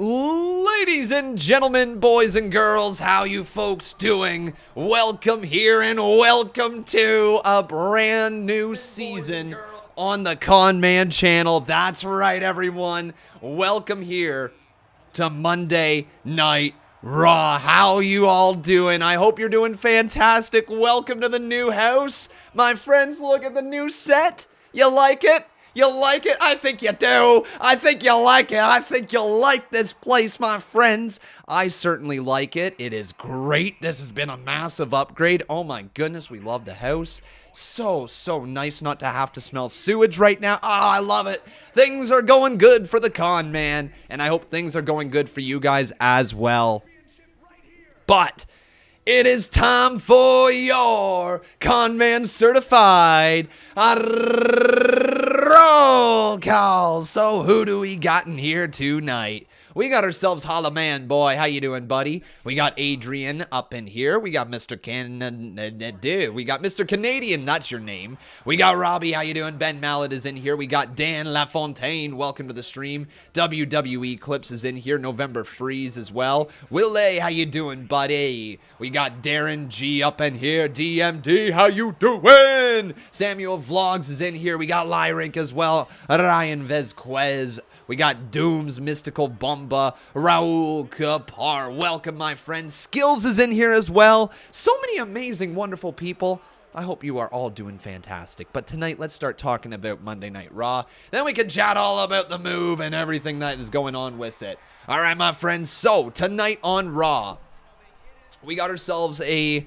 Ladies and gentlemen, boys and girls, how you folks doing? Welcome here and welcome to a brand new season on the Con Man channel. That's right, everyone. Welcome here to Monday Night Raw. How you all doing? I hope you're doing fantastic. Welcome to the new house. My friends, look at the new set. You like it? You like it? I think you do. I think you like it. I think you'll like this place, my friends. I certainly like it. It is great. This has been a massive upgrade. Oh my goodness, we love the house. So nice not to have to smell sewage right now. Oh, I love it. Things are going good for the Con Man, and I hope things are going good for you guys as well. But it is time for your Con Man Certified Roll Call. So who do we got in here tonight? We got ourselves Holla Man Boy. How you doing, buddy? We got Adrian up in here. We got Mr. We got Mr. Canadian. That's your name. We got Robbie. How you doing? Ben Mallet is in here. We got Dan LaFontaine. Welcome to the stream. WWE Clips is in here. November Freeze as well. Will A. How you doing, buddy? We got Darren G up in here. DMD. How you doing? Samuel Vlogs is in here. We got Lyrink as well. Ryan Vezquez. We got Doom's Mystical Bomba, Raul Kapar. Welcome, my friends. Skills is in here as well. So many amazing, wonderful people. I hope you are all doing fantastic. But tonight, let's start talking about Monday Night Raw. Then we can chat all about the move and everything that is going on with it. All right, my friends. So, tonight on Raw, we got ourselves a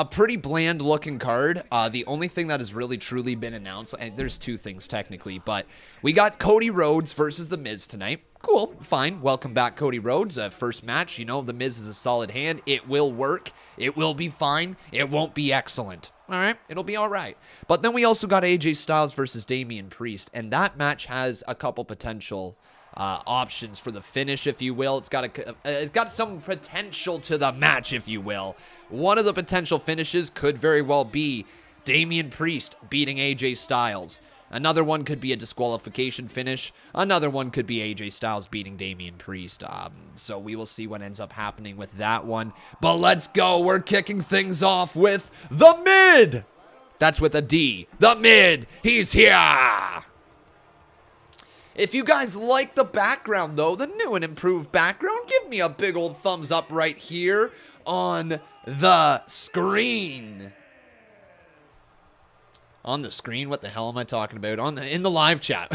pretty bland looking card. The only thing that has really truly been announced, and there's two things technically, but we got Cody Rhodes versus The Miz tonight. Cool, fine. Welcome back, Cody Rhodes. First match, you know, The Miz is a solid hand. It will work. It will be fine. It won't be excellent. All right, it'll be all right. But then we also got AJ Styles versus Damien Priest, and that match has a couple potential options for the finish, if you will. It's got some potential to the match, if you will. One of the potential finishes could very well be Damien Priest beating AJ Styles. Another one could be a disqualification finish. Another one could be AJ Styles beating Damien Priest. So we will see what ends up happening with that one. But let's go. We're kicking things off with The Mid. That's with a D. The Mid. He's here. If you guys like the background, though, the new and improved background, give me a big old thumbs up right here on the screen. On the screen? What the hell am I talking about? In the live chat.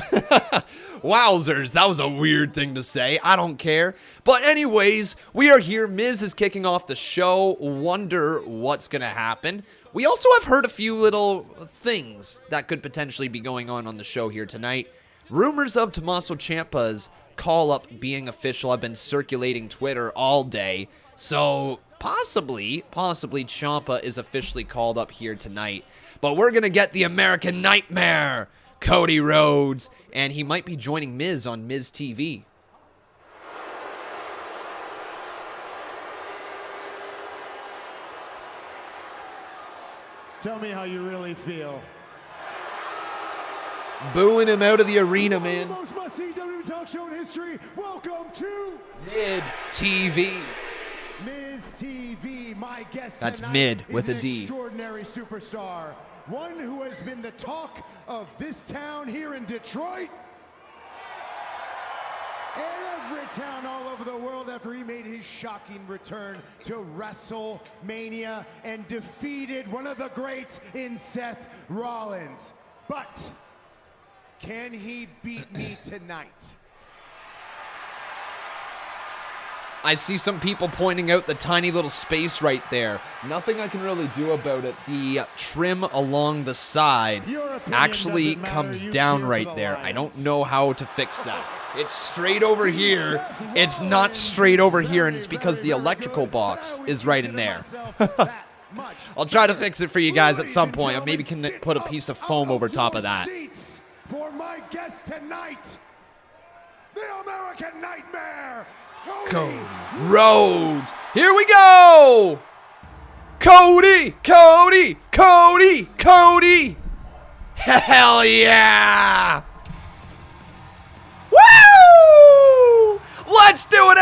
Wowzers, that was a weird thing to say. I don't care. But anyways, we are here. Miz is kicking off the show. Wonder what's going to happen. We also have heard a few little things that could potentially be going on the show here tonight. Rumors of Tommaso Ciampa's call-up being official have been circulating Twitter all day. So possibly Ciampa is officially called up here tonight. But we're going to get the American Nightmare, Cody Rhodes, and he might be joining Miz on Miz TV. Tell me how you really feel. Booing him out of the arena, man. The most must-see WWE talk show in history. Welcome to Mid TV. Miz TV. My guest That's tonight Mid is with an a D. Extraordinary superstar, one who has been the talk of this town here in Detroit, and every town all over the world after he made his shocking return to WrestleMania and defeated one of the greats in Seth Rollins. But can he beat me tonight? I see some people pointing out the tiny little space right there. Nothing I can really do about it. The trim along the side actually comes down right there. I don't know how to fix that. It's straight over here. It's not straight over here, and it's because the electrical box is right in there. I'll try to fix it for you guys at some point. I maybe can put a piece of foam over top of that. For my guest tonight, the American Nightmare, Cody Rhodes. Here we go. Cody. Hell yeah. Woo! Let's do it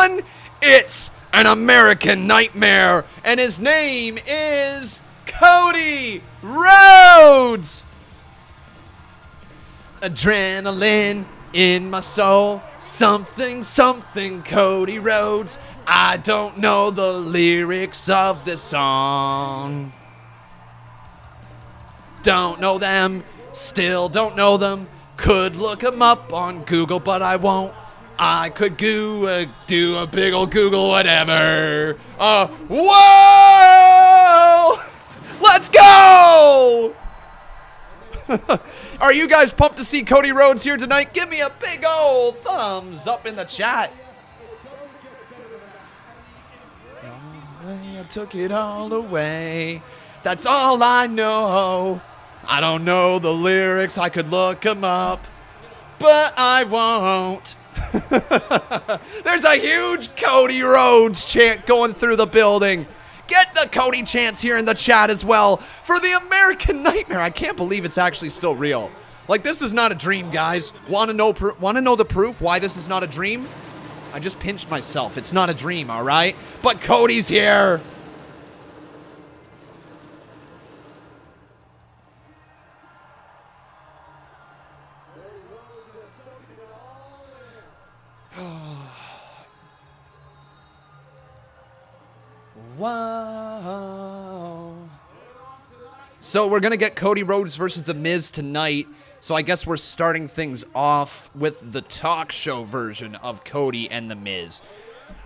everyone. It's an American Nightmare, and his name is Cody Rhodes. Adrenaline in my soul, something, something, Cody Rhodes. I don't know the lyrics of this song. Don't know them, still don't know them. Could look them up on Google, but I won't. I could do a big old Google whatever. Whoa! Let's go! Are you guys pumped to see Cody Rhodes here tonight? Give me a big old thumbs up in the chat. I took it all away. That's all I know. I don't know the lyrics. I could look them up, but I won't. There's a huge Cody Rhodes chant going through the building. Get the Cody chants here in the chat as well for the American Nightmare. I can't believe it's actually still real. Like, this is not a dream, guys. Want to know the proof why this is not a dream? I just pinched myself. It's not a dream, all right? But Cody's here. Wow. So we're going to get Cody Rhodes versus The Miz tonight. So I guess we're starting things off with the talk show version of Cody and The Miz.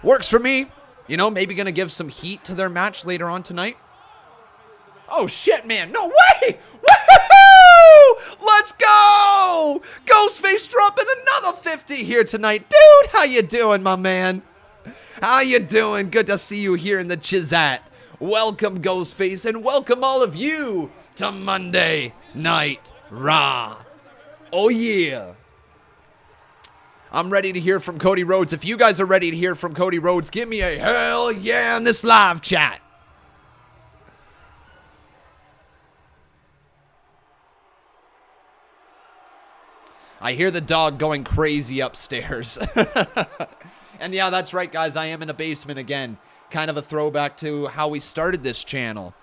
Works for me. You know, maybe going to give some heat to their match later on tonight. Oh, shit, man. No way. Woohoo! Let's go. Ghostface dropping another 50 here tonight. Dude, how you doing, my man? How you doing? Good to see you here in the Chizat. Welcome, Ghostface, and welcome all of you to Monday Night Raw. Oh, yeah. I'm ready to hear from Cody Rhodes. If you guys are ready to hear from Cody Rhodes, give me a hell yeah in this live chat. I hear the dog going crazy upstairs. And yeah, that's right, guys. I am in a basement again. Kind of a throwback to how we started this channel.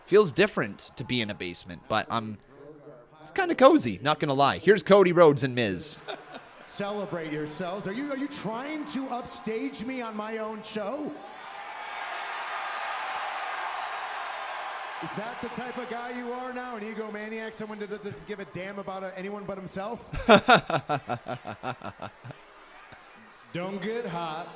Feels different to be in a basement, but it's kind of cozy, not gonna lie. Here's Cody Rhodes and Miz. Celebrate yourselves. Are you trying to upstage me on my own show? Is that the type of guy you are now? An egomaniac? Someone that doesn't give a damn about anyone but himself? Don't get hot.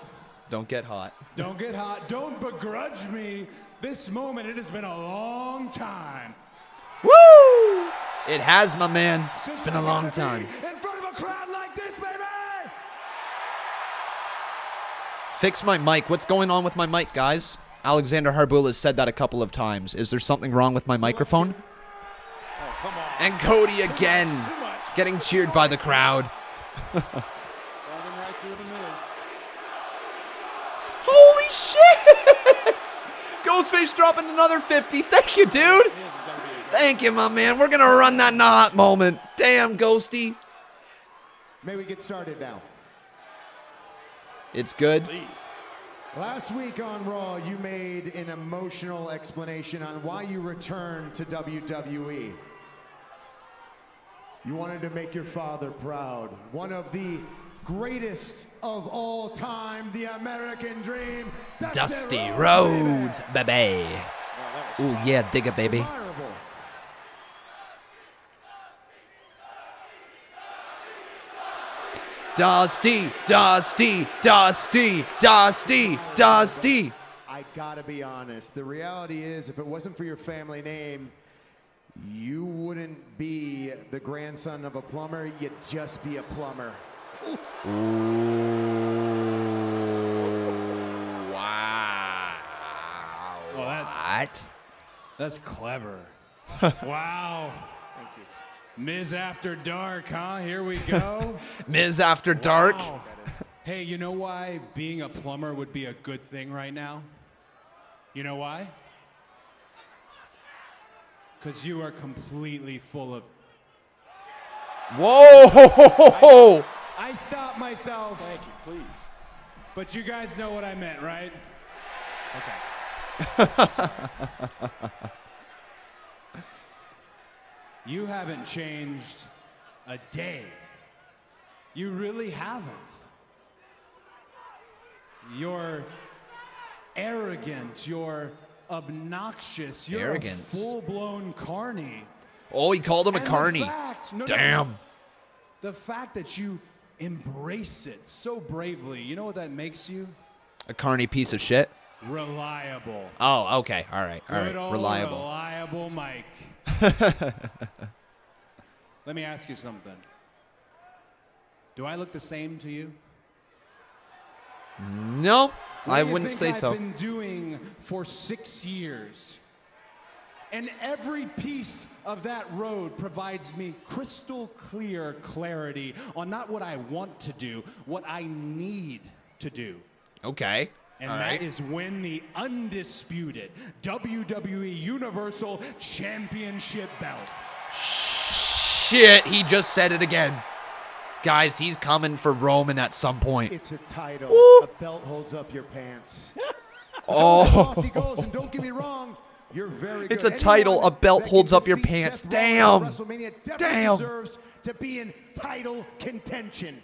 Don't get hot. Don't get hot. Don't begrudge me this moment. It has been a long time. Woo! It has, my man. It's been a long time. In front of a crowd like this, baby! Fix my mic. What's going on with my mic, guys? Alexander Harbul has said that a couple of times. Is there something wrong with my microphone? Oh, come on. And Cody again, getting cheered by the crowd. Holy shit! Ghostface dropping another 50. Thank you, dude. Thank you, my man. We're going to run that in a hot moment. Damn, Ghosty. May we get started now? It's good. Please. Last week on Raw, you made an emotional explanation on why you returned to WWE. You wanted to make your father proud. One of the greatest of all time, the American Dream. Dusty Rhodes, baby. Ooh, yeah, dig it, baby. Admirable. Dusty, Dusty, Dusty, Dusty, Dusty. I gotta be honest. The reality is, if it wasn't for your family name, you wouldn't be the grandson of a plumber. You'd just be a plumber. Ooh, wow. Well, What? that's clever. Wow. Thank you. Miz After Dark, huh? Here we go. Miz After Dark. Wow. Hey, you know why being a plumber would be a good thing right now? You know why? Because you are completely full of... Whoa! I stopped myself. Thank you, please. But you guys know what I meant, right? Okay. You haven't changed a day. You really haven't. You're arrogant. You're obnoxious. You're Arrogance. a full-blown carny. Oh, he called him a And carny. the fact, Damn. The fact that you embrace it so bravely, you know what that makes you? A carny piece of shit. Reliable. Oh, okay. All right. All right. Good old Reliable. Reliable Mike. Let me ask you something. Do I look the same to you? No, I What do you wouldn't say think so. I've been doing for 6 years. And every piece of that road provides me crystal clear clarity on not what I want to do, what I need to do. Okay. And All that right. is win the undisputed WWE Universal Championship belt. Shit, he just said it again. Guys, he's coming for Roman at some point. It's a title. Woo. A belt holds up your pants. Oh. Off he goes, and don't get me wrong, you're very good. It's a title, Anyone a belt that holds can up your defeat pants. Seth Damn. Rollins at WrestleMania definitely Damn. deserves to be in title contention.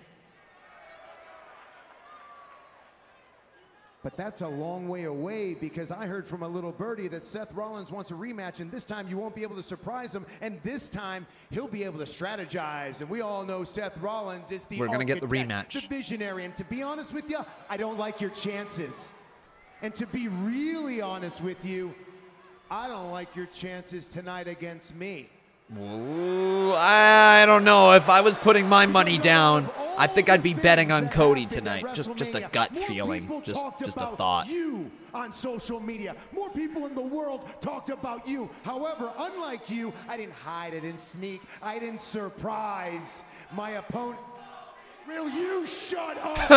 But that's a long way away, because I heard from a little birdie that Seth Rollins wants a rematch, and this time you won't be able to surprise him, and this time he'll be able to strategize. And we all know Seth Rollins is the We're gonna get the architect, rematch. the visionary, and to be honest with you, I don't like your chances. And to be really honest with you, I don't like your chances tonight against me. Ooh, I don't know. If I was putting my money down, I think I'd be betting on Cody tonight. Just a gut feeling. Just a thought. You on social media. More people in the world talked about you. However, unlike you, I didn't hide, I didn't sneak, I didn't surprise my opponent. Will you shut up?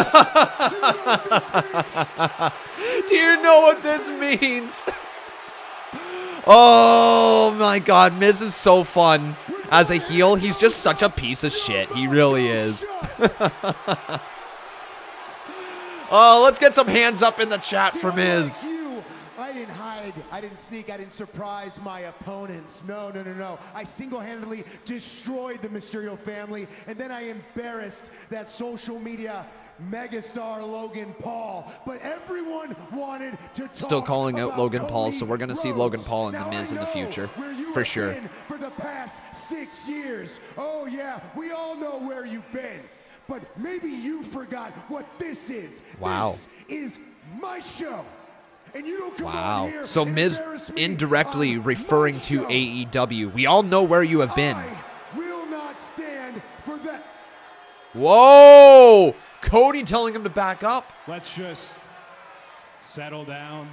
Do you know what this means? Oh my God, Miz is so fun. As a heel, he's just such a piece of shit. He really is. Oh, let's get some hands up in the chat for Miz. I didn't hide, I didn't sneak, I didn't surprise my opponents. No. I single-handedly destroyed the Mysterio family, and then I embarrassed that social media megastar Logan Paul. But everyone wanted to talk Still calling out about Logan Cody Paul, so we're going to see Logan Rhodes. Paul and The Now, Miz in the I know future, where you for have sure. been for the past 6 years. Oh yeah, we all know where you've been. But maybe you forgot what this is. Wow. This is my show. And you don't come on Wow. here So and Miz embarrass me indirectly on referring my to show. AEW. We all know where you have been. I will not stand for that. Whoa! Cody telling him to back up. Let's just settle down.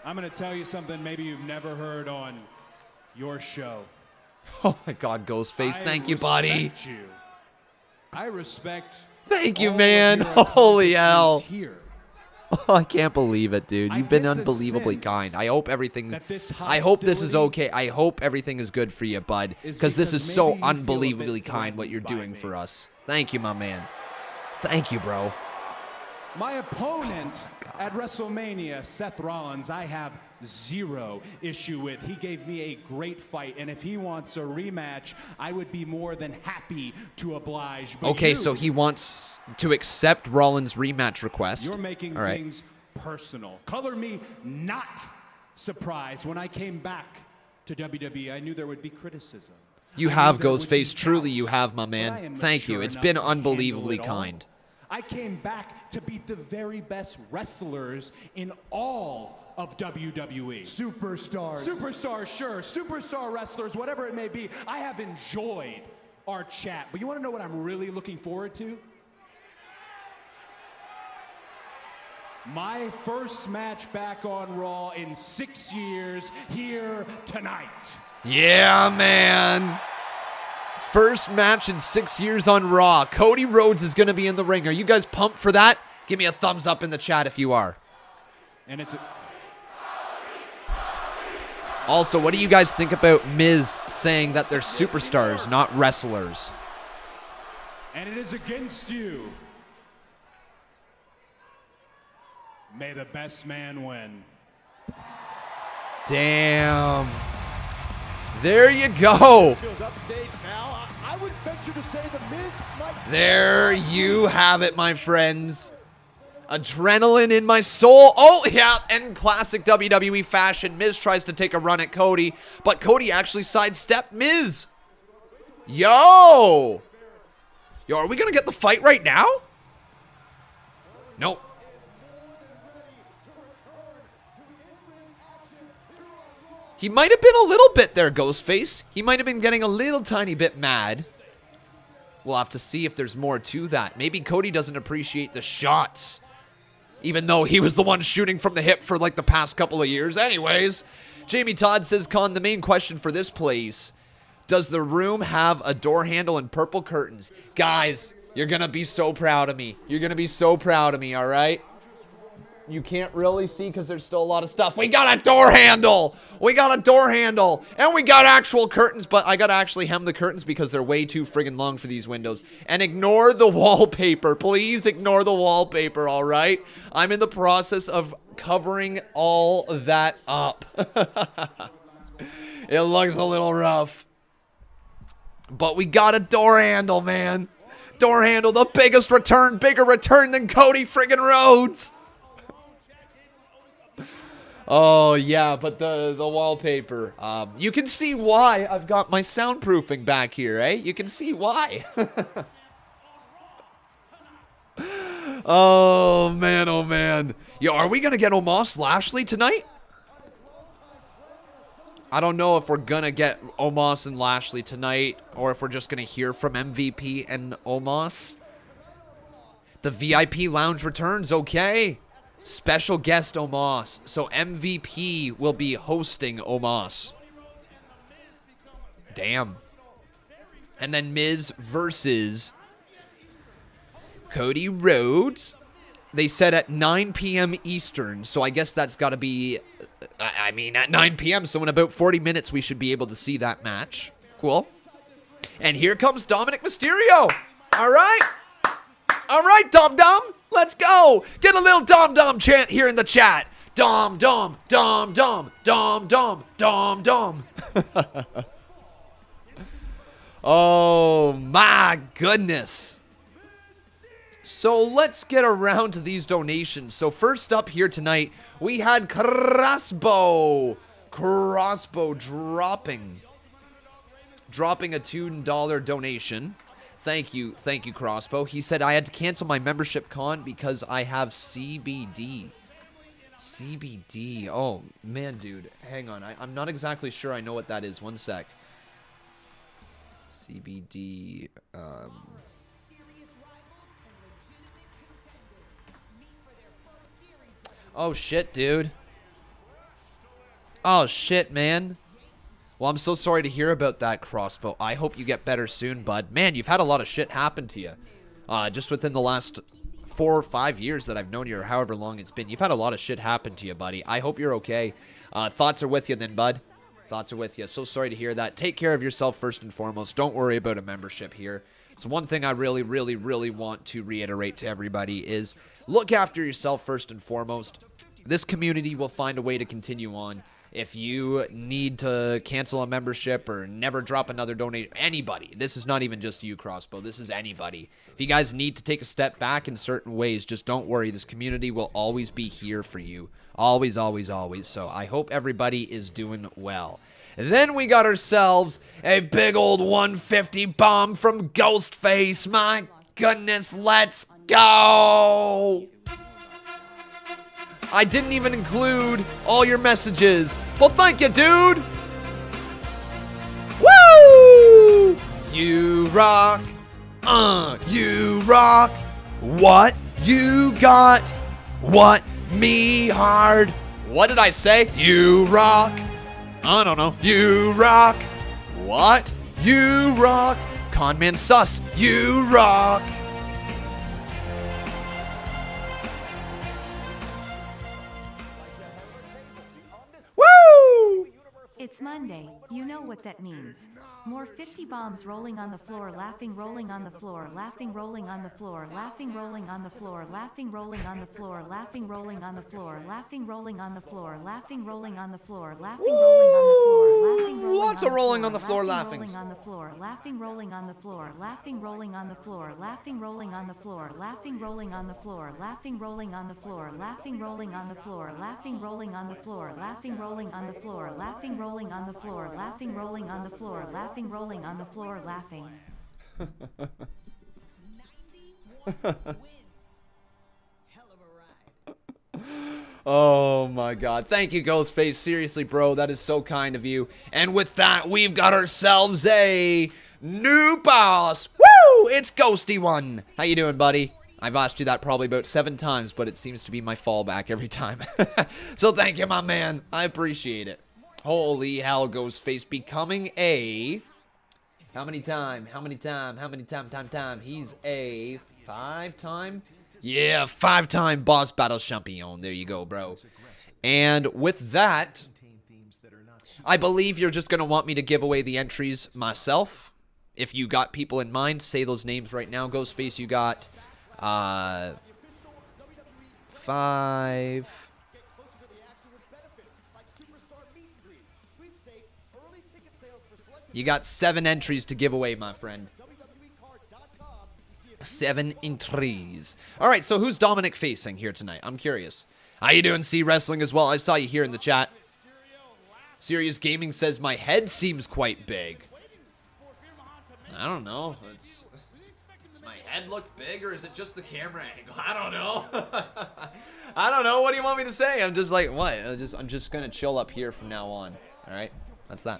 I'm going to tell you something maybe you've never heard on your show. Oh my God, Ghostface. Thank you, buddy. I respect Thank you, all of man. your Holy hell. accomplishments here. Oh, I can't believe it, dude. I You've been get the unbelievably sense kind. I hope everything. that this I hope this is hostility okay. I hope everything is good for you, bud. is Because this is because so maybe you feel a bit unbelievably kind what you're threatened by doing me. for us. Thank you, my man. Thank you, bro. My opponent at WrestleMania, Seth Rollins, I have zero issue with. He gave me a great fight, and if he wants a rematch, I would be more than happy to oblige. But Okay, you, so he wants to accept Rollins' rematch request. You're making All right. things personal. Color me not surprised. When I came back to WWE, I knew there would be criticism. You I have, knew there would be Ghostface. Truly, doubt. you have, my But I man. am Thank you. mature It's enough been to handle unbelievably it all. kind. I came back to beat the very best wrestlers in all of WWE. Superstars. Superstars, sure. Superstar wrestlers, whatever it may be. I have enjoyed our chat. But you want to know what I'm really looking forward to? My first match back on Raw in 6 years here tonight. Yeah, man. First match in 6 years on Raw. Cody Rhodes is going to be in the ring. Are you guys pumped for that? Give me a thumbs up in the chat if you are. And it's Also, what do you guys think about Miz saying that they're superstars, not wrestlers? and it is against you, May the best man win. Damn. There you go. I would venture to say the Miz might... There you have it, my friends. Adrenaline in my soul. Oh, yeah, and classic WWE fashion. Miz tries to take a run at Cody, but Cody actually sidestepped Miz. Yo, are we going to get the fight right now? Nope. He might have been a little bit there, Ghostface. He might have been getting a little tiny bit mad. We'll have to see if there's more to that. Maybe Cody doesn't appreciate the shots, even though he was the one shooting from the hip for like the past couple of years. Anyways, Jamie Todd says, Con, the main question for this place, does the room have a door handle and purple curtains? Guys, you're going to be so proud of me. You're going to be so proud of me, all right? You can't really see because there's still a lot of stuff. We got a door handle. We got a door handle. And we got actual curtains, but I got to actually hem the curtains because they're way too friggin' long for these windows. And ignore the wallpaper. Please ignore the wallpaper, all right? I'm in the process of covering all of that up. It looks a little rough. But we got a door handle, man. Door handle, the biggest return, bigger return than Cody friggin' Rhodes. Oh, yeah, but the wallpaper. You can see why I've got my soundproofing back here, eh? You can see why. Oh, man, oh, man. Yo, are we going to get Omos Lashley tonight? I don't know if we're going to get Omos and Lashley tonight or if we're just going to hear from MVP and Omos. The VIP lounge returns, okay. Special guest Omos. So MVP will be hosting Omos. Damn. And then Miz versus Cody Rhodes. They said at 9 p.m. Eastern. So I guess that's got to be, I mean, at 9 p.m. So in about 40 minutes, we should be able to see that match. Cool. And here comes Dominik Mysterio. All right. All right, Dom Dom. Let's go. Get a little Dom Dom chant here in the chat. Dom Dom, Dom Dom, Dom Dom, Dom Dom. Oh, my goodness. So let's get around to these donations. So first up here tonight, we had Crossbow. Crossbow dropping a $2 donation. Thank you, Crossbow. He said, I had to cancel my membership, Con, because I have CBD. CBD. Oh, man, dude. Hang on. I'm not exactly sure I know what that is. One sec. CBD. Oh, shit, dude. Oh, shit, man. Well, I'm so sorry to hear about that, Crossbow. I hope you get better soon, bud. Man, you've had a lot of shit happen to you. Just within the last 4 or 5 years that I've known you, or however long it's been. You've had a lot of shit happen to you, buddy. I hope you're okay. Thoughts are with you then, bud. Thoughts are with you. So sorry to hear that. Take care of yourself first and foremost. Don't worry about a membership here. It's one thing I really, really, really want to reiterate to everybody is look after yourself first and foremost. This community will find a way to continue on. If you need to cancel a membership or never drop another donate, anybody. This is not even just you, Crossbow. This is anybody. If you guys need to take a step back in certain ways, just don't worry. This community will always be here for you. Always, always, always. So I hope everybody is doing well. Then we got ourselves a big old 150 bomb from Ghostface. My goodness, let's go! I didn't even include all your messages. Well, thank you, dude. Woo! You rock. You rock. What you got? What me hard? What did I say? You rock. I don't know. You rock. What? You rock. Conman sus. You rock. Woo! It's Monday, you know what that means. More 50 bombs rolling on the floor, laughing, rolling on the floor, laughing, rolling on the floor, laughing, rolling on the floor, laughing, rolling on the floor, laughing, rolling on the floor, laughing, rolling on the floor, laughing, rolling on the floor, laughing, rolling on the floor, laughing, rolling Lots of rolling on the floor, laughing. rolling on the floor, laughing, rolling on the floor, laughing, rolling on the floor, laughing, rolling on the floor, laughing, rolling on the floor, laughing, rolling on the floor, laughing, rolling on the floor, laughing, rolling on the floor, laughing, rolling on the floor, laughing, rolling on the floor, laughing, rolling on the floor, laughing, rolling on the floor, laughing. 91 wins. Hell of a ride. Oh my god. Thank you, Ghostface. Seriously, bro. That is so kind of you. And with that, we've got ourselves a new boss. Woo! It's Ghosty One. How you doing, buddy? I've asked you that probably about 7 times, but it seems to be my fallback every time. So thank you, my man. I appreciate it. Holy hell, Ghostface becoming a... How many time? He's a 5-time? Yeah, 5-time boss battle champion. There you go, bro. And with that, I believe you're just going to want me to give away the entries myself. If you got people in mind, say those names right now. Ghostface, you got 5... You got 7 entries to give away, my friend. 7 entries. All right, so who's Dominik facing here tonight? I'm curious. How you doing, C Wrestling as well? I saw you here in the chat. Serious Gaming says my head seems quite big. I don't know. Does my head look big, or is it just the camera angle? I don't know. I don't know. What do you want me to say? I'm just like, what? I'm just gonna chill up here from now on. All right, that's that.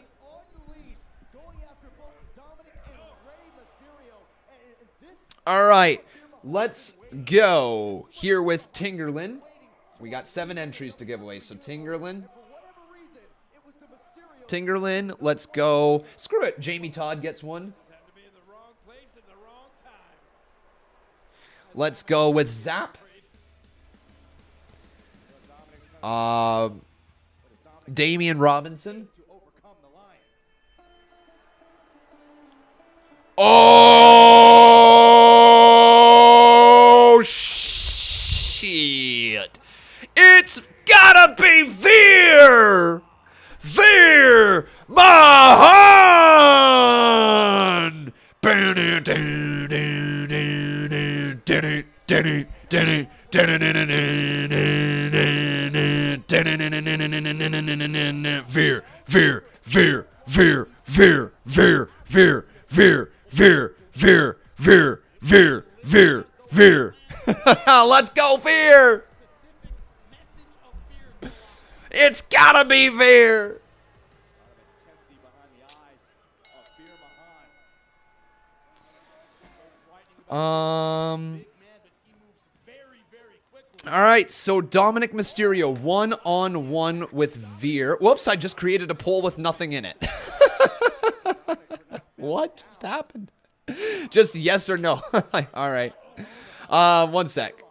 All right, let's go here with Tingerlin. We got 7 entries to give away, so Tingerlin, let's go. Screw it, Jamie Todd gets one. Let's go with Zap. Damian Robinson. Oh, shit. It's gotta be Veer! Veer Mahan! Veer, Veer, Veer, Veer, Veer, Veer, Veer, Veer, Veer, Veer, Veer, Veer, Veer, Veer. Let's go, Veer! It's gotta be Veer! Alright, so Dominik Mysterio, 1-on-1 with Veer. Whoops, I just created a poll with nothing in it. What just happened? Just yes or no. Alright. One sec.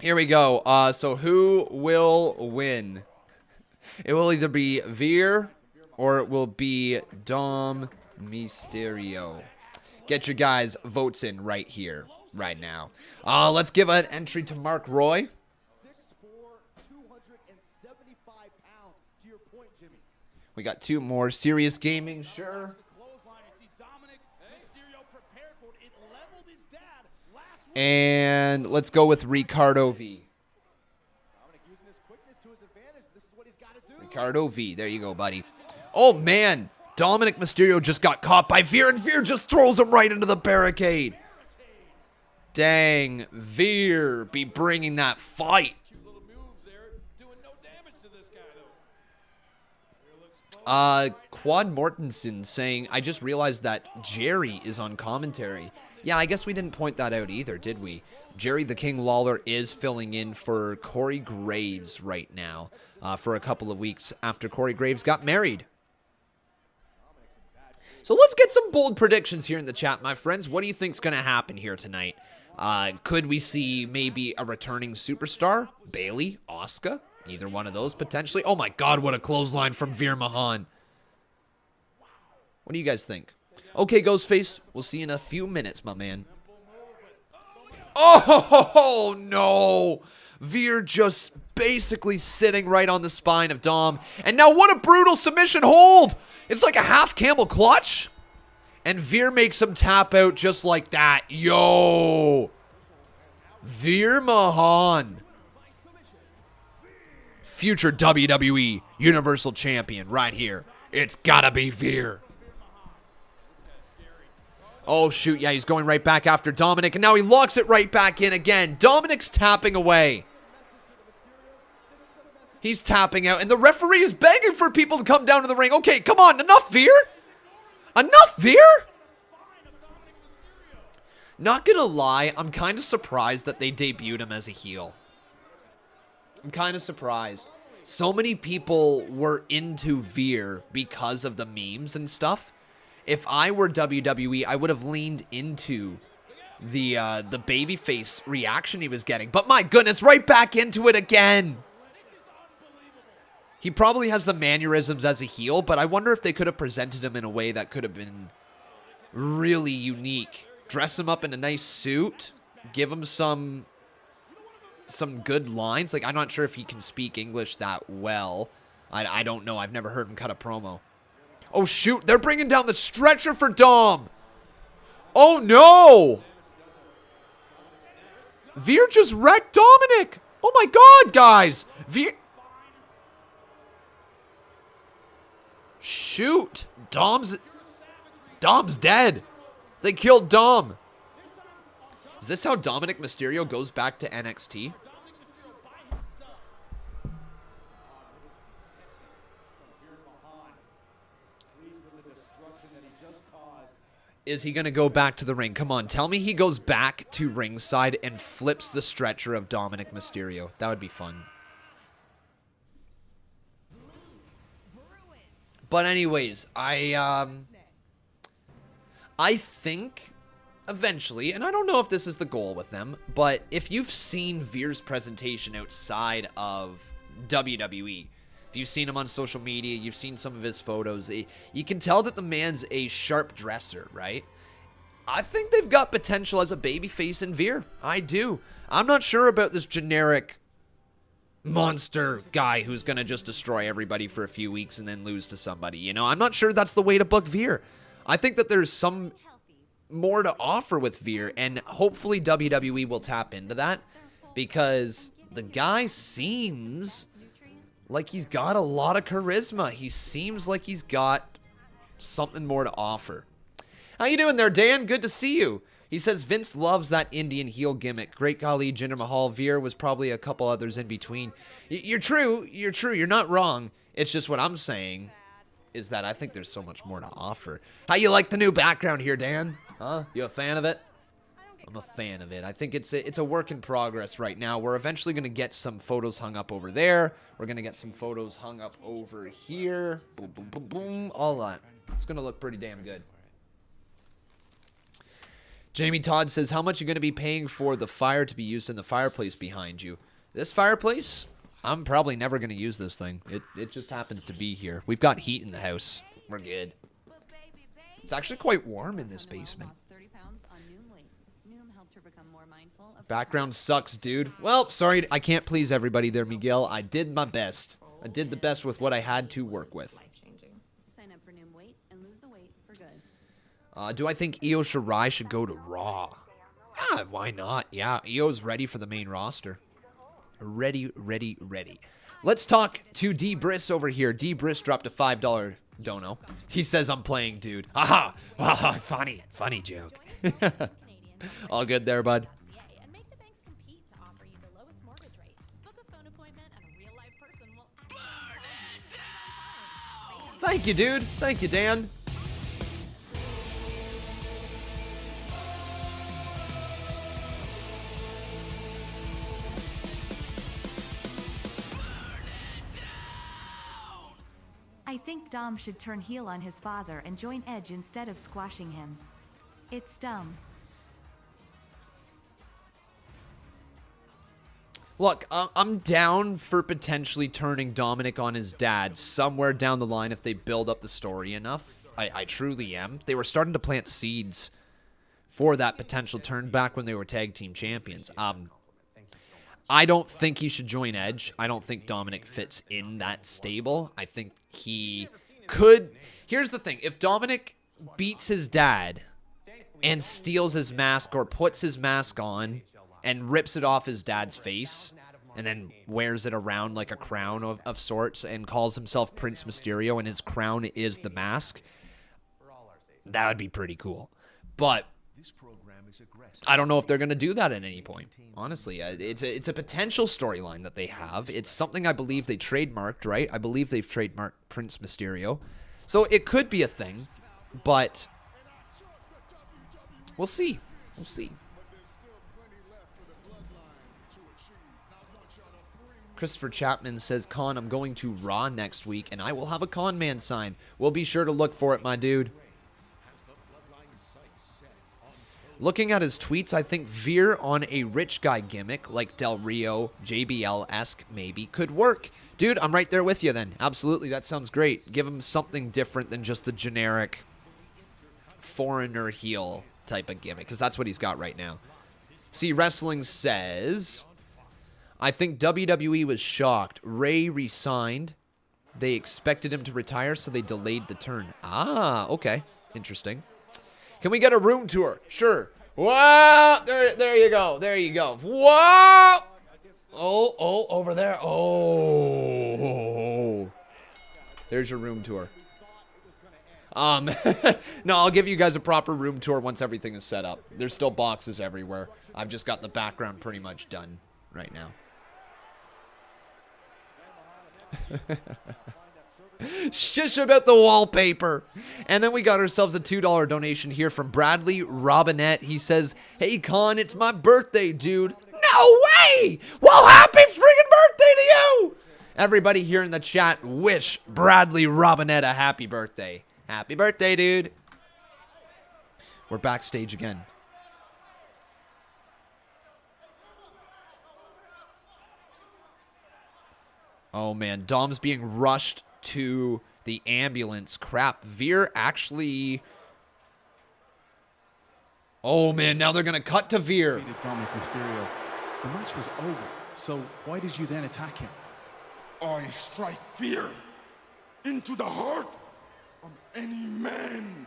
Here we go. So who will win? It will either be Veer or it will be Dom Mysterio. Get your guys' votes in right here, right now. Let's give an entry to Mark Roy. 6'4", 275 pounds. To your point, Jimmy. We got 2 more. Serious Gaming, sure. And let's go with Ricardo V. Ricardo V. There you go, buddy. Oh, man. Dominik Mysterio just got caught by Veer, and Veer just throws him right into the barricade. Dang. Veer be bringing that fight. Quad Mortensen saying, I just realized that Jerry is on commentary. Yeah, I guess we didn't point that out either, did we? Jerry the King Lawler is filling in for Corey Graves right now for a couple of weeks after Corey Graves got married. So let's get some bold predictions here in the chat, my friends. What do you think's going to happen here tonight? Could we see maybe a returning superstar? Bayley? Asuka? Either one of those potentially. Oh my god, what a clothesline from Veer Mahan. What do you guys think? Okay, Ghostface. We'll see you in a few minutes, my man. Oh, no. Veer just basically sitting right on the spine of Dom. And now what a brutal submission hold. It's like a half camel clutch. And Veer makes him tap out just like that. Yo. Veer Mahan. Future WWE Universal Champion right here. It's gotta be Veer. Oh, shoot. Yeah, he's going right back after Dominik. And now he locks it right back in again. Dominik's tapping away. He's tapping out. And the referee is begging for people to come down to the ring. Okay, come on. Enough, Veer. Enough, Veer. Not gonna lie, I'm kind of surprised that they debuted him as a heel. I'm kind of surprised. So many people were into Veer because of the memes and stuff. If I were WWE, I would have leaned into the babyface reaction he was getting. But my goodness, right back into it again. He probably has the mannerisms as a heel, but I wonder if they could have presented him in a way that could have been really unique. Dress him up in a nice suit, give him some good lines. Like, I'm not sure if he can speak English that well. I don't know. I've never heard him cut a promo. Oh, shoot. They're bringing down the stretcher for Dom. Oh, no. Veer just wrecked Dominik. Oh, my God, guys. Veer. Shoot. Dom's dead. They killed Dom. Is this how Dominik Mysterio goes back to NXT? Is he going to go back to the ring? Come on, tell me he goes back to ringside and flips the stretcher of Dominik Mysterio. That would be fun. But anyways, I think eventually, and I don't know if this is the goal with them, but if you've seen Veer's presentation outside of WWE, if you've seen him on social media, you've seen some of his photos, you can tell that the man's a sharp dresser, right? I think they've got potential as a babyface in Veer. I do. I'm not sure about this generic monster guy who's going to just destroy everybody for a few weeks and then lose to somebody. You know, I'm not sure that's the way to book Veer. I think that there's some more to offer with Veer, and hopefully WWE will tap into that, because the guy seems like he's got a lot of charisma. He seems like he's got something more to offer. How you doing there, Dan? Good to see you. He says Vince loves that Indian heel gimmick. Great Khali, Jinder Mahal, Veer was probably a couple others in between. You're true. You're true. You're not wrong. It's just what I'm saying is that I think there's so much more to offer. How you like the new background here, Dan? Huh? You a fan of it? I'm a fan of it. I think it's a work in progress right now. We're eventually going to get some photos hung up over there. We're going to get some photos hung up over here. Boom, boom, boom, boom. All that. It's going to look pretty damn good. Jamie Todd says, how much are you going to be paying for the fire to be used in the fireplace behind you? This fireplace? I'm probably never going to use this thing. It just happens to be here. We've got heat in the house. We're good. It's actually quite warm in this basement. Background sucks, dude. Well, sorry, I can't please everybody there, Miguel. I did my best. I did the best with what I had to work with. Sign up for Noom Weight and lose the weight for good. Do I think Io Shirai should go to Raw? Yeah, why not? Yeah, Io's ready for the main roster. Ready, ready, ready. Let's talk to D. Briss over here. D. Briss dropped a $5 dono. He says, I'm playing, dude. Haha. Funny. Funny joke. All good there, bud. And make the banks compete to offer you the lowest mortgage rate. Book a phone appointment and a real life person will burn it down. Thank you, dude. Thank you, Dan. I think Dom should turn heel on his father and join Edge instead of squashing him. It's dumb. Look, I'm down for potentially turning Dominik on his dad somewhere down the line if they build up the story enough. I truly am. They were starting to plant seeds for that potential turn back when they were tag team champions. I don't think he should join Edge. I don't think Dominik fits in that stable. I think he could. Here's the thing. If Dominik beats his dad and steals his mask or puts his mask on and rips it off his dad's face and then wears it around like a crown of sorts and calls himself Prince Mysterio and his crown is the mask, that would be pretty cool. But I don't know if they're going to do that at any point. Honestly, it's a potential storyline that they have. It's something I believe they trademarked, right? I believe they've trademarked Prince Mysterio. So it could be a thing, but we'll see. We'll see. Christopher Chapman says, Con, I'm going to Raw next week, and I will have a Con Man sign. We'll be sure to look for it, my dude. Looking at his tweets, I think Veer on a rich guy gimmick, like Del Rio, JBL-esque maybe, could work. Dude, I'm right there with you then. Absolutely, that sounds great. Give him something different than just the generic foreigner heel type of gimmick, because that's what he's got right now. See, Wrestling says, I think WWE was shocked. Ray resigned. They expected him to retire, so they delayed the turn. Ah, okay. Interesting. Can we get a room tour? Sure. Wow, there you go. There you go. Whoa! Oh, over there. Oh. There's your room tour. No, I'll give you guys a proper room tour once everything is set up. There's still boxes everywhere. I've just got the background pretty much done right now. Shush about the wallpaper. And then we got ourselves a $2 donation here from Bradley Robinette. He says, hey, Con, it's my birthday, dude. No way! Well, happy freaking birthday to you! Everybody here in the chat wish Bradley Robinette a happy birthday. Happy birthday, dude. We're backstage again. Oh, man. Dom's being rushed to the ambulance. Crap. Veer actually... Oh, man. Now they're going to cut to Veer. Dominik Mysterio. The match was over. So why did you then attack him? I strike fear into the heart of any man.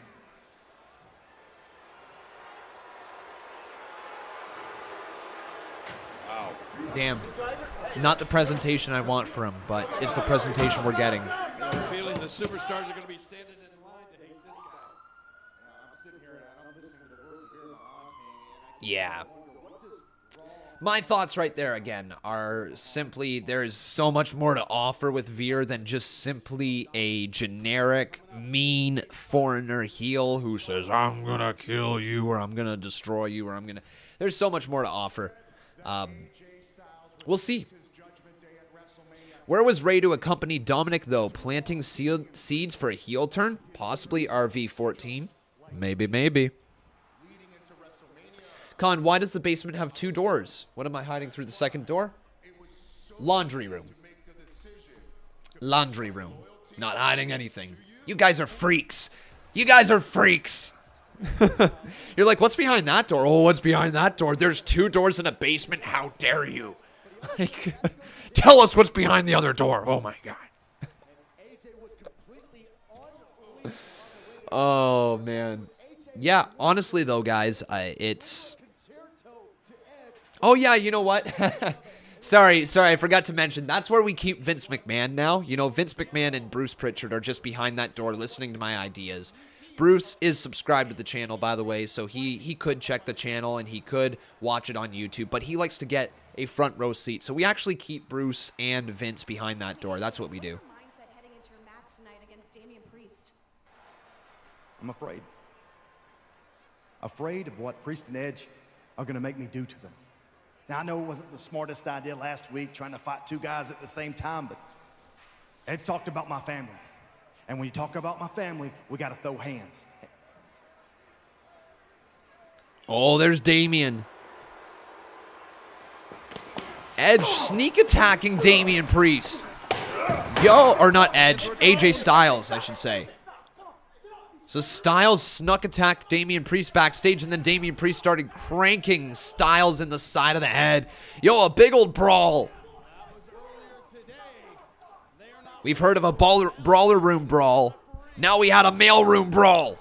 Wow. Damn. Not the presentation I want for him, but it's the presentation we're getting. I'm feeling the superstars are going to be standing in line to hate this guy. I'm sitting here and I'm listening to the words of Veer talking. Yeah. My thoughts right there, again, are simply there's so much more to offer with Veer than just simply a generic, mean foreigner heel who says, I'm going to kill you, or I'm going to destroy you, or I'm going to... There's so much more to offer. We'll see. Where was Ray to accompany Dominik, though? Planting seeds for a heel turn? Possibly RV14. Maybe. Con, why does the basement have two doors? What am I hiding through the second door? Laundry room. Laundry room. Not hiding anything. You guys are freaks. You guys are freaks. You're like, what's behind that door? Oh, what's behind that door? There's two doors in a basement. How dare you? Like, tell us what's behind the other door. Oh, my God. Oh, man. Yeah, honestly, though, guys, it's... Oh, yeah, you know what? Sorry, I forgot to mention. That's where we keep Vince McMahon now. You know, Vince McMahon and Bruce Pritchard are just behind that door listening to my ideas. Bruce is subscribed to the channel, by the way, so he could check the channel and he could watch it on YouTube, but he likes to get a front row seat. So we actually keep Bruce and Vince behind that door. That's what we do. Mindset heading into your match tonight against Damien Priest. I'm afraid. Afraid of what Priest and Edge are going to make me do to them. Now, I know it wasn't the smartest idea last week trying to fight two guys at the same time, but Ed talked about my family. And when you talk about my family, we got to throw hands. Oh, there's Damian. Edge sneak attacking Damien Priest. Yo, or not Edge, AJ Styles, I should say. So Styles snuck attacked Damien Priest backstage, and then Damien Priest started cranking Styles in the side of the head. Yo, a big old brawl. We've heard of a brawler room brawl. Now we had a mail room brawl.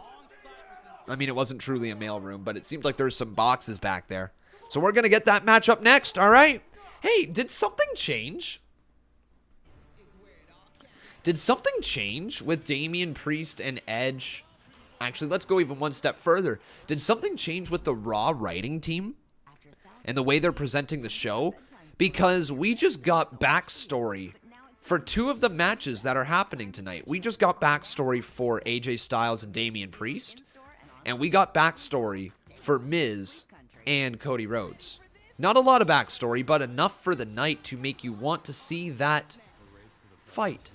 I mean, it wasn't truly a mail room, but it seemed like there's some boxes back there. So we're going to get that match up next, all right? Hey, did something change? Did something change with Damien Priest and Edge? Actually, let's go even one step further. Did something change with the Raw writing team and the way they're presenting the show? Because we just got backstory for 2 of the matches that are happening tonight. We just got backstory for AJ Styles and Damien Priest, and we got backstory for Miz and Cody Rhodes. Not a lot of backstory, but enough for the night to make you want to see that fight.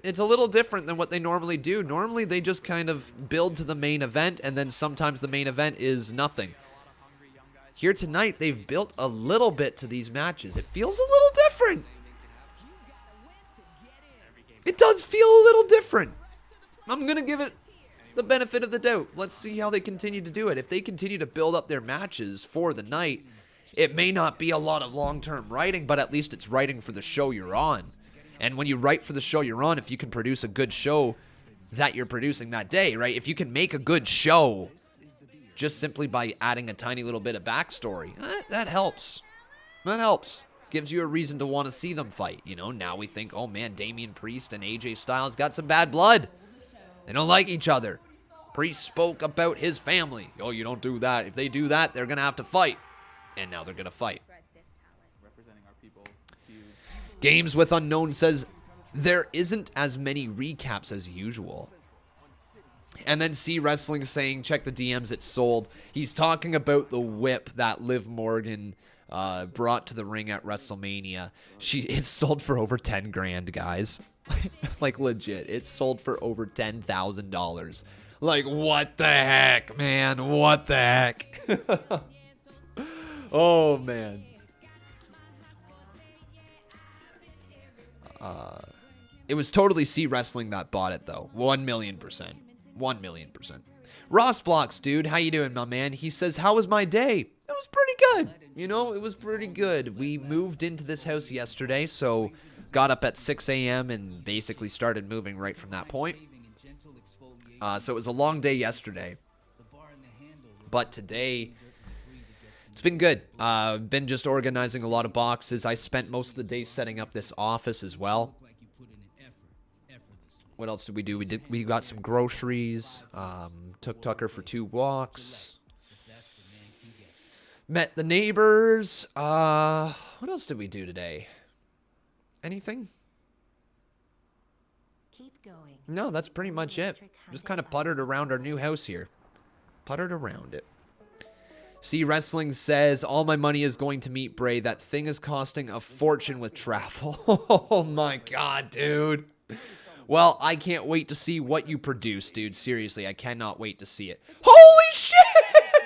It's a little different than what they normally do. Normally, they just kind of build to the main event, and then sometimes the main event is nothing. Here tonight, they've built a little bit to these matches. It feels a little different. It does feel a little different. I'm going to give it the benefit of the doubt. Let's see how they continue to do it. If they continue to build up their matches for the night, it may not be a lot of long-term writing, but at least it's writing for the show you're on. And when you write for the show you're on, if you can produce a good show that you're producing that day, right? If you can make a good show just simply by adding a tiny little bit of backstory, that helps. That helps. Gives you a reason to want to see them fight. You know, now we think, oh man, Damien Priest and AJ Styles got some bad blood. They don't like each other. Priest spoke about his family. Oh, you don't do that. If they do that, they're going to have to fight. And now they're going to fight. Games with Unknown says, there isn't as many recaps as usual. And then C Wrestling saying, check the DMs, it's sold. He's talking about the whip that Liv Morgan brought to the ring at WrestleMania. It's sold for over 10 grand, guys. Like, legit. It's sold for over $10,000. Like, what the heck, man? What the heck? Oh, man. It was totally C Wrestling that bought it, though. 1,000,000%. 1,000,000%. Ross Blocks, dude, how you doing, my man? He says, how was my day? It was pretty good. You know, it was pretty good. We moved into this house yesterday, so got up at 6 a.m. and basically started moving right from that point. So it was a long day yesterday. But today, it's been good. I've been just organizing a lot of boxes. I spent most of the day setting up this office as well. What else did we do? We got some groceries. Took Tucker for 2 walks. Met the neighbors. What else did we do today? Anything? Keep going. No, that's pretty much it. Just kind of puttered around our new house here. Puttered around it. C Wrestling says, all my money is going to meet Bray. That thing is costing a fortune with travel. Oh my god, dude. Well, I can't wait to see what you produce, dude. Seriously, I cannot wait to see it. Holy shit!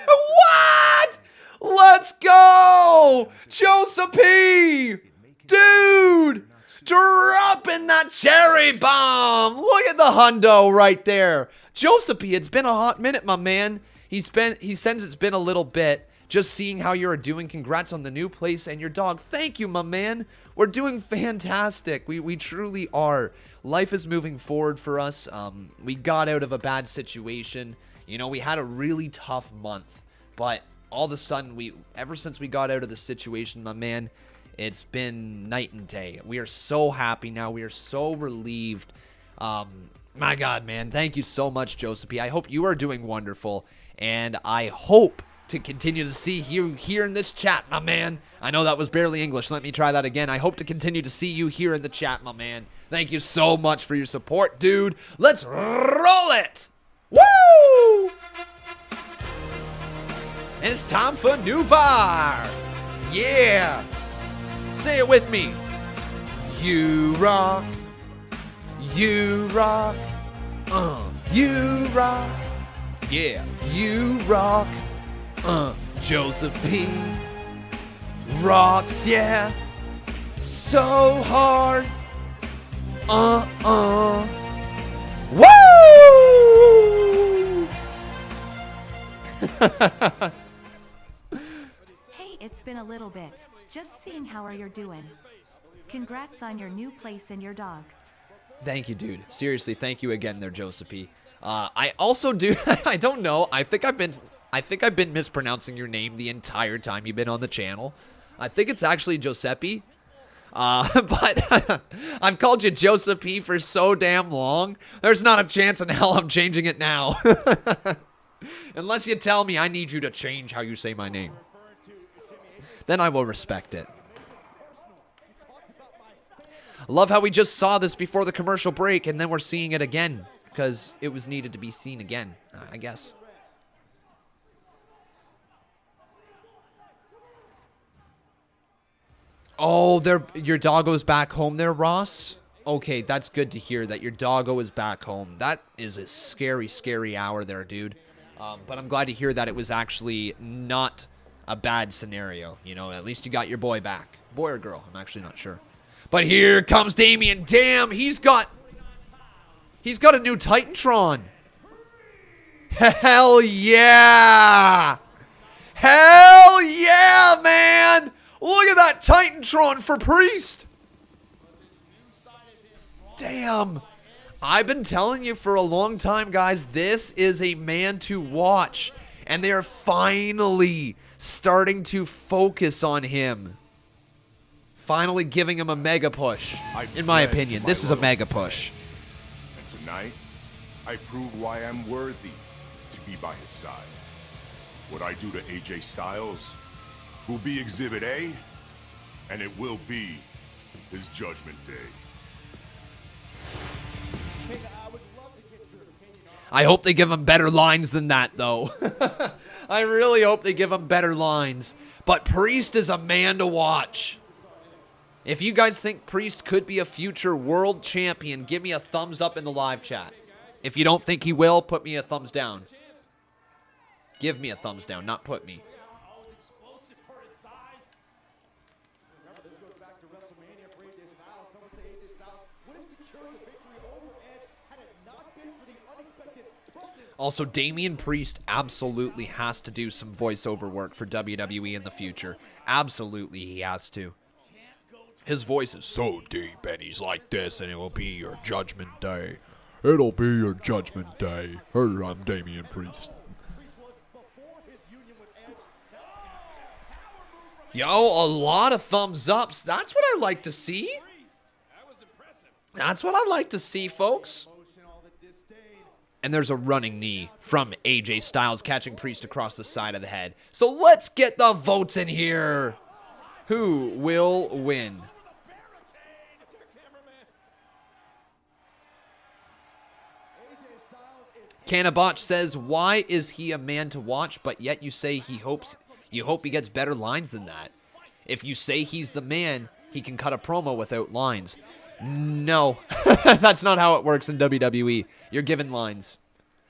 What? Let's go! Joseph P! Dude! Dropping that cherry bomb! Look at the hundo right there. Joseph P, it's been a hot minute, my man. He sends it's been a little bit. Just seeing how you're doing. Congrats on the new place and your dog. Thank you, my man. We're doing fantastic. We truly are. Life is moving forward for us. We got out of a bad situation. You know, we had a really tough month. But all of a sudden, ever since we got out of the situation, my man, it's been night and day. We are so happy now. We are so relieved. My God, man. Thank you so much, Joseph P. I hope you are doing wonderful. And I hope to continue to see you here in this chat, my man. I know that was barely English. Let me try that again. I hope to continue to see you here in the chat, my man. Thank you so much for your support, dude. Let's roll it. Woo! And it's time for New Bar. Yeah. Say it with me. You rock. You rock. You rock. Yeah, you rock. Joseph P. rocks, yeah. So hard. Woo! Hey, it's been a little bit. Just seeing how are you doing. Congrats on your new place and your dog. Thank you, dude. Seriously, thank you again there, Joseph P. I also do, I don't know, I think I've been mispronouncing your name the entire time you've been on the channel. I think it's actually Giuseppe. But I've called you Joseph P for so damn long, there's not a chance in hell I'm changing it now. Unless you tell me I need you to change how you say my name. Then I will respect it. Love how we just saw this before the commercial break, and then we're seeing it again, because it was needed to be seen again, I guess. Oh, your doggo's back home there, Ross? Okay, that's good to hear that your doggo is back home. That is a scary, scary hour there, dude. But I'm glad to hear that it was actually not a bad scenario. You know, at least you got your boy back. Boy or girl, I'm actually not sure. But here comes Damian. Damn, he's got a new Titantron. Hell yeah! Hell yeah, man! Look at that Titantron for Priest. Damn. I've been telling you for a long time, guys, this is a man to watch. And they are finally starting to focus on him. Finally giving him a mega push. In my opinion, this is a mega push. And tonight, I prove why I'm worthy to be by his side. What I do to AJ Styles will be Exhibit A, and it will be his Judgment Day. I hope they give him better lines than that, though. I really hope they give him better lines. But Priest is a man to watch. If you guys think Priest could be a future world champion, give me a thumbs up in the live chat. If you don't think he will, put me a thumbs down. Give me a thumbs down, not put me. Also, Damien Priest absolutely has to do some voiceover work for WWE in the future. Absolutely, he has to. His voice is so deep, and he's like this, and it will be your judgment day. It'll be your judgment day. I'm Damien Priest. Yo, a lot of thumbs ups. That's what I like to see. That's what I like to see, folks. And there's a running knee from AJ Styles catching Priest across the side of the head. So let's get the votes in here. Who will win? Canabotch says, why is he a man to watch, but yet you say you hope he gets better lines than that? If you say he's the man, he can cut a promo without lines. No, that's not how it works in WWE. You're given lines.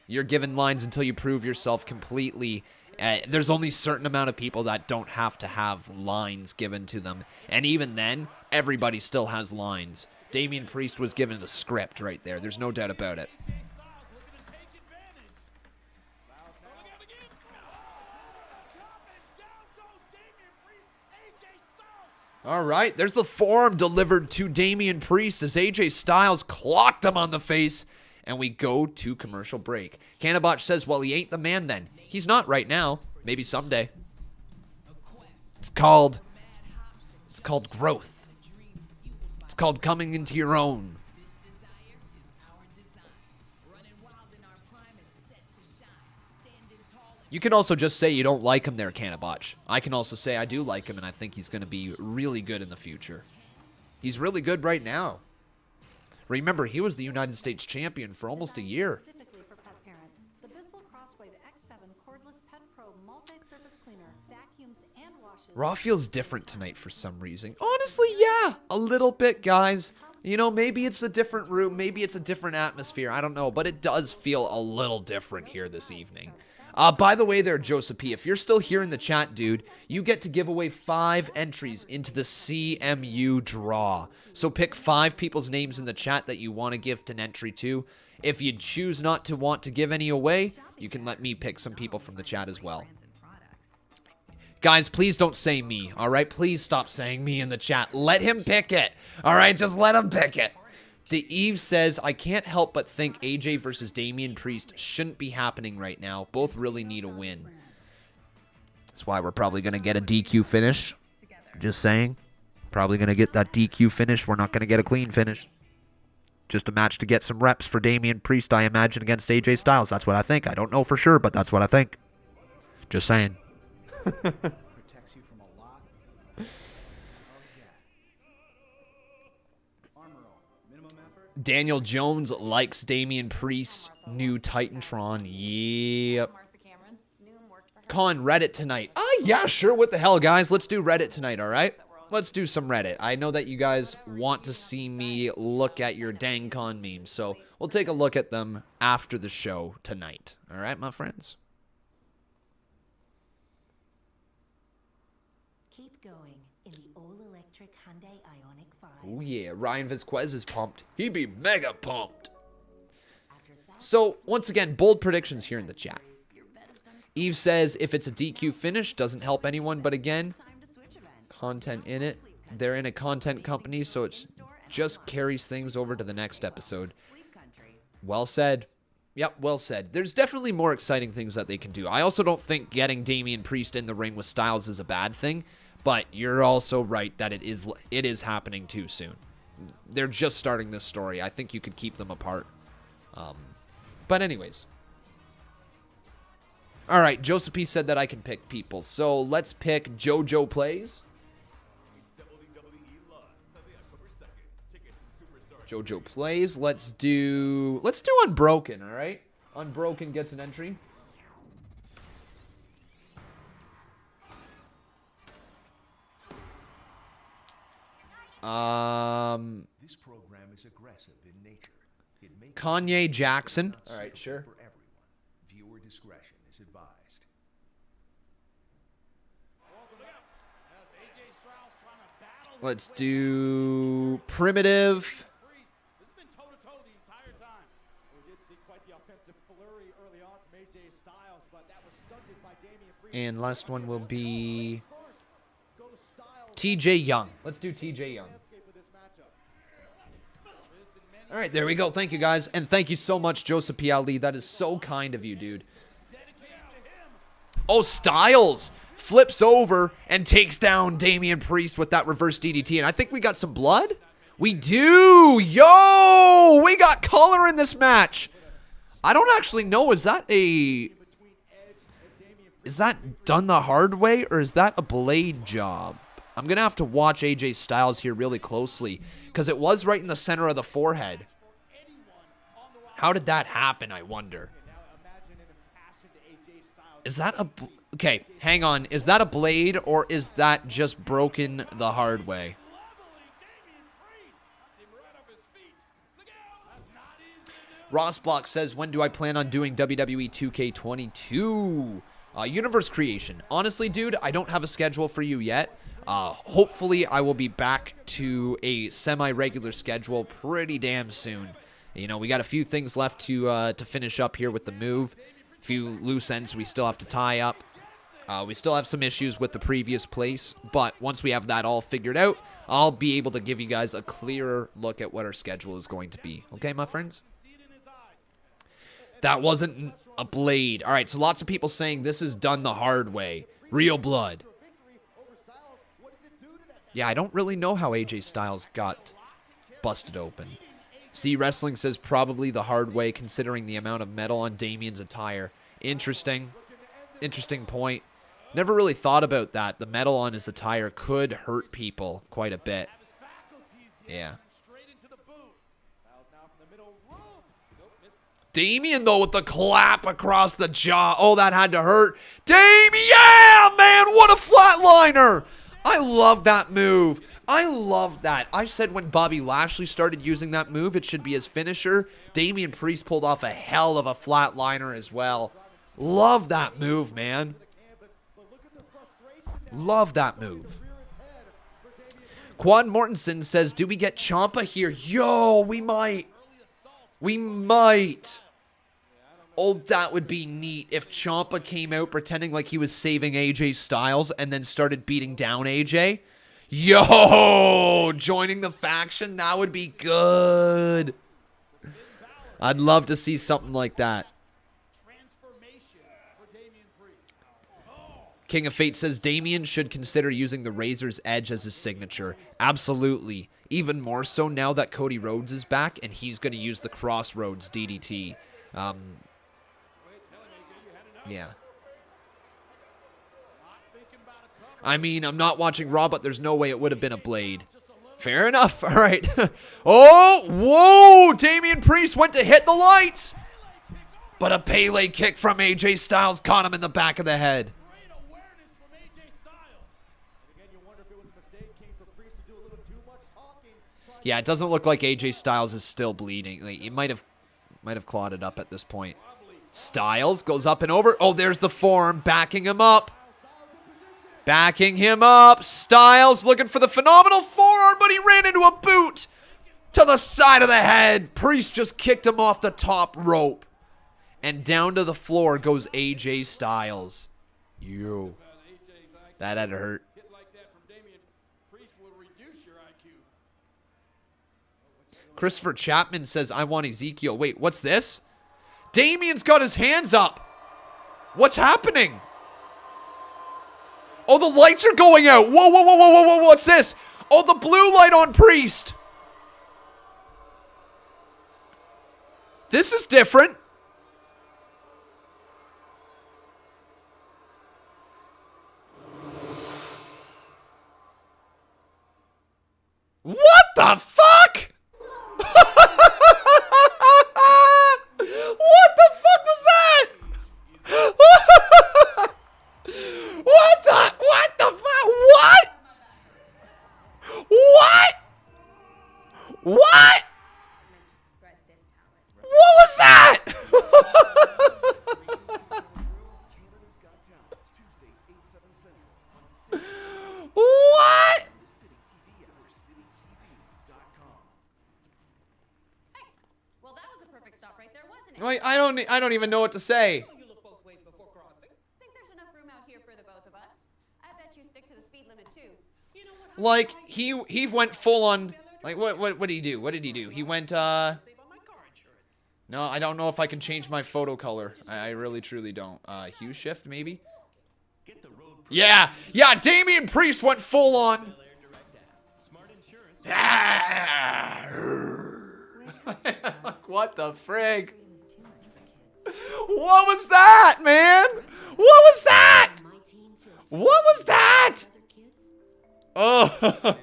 You're given lines until you prove yourself completely. There's only a certain amount of people that don't have to have lines given to them. And even then, everybody still has lines. Damien Priest was given a script right there. There's no doubt about it. All right, there's the forearm delivered to Damien Priest as AJ Styles clocked him on the face, and we go to commercial break. Canabotch says, well, he ain't the man then. He's not right now. Maybe someday. It's called growth. It's called coming into your own. You can also just say you don't like him there, Canabotch. I can also say I do like him, and I think he's going to be really good in the future. He's really good right now. Remember, he was the United States champion for almost a year. Specifically for pet parents, the Bissell Crosswave X7 cordless pet pro multi-surface cleaner vacuums and washes. Raw feels different tonight for some reason. Honestly, yeah, a little bit, guys. You know, maybe it's a different room, maybe it's a different atmosphere, I don't know, but it does feel a little different here this evening. By the way there, Joseph P., if you're still here in the chat, dude, you get to give away 5 entries into the CMU draw. So pick 5 people's names in the chat that you want to gift an entry to. If you choose not to want to give any away, You can let me pick some people from the chat as well. Guys, please don't say me, all right? Please stop saying me in the chat. Let him pick it, all right? Just let him pick it. Eve says, I can't help but think AJ versus Damien Priest shouldn't be happening right now. Both really need a win. That's why we're probably going to get a DQ finish. Just saying. Probably going to get that DQ finish. We're not going to get a clean finish. Just a match to get some reps for Damien Priest, I imagine, against AJ Styles. That's what I think. I don't know for sure, but that's what I think. Just saying. Protects you from a lot. Oh, yeah. Armor all. Minimum effort. Daniel Jones likes Damien Priest's new Titantron. Yep. Con, Reddit tonight. Yeah, sure. What the hell, guys? Let's do Reddit tonight, all right? Let's do some Reddit. I know that you guys want to see me look at your dang con memes, so we'll take a look at them after the show tonight. All right, my friends? Keep going in the all-electric Hyundai Ioniq 5. Oh, yeah. Ryan Vazquez is pumped. He be mega pumped. So, once again, bold predictions here in the chat. Eve says, if it's a DQ finish, doesn't help anyone, but again, content in it. They're in a content company, so it just carries things over to the next episode. Well said. Yep, well said. There's definitely more exciting things that they can do. I also don't think getting Damien Priest in the ring with Styles is a bad thing, but you're also right that it is happening too soon. They're just starting this story. I think you could keep them apart. But anyways. All right, Joseph P. said that I can pick people. So let's pick JoJo Plays. JoJo Plays. Let's do Unbroken, all right? Unbroken gets an entry. This program is aggressive in nature. It may Kanye Jackson. All right, sure. For everyone. Viewer discretion is advised. Let's do Primitive. And last one will be TJ Young. Let's do TJ Young. All right, there we go. Thank you, guys. And thank you so much, Joseph P. Ali. That is so kind of you, dude. Oh, Styles flips over and takes down Damien Priest with that reverse DDT. And I think we got some blood. We do. Yo, we got color in this match. I don't actually know. Is that done the hard way, or is that a blade job? I'm going to have to watch AJ Styles here really closely, because it was right in the center of the forehead. How did that happen, I wonder? Is that a... Okay, hang on. Is that a blade, or is that just broken the hard way? Ross Block says, when do I plan on doing WWE 2K22? Universe creation. Honestly, dude, I don't have a schedule for you yet. Hopefully, I will be back to a semi-regular schedule pretty damn soon. You know, we got a few things left to finish up here with the move. A few loose ends we still have to tie up. We still have some issues with the previous place, but once we have that all figured out, I'll be able to give you guys a clearer look at what our schedule is going to be. Okay, my friends? That wasn't a blade. All right, so lots of people saying this is done the hard way. Real blood. Yeah, I don't really know how AJ Styles got busted open. C Wrestling says probably the hard way, considering the amount of metal on Damien's attire. Interesting. Interesting point. Never really thought about that. The metal on his attire could hurt people quite a bit. Yeah. Damien, though, with the clap across the jaw. Oh, that had to hurt. Damien, yeah, man, what a flatliner. I love that move. I love that. I said when Bobby Lashley started using that move, it should be his finisher. Damien Priest pulled off a hell of a flatliner as well. Love that move, man. Love that move. Quad Mortensen says, do we get Ciampa here? Yo, we might. We might. Oh, that would be neat if Ciampa came out pretending like he was saving AJ Styles and then started beating down AJ. Yo, joining the faction, that would be good. I'd love to see something like that. King of Fate says Damian should consider using the Razor's Edge as his signature. Absolutely. Even more so now that Cody Rhodes is back and he's going to use the Crossroads DDT. Yeah. I mean, I'm not watching Raw, but there's no way it would have been a blade. Fair enough. All right. Oh, whoa! Damien Priest went to hit the lights. But a Pele kick from AJ Styles caught him in the back of the head. Yeah, it doesn't look like AJ Styles is still bleeding. Like, he might have clotted up at this point. Styles goes up and over. Oh, there's the forearm backing him up. Backing him up. Styles looking for the phenomenal forearm, but he ran into a boot to the side of the head. Priest just kicked him off the top rope. And down to the floor goes AJ Styles. Yo. That had to hurt. Christopher Chapman says, I want Ezekiel. Wait, what's this? Damian's got his hands up. What's happening? Oh, the lights are going out. Whoa, whoa, whoa, whoa, whoa, whoa. What's this? Oh, the blue light on Priest. This is different. What the fuck? What the fuck was that? What the fuck? What? What? What? What was that? What? Well, that was a perfect stop right there, wasn't it? Wait, I don't even know what to say. Think there's enough room out here for the both of us? I bet you stick to the speed limit too. Like he went full on. Like what did he do? What did he do? He went No, I don't know if I can change my photo color. I really truly don't. Hue shift maybe? Yeah. Yeah, Damien Priest went full on. What the frig? What was that, man? What was that? What was that? Oh.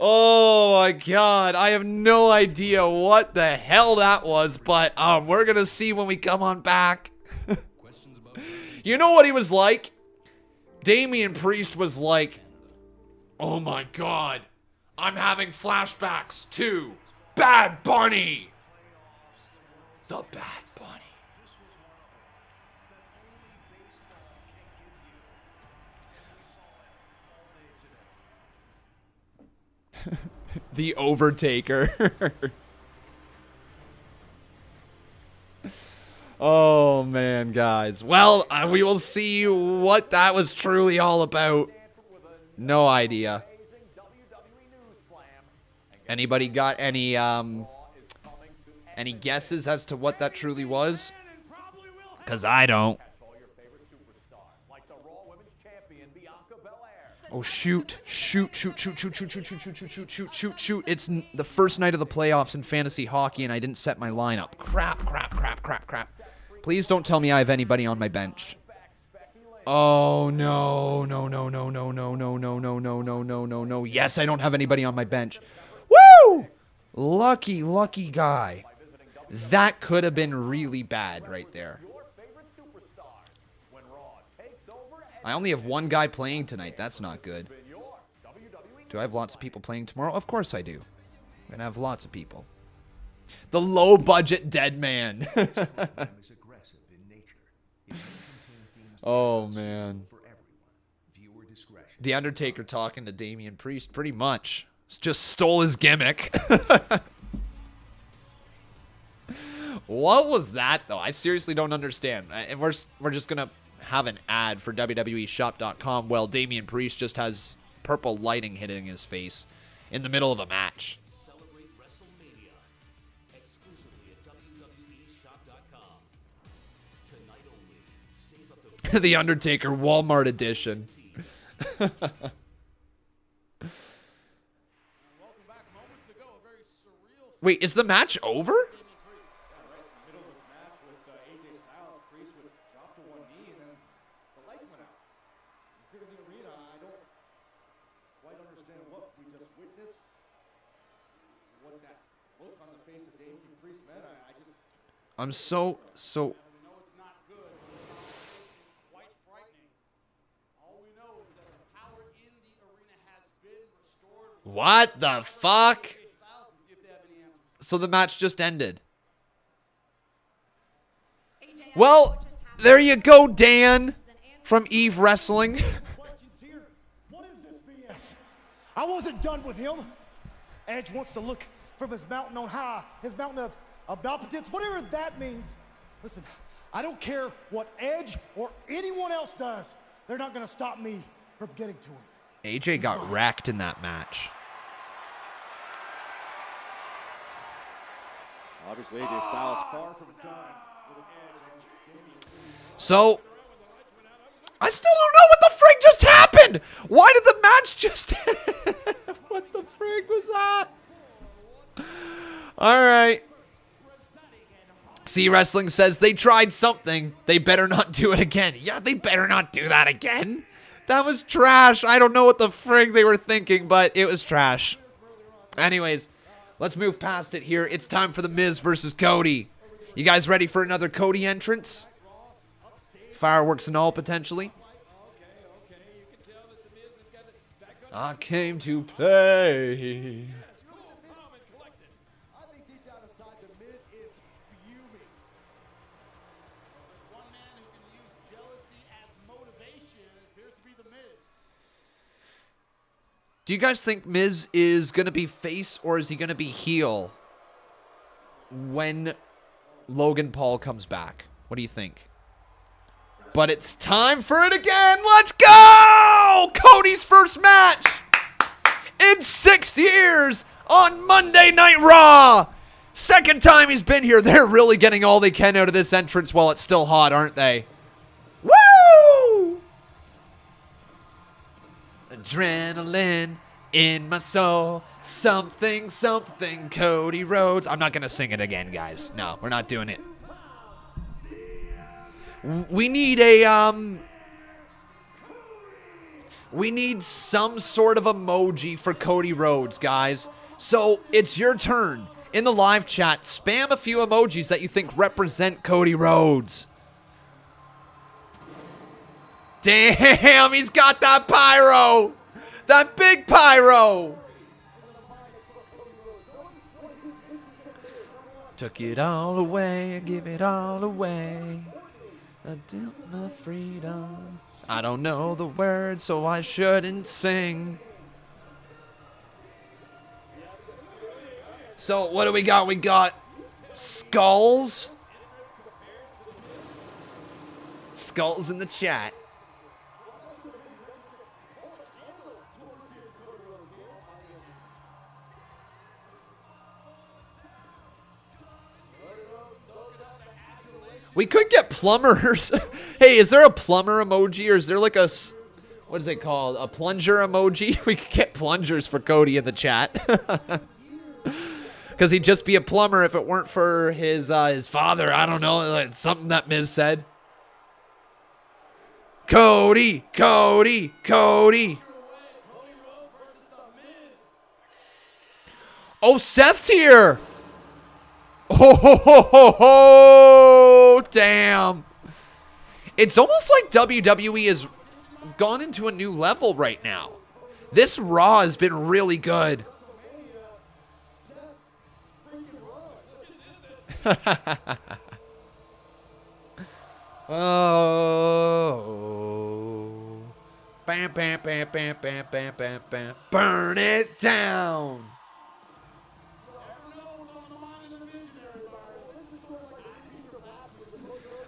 Oh my god. I have no idea what the hell that was, but we're going to see when we come on back. You know what he was like? Damien Priest was like, oh my god. I'm having flashbacks to Bad Bunny. The Bad Bunny. The Overtaker. Oh man, guys. Well, we will see what that was truly all about. No idea. Anybody got any guesses as to what that truly was? Because I don't. Oh, shoot. Shoot. It's the first night of the playoffs in fantasy hockey, and I didn't set my lineup. Crap. Please don't tell me I have anybody on my bench. Oh, no. No. Yes, I don't have anybody on my bench. Woo! Lucky guy. That could have been really bad right there. I only have one guy playing tonight. That's not good. Do I have lots of people playing tomorrow? Of course I do. I'm going to have lots of people. The low-budget dead man. Oh, man. The Undertaker talking to Damien Priest, pretty much. Just stole his gimmick. What was that, though? I seriously don't understand. And we're just going to have an ad for WWEshop.com. Well, Damien Priest just has purple lighting hitting his face in the middle of a match. Celebrate WrestleMania exclusively at WWEshop.com. Tonight only. Save up to The Undertaker Walmart edition. Welcome back. Moments ago, a very surreal Wait, is the match over? Damien Priest. Yeah, right in the middle of this match with AJ Styles. Priest would drop to one knee and then the lights went out. Here in the arena, I don't quite understand what we just witnessed. What that look on the face of Damien Priest meant. I just I'm so know it's not good. It's quite frightening. All we know is that the power in the arena has been restored. What the fuck? AJ Styles and see if they have any answers. So the match just ended. Well, there you go, Dan from Eve Wrestling. Questions here. What is this BS? I wasn't done with him. Edge wants to look from his mountain on high, his mountain of omnipotence, whatever that means. Listen, I don't care what Edge or anyone else does. They're not going to stop me from getting to him. AJ got wrecked in that match. Obviously, AJ Styles far from done with an edge. So, I still don't know what the frig just happened. Why did the match just What the frig was that? All right. C Wrestling says they tried something. They better not do it again. Yeah, they better not do that again. That was trash. I don't know what the frig they were thinking, but it was trash. Anyways, let's move past it here. It's time for The Miz versus Cody. You guys ready for another Cody entrance? Fireworks and all, potentially. I came to play. I think deep down inside, The Miz is fuming. There's one man who can use jealousy as motivation. It appears to be The Miz. Do you guys think Miz is going to be face or is he going to be heel when Logan Paul comes back? What do you think? But it's time for it again. Let's go! Cody's first match in 6 years on Monday Night Raw. Second time he's been here. They're really getting all they can out of this entrance while it's still hot, aren't they? Woo! Adrenaline in my soul. Something, something, Cody Rhodes. I'm not going to sing it again, guys. No, we're not doing it. We need we need some sort of emoji for Cody Rhodes, guys. So it's your turn. In the live chat, spam a few emojis that you think represent Cody Rhodes. Damn, he's got that pyro. That big pyro. Took it all away, give it all away. I dealt my freedom. I don't know the words, so I shouldn't sing. So what do we got? We got skulls. Skulls in the chat. We could get plumbers. Hey, is there a plumber emoji or is there like a, what is it called? A plunger emoji? We could get plungers for Cody in the chat. Because he'd just be a plumber if it weren't for his father. I don't know. Like something that Miz said. Cody, Cody, Cody. Oh, Seth's here. Oh, ho, ho, ho, ho, damn. It's almost like WWE has gone into a new level right now. This Raw has been really good. Oh. Bam, bam, bam, bam, bam, bam, bam, bam. Burn it down.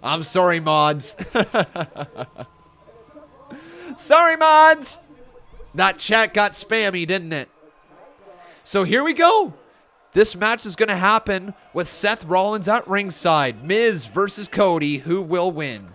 I'm sorry, mods. Sorry, mods. That chat got spammy, didn't it? So here we go. This match is going to happen with Seth Rollins at ringside. Miz versus Cody. Who will win?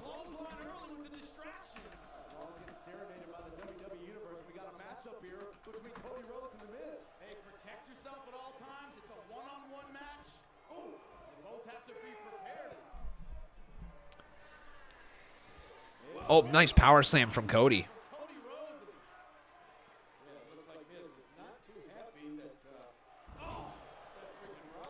Oh, nice power slam from Cody.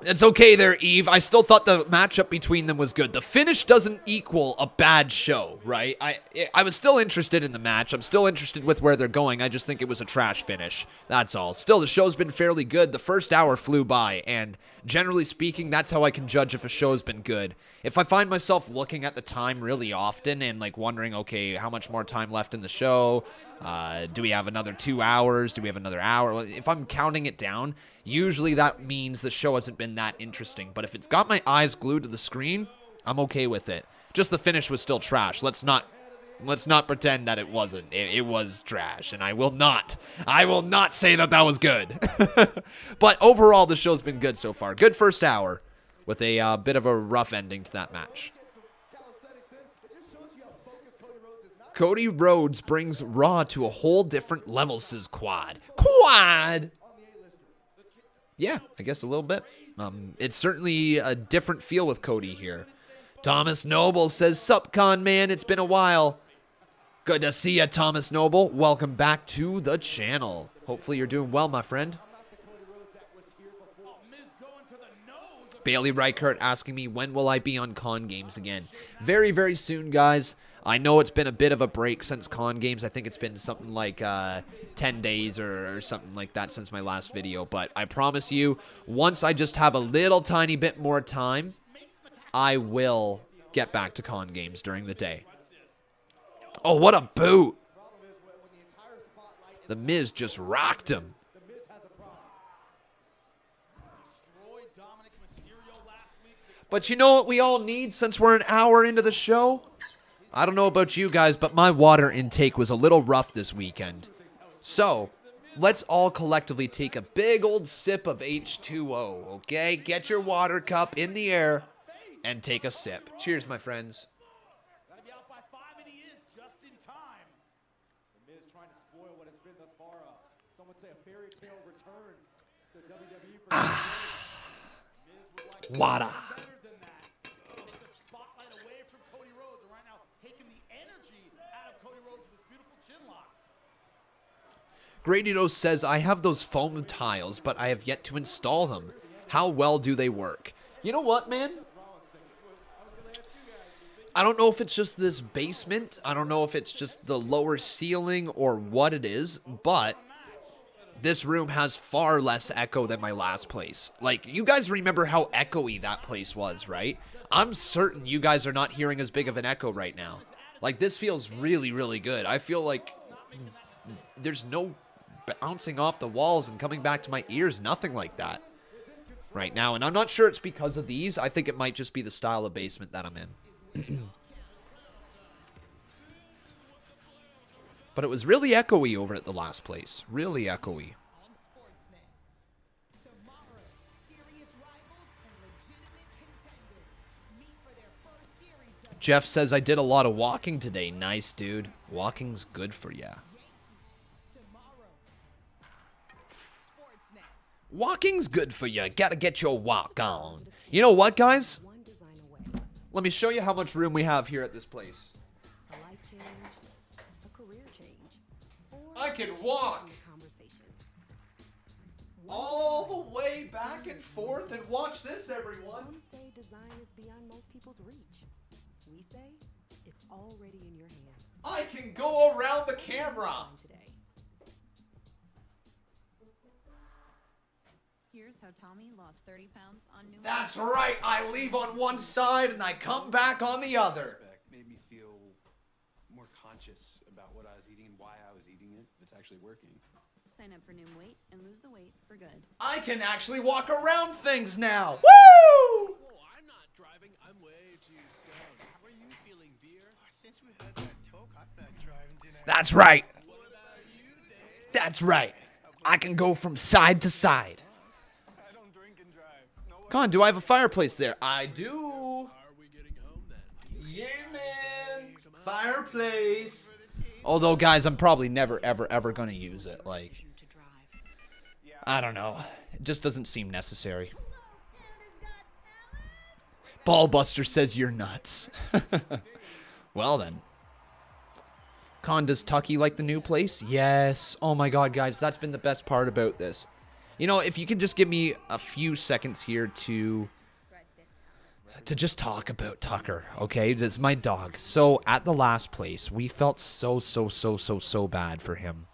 It's okay there, Eve. I still thought the matchup between them was good. The finish doesn't equal a bad show, right? I was still interested in the match. I'm still interested with where they're going. I just think it was a trash finish. That's all. Still, the show's been fairly good. The first hour flew by, and generally speaking, that's how I can judge if a show's been good. If I find myself looking at the time really often and like wondering, okay, how much more time left in the show? Do we have another 2 hours? Do we have another hour? If I'm counting it down, usually that means the show hasn't been that interesting. But if it's got my eyes glued to the screen, I'm okay with it. Just the finish was still trash. Let's not pretend that it wasn't. It was trash, and I will not say that that was good. But overall, the show's been good so far. Good first hour with a bit of a rough ending to that match. Cody Rhodes brings Raw to a whole different level, says Quad. Quad! Yeah, I guess a little bit. It's certainly a different feel with Cody here. Thomas Noble says, "Sup, con man, it's been a while." Good to see ya, Thomas Noble. Welcome back to the channel. Hopefully you're doing well, my friend. Bailey Reichert asking me, when will I be on Con Games again? Very, very soon, guys. I know it's been a bit of a break since Con Games. I think it's been something like 10 days or something like that since my last video. But I promise you, once I just have a little tiny bit more time, I will get back to Con Games during the day. Oh, what a boot. The Miz just rocked him. But you know what we all need since we're an hour into the show? I don't know about you guys, but my water intake was a little rough this weekend. So, let's all collectively take a big old sip of H2O, okay? Get your water cup in the air and take a sip. Cheers, my friends. Water. Gradito says, I have those foam tiles, but I have yet to install them. How well do they work? You know what, man? I don't know if it's just this basement. I don't know if it's just the lower ceiling or what it is, but this room has far less echo than my last place. Like, you guys remember how echoey that place was, right? I'm certain you guys are not hearing as big of an echo right now. Like, this feels really, really good. I feel like there's no bouncing off the walls and coming back to my ears, nothing like that right now. And I'm not sure it's because of these. I think it might just be the style of basement that I'm in. But it was really echoey over at the last place. Really echoey. Jeff says, I did a lot of walking today. Nice, dude. Walking's good for ya. Walking's good for you. Gotta get your walk on. You know what, guys? Let me show you how much room we have here at this place. I can walk all the way back and forth and watch this, everyone. Some say design is beyond most people's reach. We say it's already in your hands. I can go around the camera. Here's how Tommy lost 30 pounds on new. That's right. I leave on one side and I come back on the other. Made me feel more conscious about what I was eating and why I was eating it. It's actually working. Sign up for Noom Weight and lose the weight for good. I can actually walk around things now. Woo! driving? I'm way too stoned. How are you feeling, Veer? Since we heard that talk, I'm not driving tonight. That's right. That's right. I can go from side to side. I don't drink and drive. No way. Con, do I have a fireplace there? I do. Are we getting home then? Yeah, man. Fireplace. Although, guys, I'm probably never, ever, ever going to use it. Like, I don't know. It just doesn't seem necessary. Ballbuster says you're nuts. Well, then. Con, does Tucky like the new place? Yes. Oh, my God, guys. That's been the best part about this. You know, if you can just give me a few seconds here to just talk about Tucker, okay? This is my dog. So, at the last place, we felt so bad for him.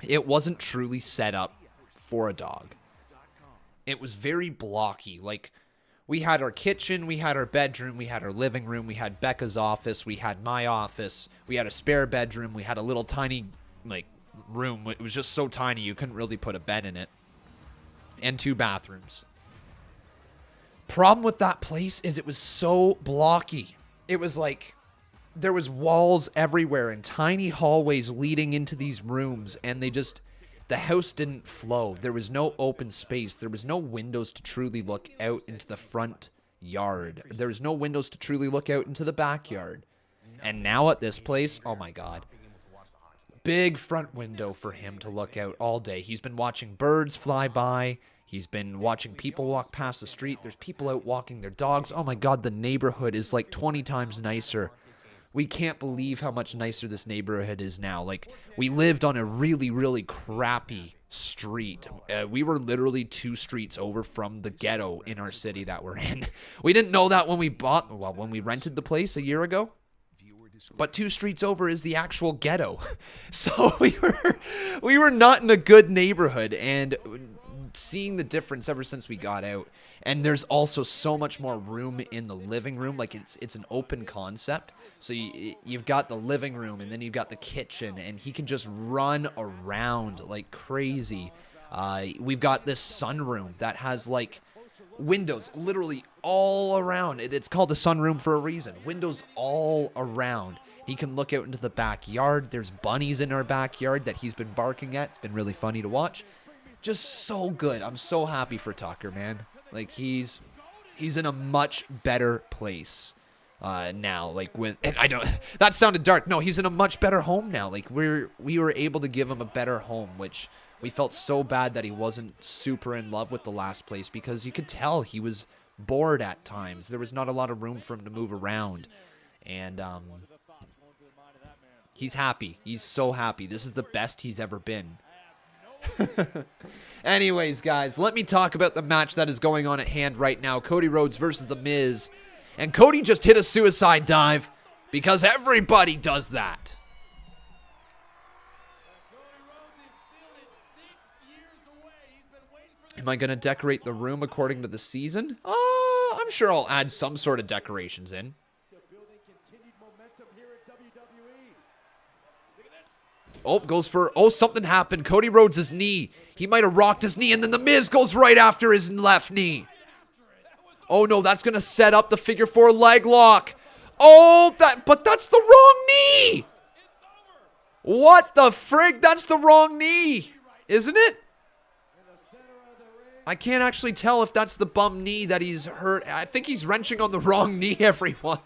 It wasn't truly set up for a dog. It was very blocky. Like, we had our kitchen, we had our bedroom, we had our living room, we had Becca's office, we had my office, we had a spare bedroom, we had a little tiny, like, room. It was just so tiny you couldn't really put a bed in it. And 2 bathrooms. Problem with that place is it was so blocky. It was like there was walls everywhere and tiny hallways leading into these rooms, and the house didn't flow. There was no open space. There was no windows to truly look out into the front yard. There was no windows to truly look out into the backyard. And now at this place, oh my God. Big front window for him to look out all day. He's been watching birds fly by. He's been watching people walk past the street. There's people out walking their dogs. Oh my God, the neighborhood is like 20 times nicer. We can't believe how much nicer this neighborhood is now. Like, we lived on a really, really crappy street. We were literally 2 streets over from the ghetto in our city that we're in. We didn't know that when we rented the place a year ago. But 2 streets over is the actual ghetto. So we were not in a good neighborhood, and seeing the difference ever since we got out. And there's also so much more room in the living room. Like, it's an open concept. So you've got the living room, and then you've got the kitchen, and he can just run around like crazy. We've got this sunroom that has like windows literally all around. It's called the sunroom for a reason. Windows all around. He can look out into the backyard. There's bunnies in our backyard that he's been barking at. It's been really funny to watch. Just so good. I'm so happy for Tucker, man. Like, he's in a much better place now. Like, and I don't. That sounded dark. No, he's in a much better home now. Like, we were able to give him a better home, which we felt so bad that he wasn't super in love with the last place, because you could tell he was bored at times. There was not a lot of room for him to move around, and he's happy. He's so happy. This is the best he's ever been. Anyways, guys, let me talk about the match that is going on at hand right now. Cody Rhodes versus The Miz. And Cody just hit a suicide dive, because everybody does that. Am I going to decorate the room according to the season? I'm sure I'll add some sort of decorations in. Oh, goes for, something happened. Cody Rhodes' knee. He might have rocked his knee, and then The Miz goes right after his left knee. Oh, no, that's going to set up the figure 4 leg lock. Oh, but that's the wrong knee. What the frig? That's the wrong knee, isn't it? I can't actually tell if that's the bum knee that he's hurt. I think he's wrenching on the wrong knee, everyone.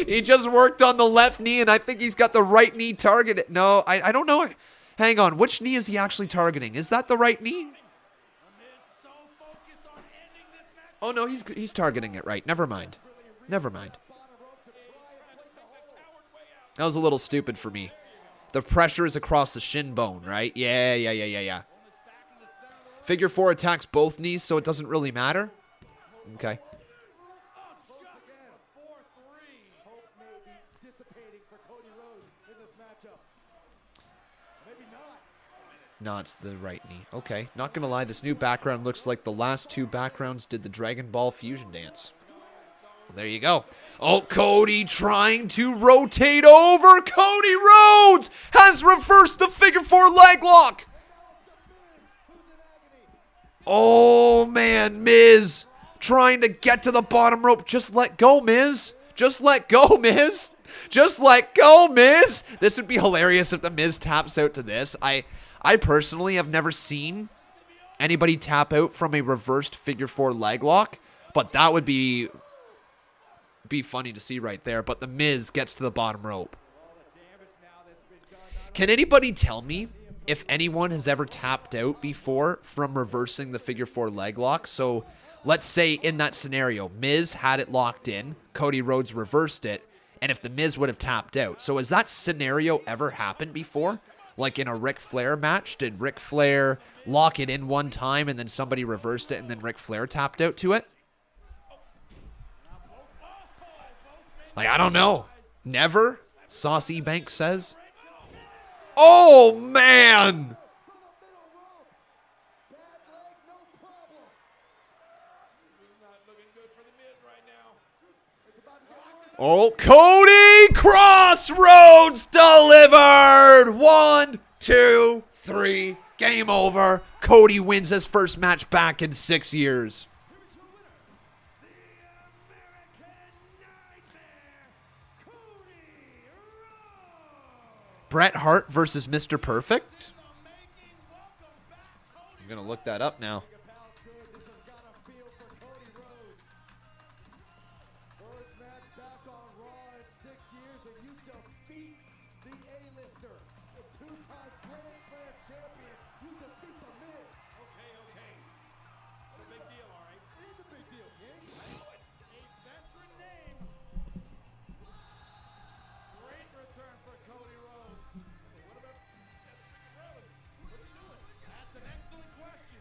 He just worked on the left knee, and I think he's got the right knee targeted. No, I don't know. Hang on. Which knee is he actually targeting? Is that the right knee? Oh, no, he's targeting it right. Never mind. Never mind. That was a little stupid for me. The pressure is across the shin bone, right? Yeah. Figure 4 attacks both knees, so it doesn't really matter. Okay. No, it's the right knee. Okay, not gonna lie, this new background looks like the last 2 backgrounds did the Dragon Ball Fusion dance. Well, there you go. Oh, Cody trying to rotate over. Cody Rhodes has reversed the figure 4 leg lock. Oh, man, Miz trying to get to the bottom rope. Just let go, Miz. Just let go, Miz. Just let go, Miz. This would be hilarious if the Miz taps out to this. I personally have never seen anybody tap out from a reversed figure 4 leg lock, but that would be funny to see right there. But the Miz gets to the bottom rope. Can anybody tell me if anyone has ever tapped out before from reversing the figure 4 leg lock? So let's say in that scenario, Miz had it locked in, Cody Rhodes reversed it, and if the Miz would have tapped out. So has that scenario ever happened before? Like in a Ric Flair match, did Ric Flair lock it in one time and then somebody reversed it and then Ric Flair tapped out to it? Like, I don't know. Never? Saucy Banks says. Oh, man! Oh, Cody Crossroads delivered! 1, 2, 3, game over. Cody wins his first match back in 6 years. Bret Hart versus Mr. Perfect? I'm going to look that up now. First match back on Raw in 6 years, and you defeat the A-lister, the two-time Grand Slam champion. You defeat the Miz. Okay. What a big deal, all right? It is a big deal, King. I know it. A veteran name. Great return for Cody Rhodes. What about Cedric Rhodes? What's he doing? That's an excellent question.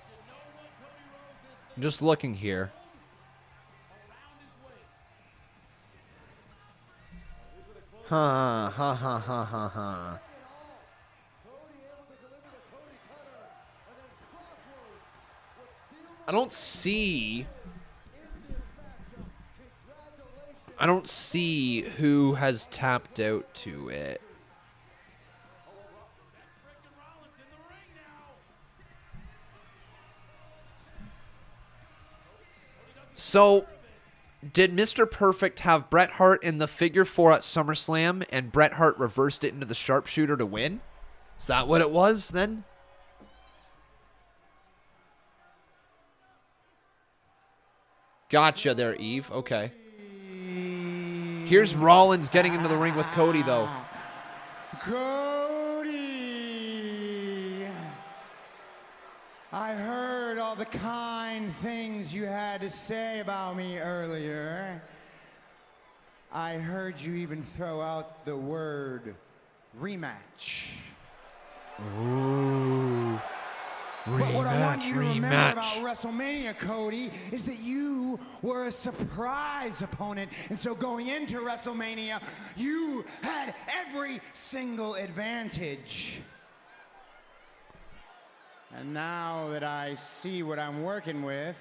You know what Cody Rhodes is I'm just looking here. around his waist. Ha. I don't see who has tapped out to it. So, did Mr. Perfect have Bret Hart in the figure 4 at SummerSlam and Bret Hart reversed it into the sharpshooter to win? Is that what it was then? Gotcha there, Eve. Okay. Here's Rollins getting into the ring with Cody, though. Cody, I heard all the kind things you had to say about me earlier. I heard you even throw out the word rematch. Ooh. But what I want you to remember about Rematch. WrestleMania, Cody, is that you were a surprise opponent. And so going into WrestleMania, you had every single advantage. And now that I see what I'm working with,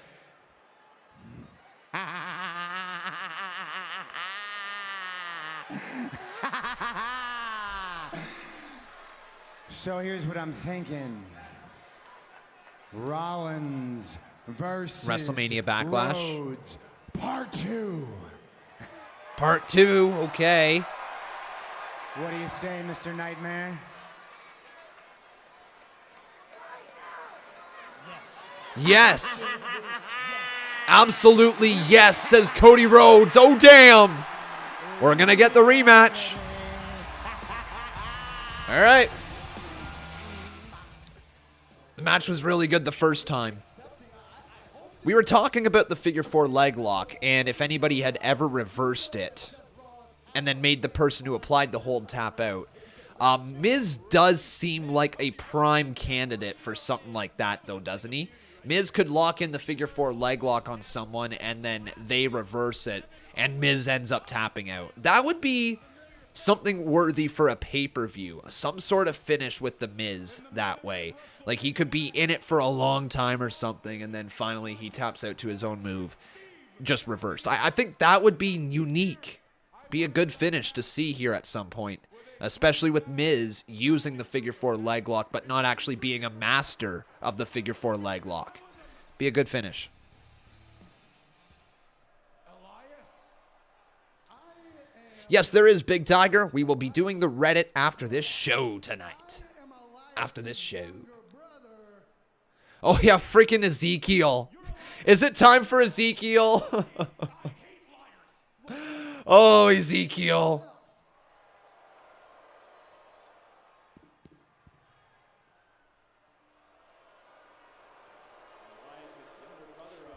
so here's what I'm thinking. Rollins versus WrestleMania Backlash. Rhodes, Part 2. Part 2, okay. What do you say, Mr. Nightmare? Yes. Absolutely yes, says Cody Rhodes. Oh, damn. We're going to get the rematch. All right. The match was really good the first time. We were talking about the figure 4 leg lock and if anybody had ever reversed it and then made the person who applied the hold tap out. Miz does seem like a prime candidate for something like that, though, doesn't he? Miz could lock in the figure 4 leg lock on someone and then they reverse it and Miz ends up tapping out. That would be something worthy for a pay-per-view. Some sort of finish with the Miz that way. Like he could be in it for a long time or something and then finally he taps out to his own move. Just reversed. I think that would be unique. Be a good finish to see here at some point. especially with Miz using the figure 4 leg lock, but not actually being a master of the figure 4 leg lock. Be a good finish. Yes, there is Big Tiger. We will be doing the Reddit after this show tonight. After this show. Oh, yeah, freaking Ezekiel. Is it time for Ezekiel? Oh, Ezekiel.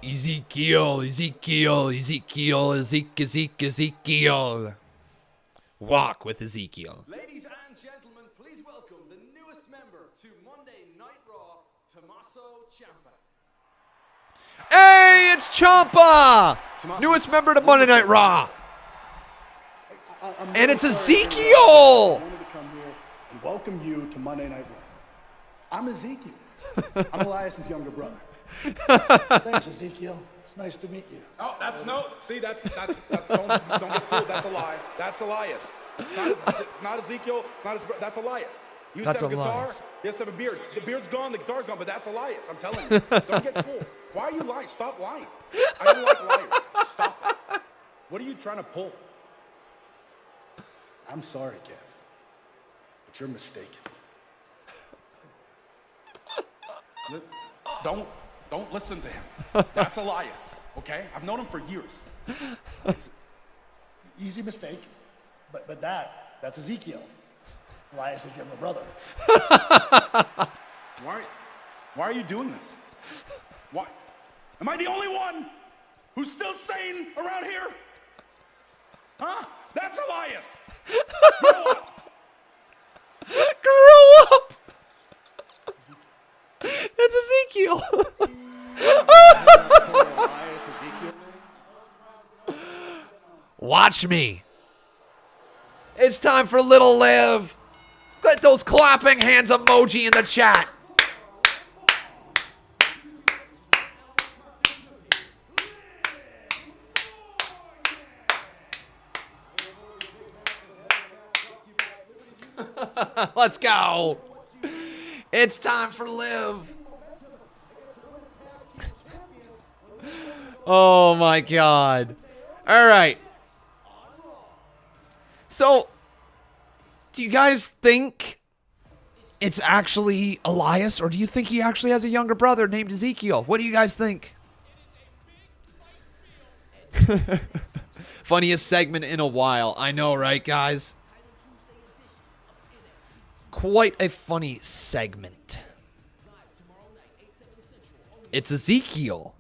Ezekiel, Ezekiel, Ezekiel, Ezekiel. Walk with Ezekiel. Ladies and gentlemen, please welcome the newest member to Monday Night Raw, Tommaso Ciampa. Hey, it's Ciampa! Newest member to Monday Night Raw. And it's Ezekiel! I wanted to come here and welcome you to Monday Night Raw. I'm Ezekiel. I'm Elias's younger brother. Thanks, Ezekiel. It's nice to meet you. Oh, that's don't get fooled. That's a lie. That's Elias. It's not Ezekiel. It's not his. That's Elias. He used to have a guitar. Elias. He used to have a beard. The beard's gone. The guitar's gone. But that's Elias. I'm telling you. Don't get fooled. Why are you lying? Stop lying. I don't like liars. Stop it. What are you trying to pull? I'm sorry, Kev, but you're mistaken. Don't listen to him. That's Elias, okay? I've known him for years. It's easy mistake, but that's Ezekiel. Elias is younger brother. Why are you doing this? Why? Am I the only one who's still sane around here? Huh? That's Elias. Grow up. Grow up. It's Ezekiel. Watch me. It's time for Little Liv. Get those clapping hands emoji in the chat. Let's go. It's time for Liv. Oh my God. All right. So, do you guys think it's actually Elias, or do you think he actually has a younger brother named Ezekiel? What do you guys think? Funniest segment in a while. I know, right, guys? Quite a funny segment. It's Ezekiel.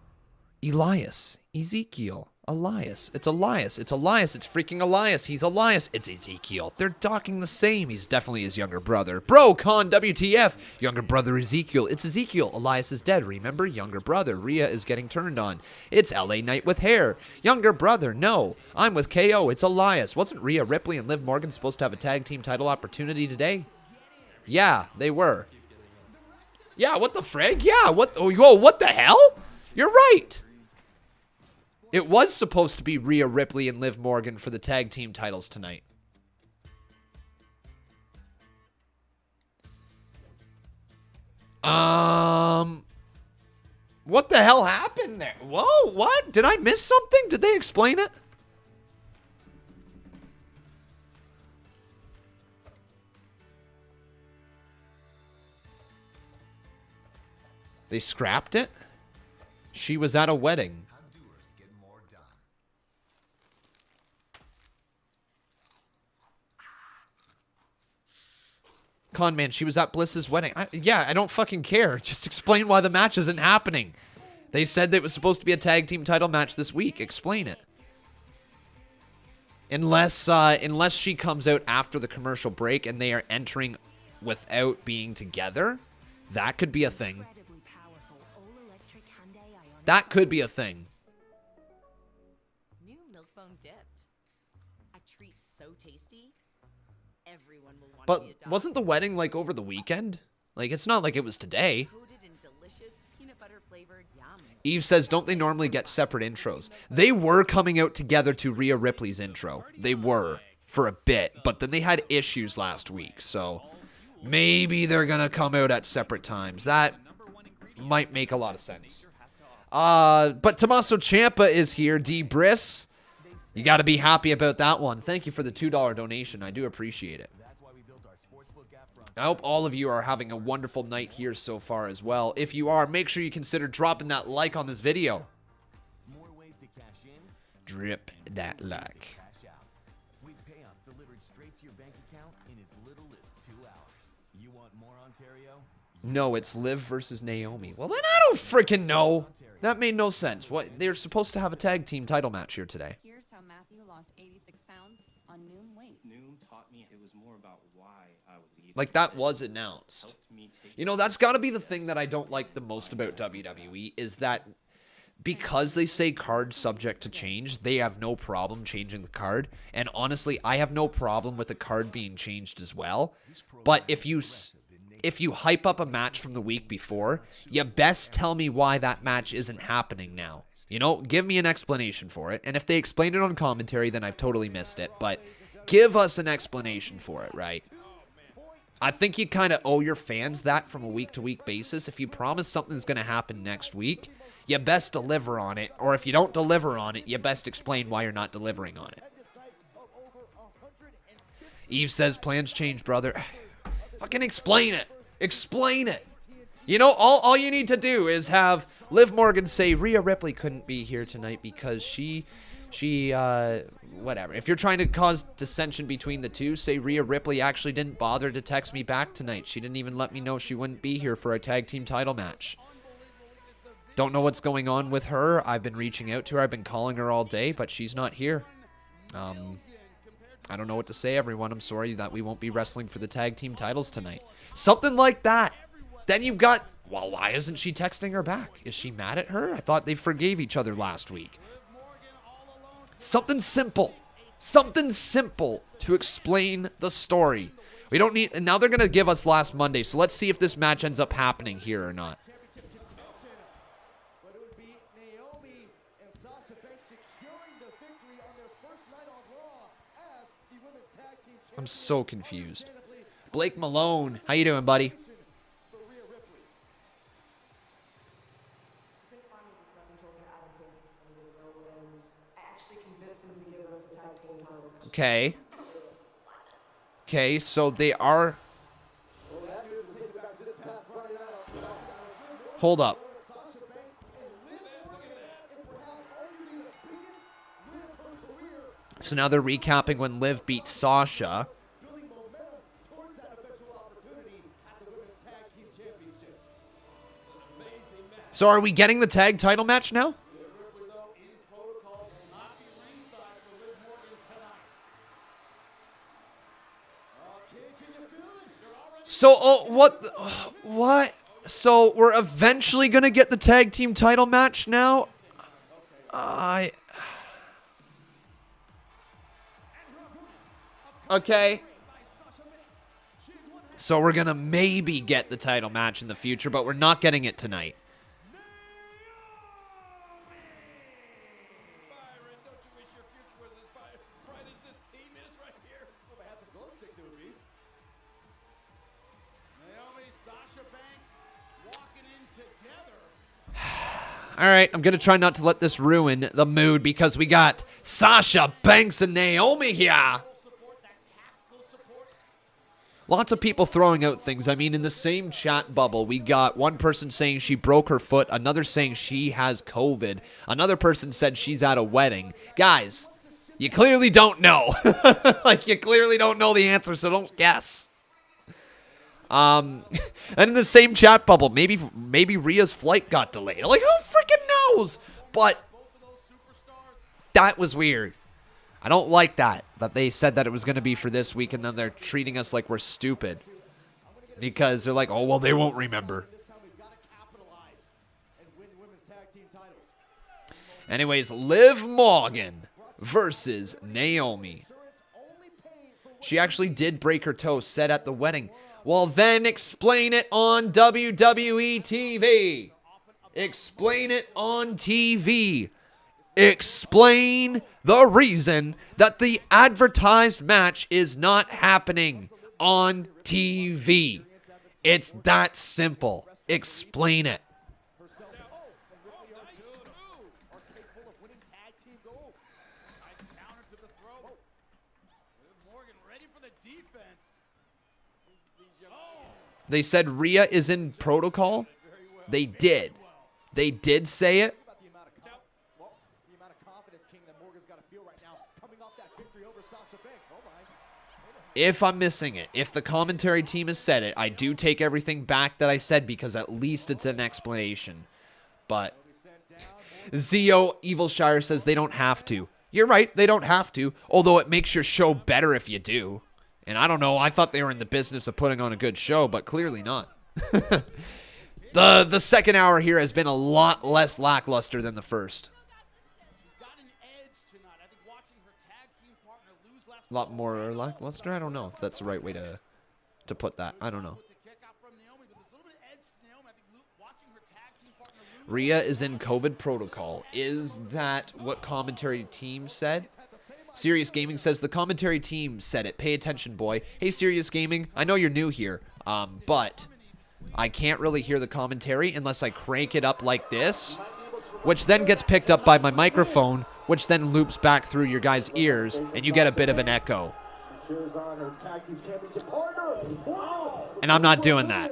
Elias. Ezekiel. Elias. It's Elias. It's Elias. It's freaking Elias. He's Elias. It's Ezekiel. They're talking the same. He's definitely his younger brother. Bro, Con, WTF. Younger brother Ezekiel. It's Ezekiel. Elias is dead. Remember? Younger brother. Rhea is getting turned on. It's LA Knight with hair. Younger brother. No. I'm with KO. It's Elias. Wasn't Rhea Ripley and Liv Morgan supposed to have a tag team title opportunity today? Yeah, they were. Yeah, what the frig? Yeah, what? Oh, whoa, what the hell? You're right. It was supposed to be Rhea Ripley and Liv Morgan for the tag team titles tonight. What the hell happened there? Whoa, what? Did I miss something? Did they explain it? They scrapped it? She was at a wedding. Con man, she was at Bliss's wedding. Yeah, I don't fucking care. Just explain why the match isn't happening. They said that it was supposed to be a tag team title match this week. Explain it. Unless she comes out after the commercial break and they are entering without being together, that could be a thing. That could be a thing. New milk bone dipped. A treat so tasty, everyone will want to be But wasn't the wedding like over the weekend? Like, it's not like it was today. coated in delicious peanut butter flavored yum. Eve says, don't they normally get separate intros? They were coming out together to Rhea Ripley's intro. They were. for a bit, but then they had issues last week, so maybe they're going to come out at separate times. That might make a lot of sense. But Tommaso Ciampa is here. D. Briss, you got to be happy about that one. Thank you for the $2 donation. I do appreciate it. I hope all of you are having a wonderful night here so far as well. If you are, make sure you consider dropping that like on this video. Drip that like. No, it's Liv versus Naomi. Well, then I don't freaking know. That made no sense. What? They're supposed to have a tag team title match here today. Here's how Matthew lost 86 pounds on noon weight. Noon taught me it was more about why I was eating. Like, that was announced. You know, that's got to be the thing that I don't like the most about WWE is that because they say card subject to change, they have no problem changing the card. And honestly, I have no problem with the card being changed as well. But if you hype up a match from the week before, you best tell me why that match isn't happening now. You know, give me an explanation for it. And if they explain it on commentary, then I've totally missed it. But give us an explanation for it, right? I think you kind of owe your fans that from a week-to-week basis. If you promise something's going to happen next week, you best deliver on it. Or if you don't deliver on it, you best explain why you're not delivering on it. Eve says, plans change, brother. Fucking explain it. Explain it. You know, all you need to do is have Liv Morgan say Rhea Ripley couldn't be here tonight because she whatever. If you're trying to cause dissension between the two, say Rhea Ripley actually didn't bother to text me back tonight. She didn't even let me know she wouldn't be here for a tag team title match. Don't know what's going on with her. I've been reaching out to her. I've been calling her all day, but she's not here. I don't know what to say, everyone. I'm sorry that we won't be wrestling for the tag team titles tonight. Something like that. Then you've got, well, why isn't she texting her back? Is she mad at her? I thought they forgave each other last week. Something simple. Something simple to explain the story. We don't need, and now they're going to give us last Monday, so let's see if this match ends up happening here or not. I'm so confused. Blake Malone, how you doing, buddy? Okay. Okay, so they are... Hold up. So now they're recapping when Liv beat Sasha. So are we getting the tag title match now? So, what? So we're eventually going to get the tag team title match now? Okay. So we're going to maybe get the title match in the future, but we're not getting it tonight. All right, I'm going to try not to let this ruin the mood because we got Sasha Banks and Naomi here. Lots of people throwing out things. I mean, in the same chat bubble, we got one person saying she broke her foot, another saying she has COVID, another person said she's at a wedding. Guys, you clearly don't know. Like, you clearly don't know the answer, so don't guess. And in the same chat bubble, maybe Rhea's flight got delayed. Like, who freaking knows? But that was weird. I don't like that they said that it was going to be for this week, and then they're treating us like we're stupid. Because they're like, oh, well, they won't remember. Anyways, Liv Morgan versus Naomi. She actually did break her toe, said at the wedding. Well, then explain it on WWE TV. Explain it on TV. Explain the reason that the advertised match is not happening on TV. It's that simple. Explain it. They said Rhea is in protocol. They did. They did say it. If I'm missing it, if the commentary team has said it, I do take everything back that I said because at least it's an explanation. But Zio Evilshire says they don't have to. You're right, they don't have to, although it makes your show better if you do. And I don't know, I thought they were in the business of putting on a good show, but clearly not. The second hour here has been a lot less lackluster than the first. A lot more lackluster? I don't know if that's the right way to put that. I don't know. Rhea is in COVID protocol. Is that what commentary team said? Serious Gaming says the commentary team said it. Pay attention, boy. Hey, Serious Gaming, I know you're new here, but I can't really hear the commentary unless I crank it up like this, which then gets picked up by my microphone, which then loops back through your guys' ears, and you get a bit of an echo. And I'm not doing that.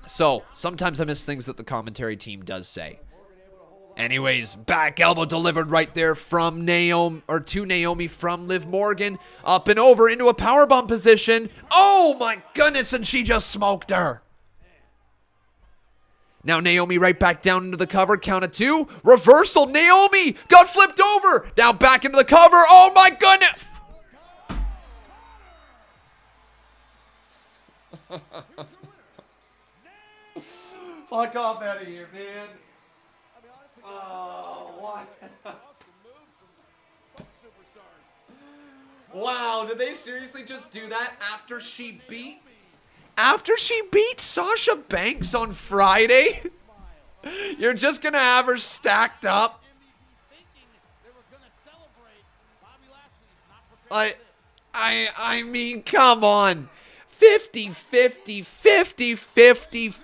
So, sometimes I miss things that the commentary team does say. Anyways, back elbow delivered right there from Naomi, or to Naomi from Liv Morgan. Up and over into a powerbomb position. Oh my goodness, and she just smoked her. Now Naomi right back down into the cover. Count of two. Reversal. Naomi got flipped over. Now back into the cover. Oh my goodness. Fuck off out of here, man. Oh, what? Wow, did they seriously just do that after she beat Sasha Banks on Friday? You're just gonna have her stacked up? I mean, come on. 50-50, 50-50,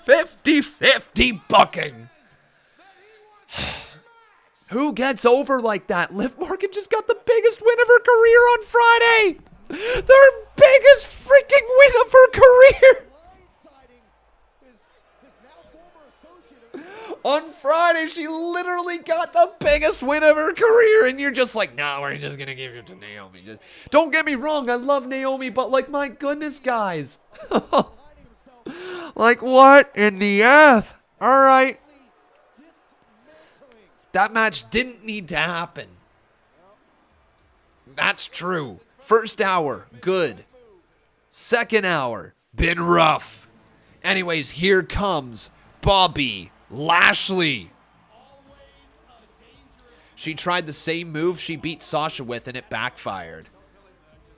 50-50 booking. Who gets over like that? Liv Morgan just got the biggest win of her career on Friday. Their biggest freaking win of her career. On Friday, she literally got the biggest win of her career, and you're just like, no, we're just going to give it to Naomi. Just, don't get me wrong, I love Naomi, but like, my goodness, guys. Like, what in the F? All right. That match didn't need to happen. That's true. First hour, good. Second hour, been rough. Anyways, here comes Bobby Lashley. She tried the same move she beat Sasha with, and it backfired.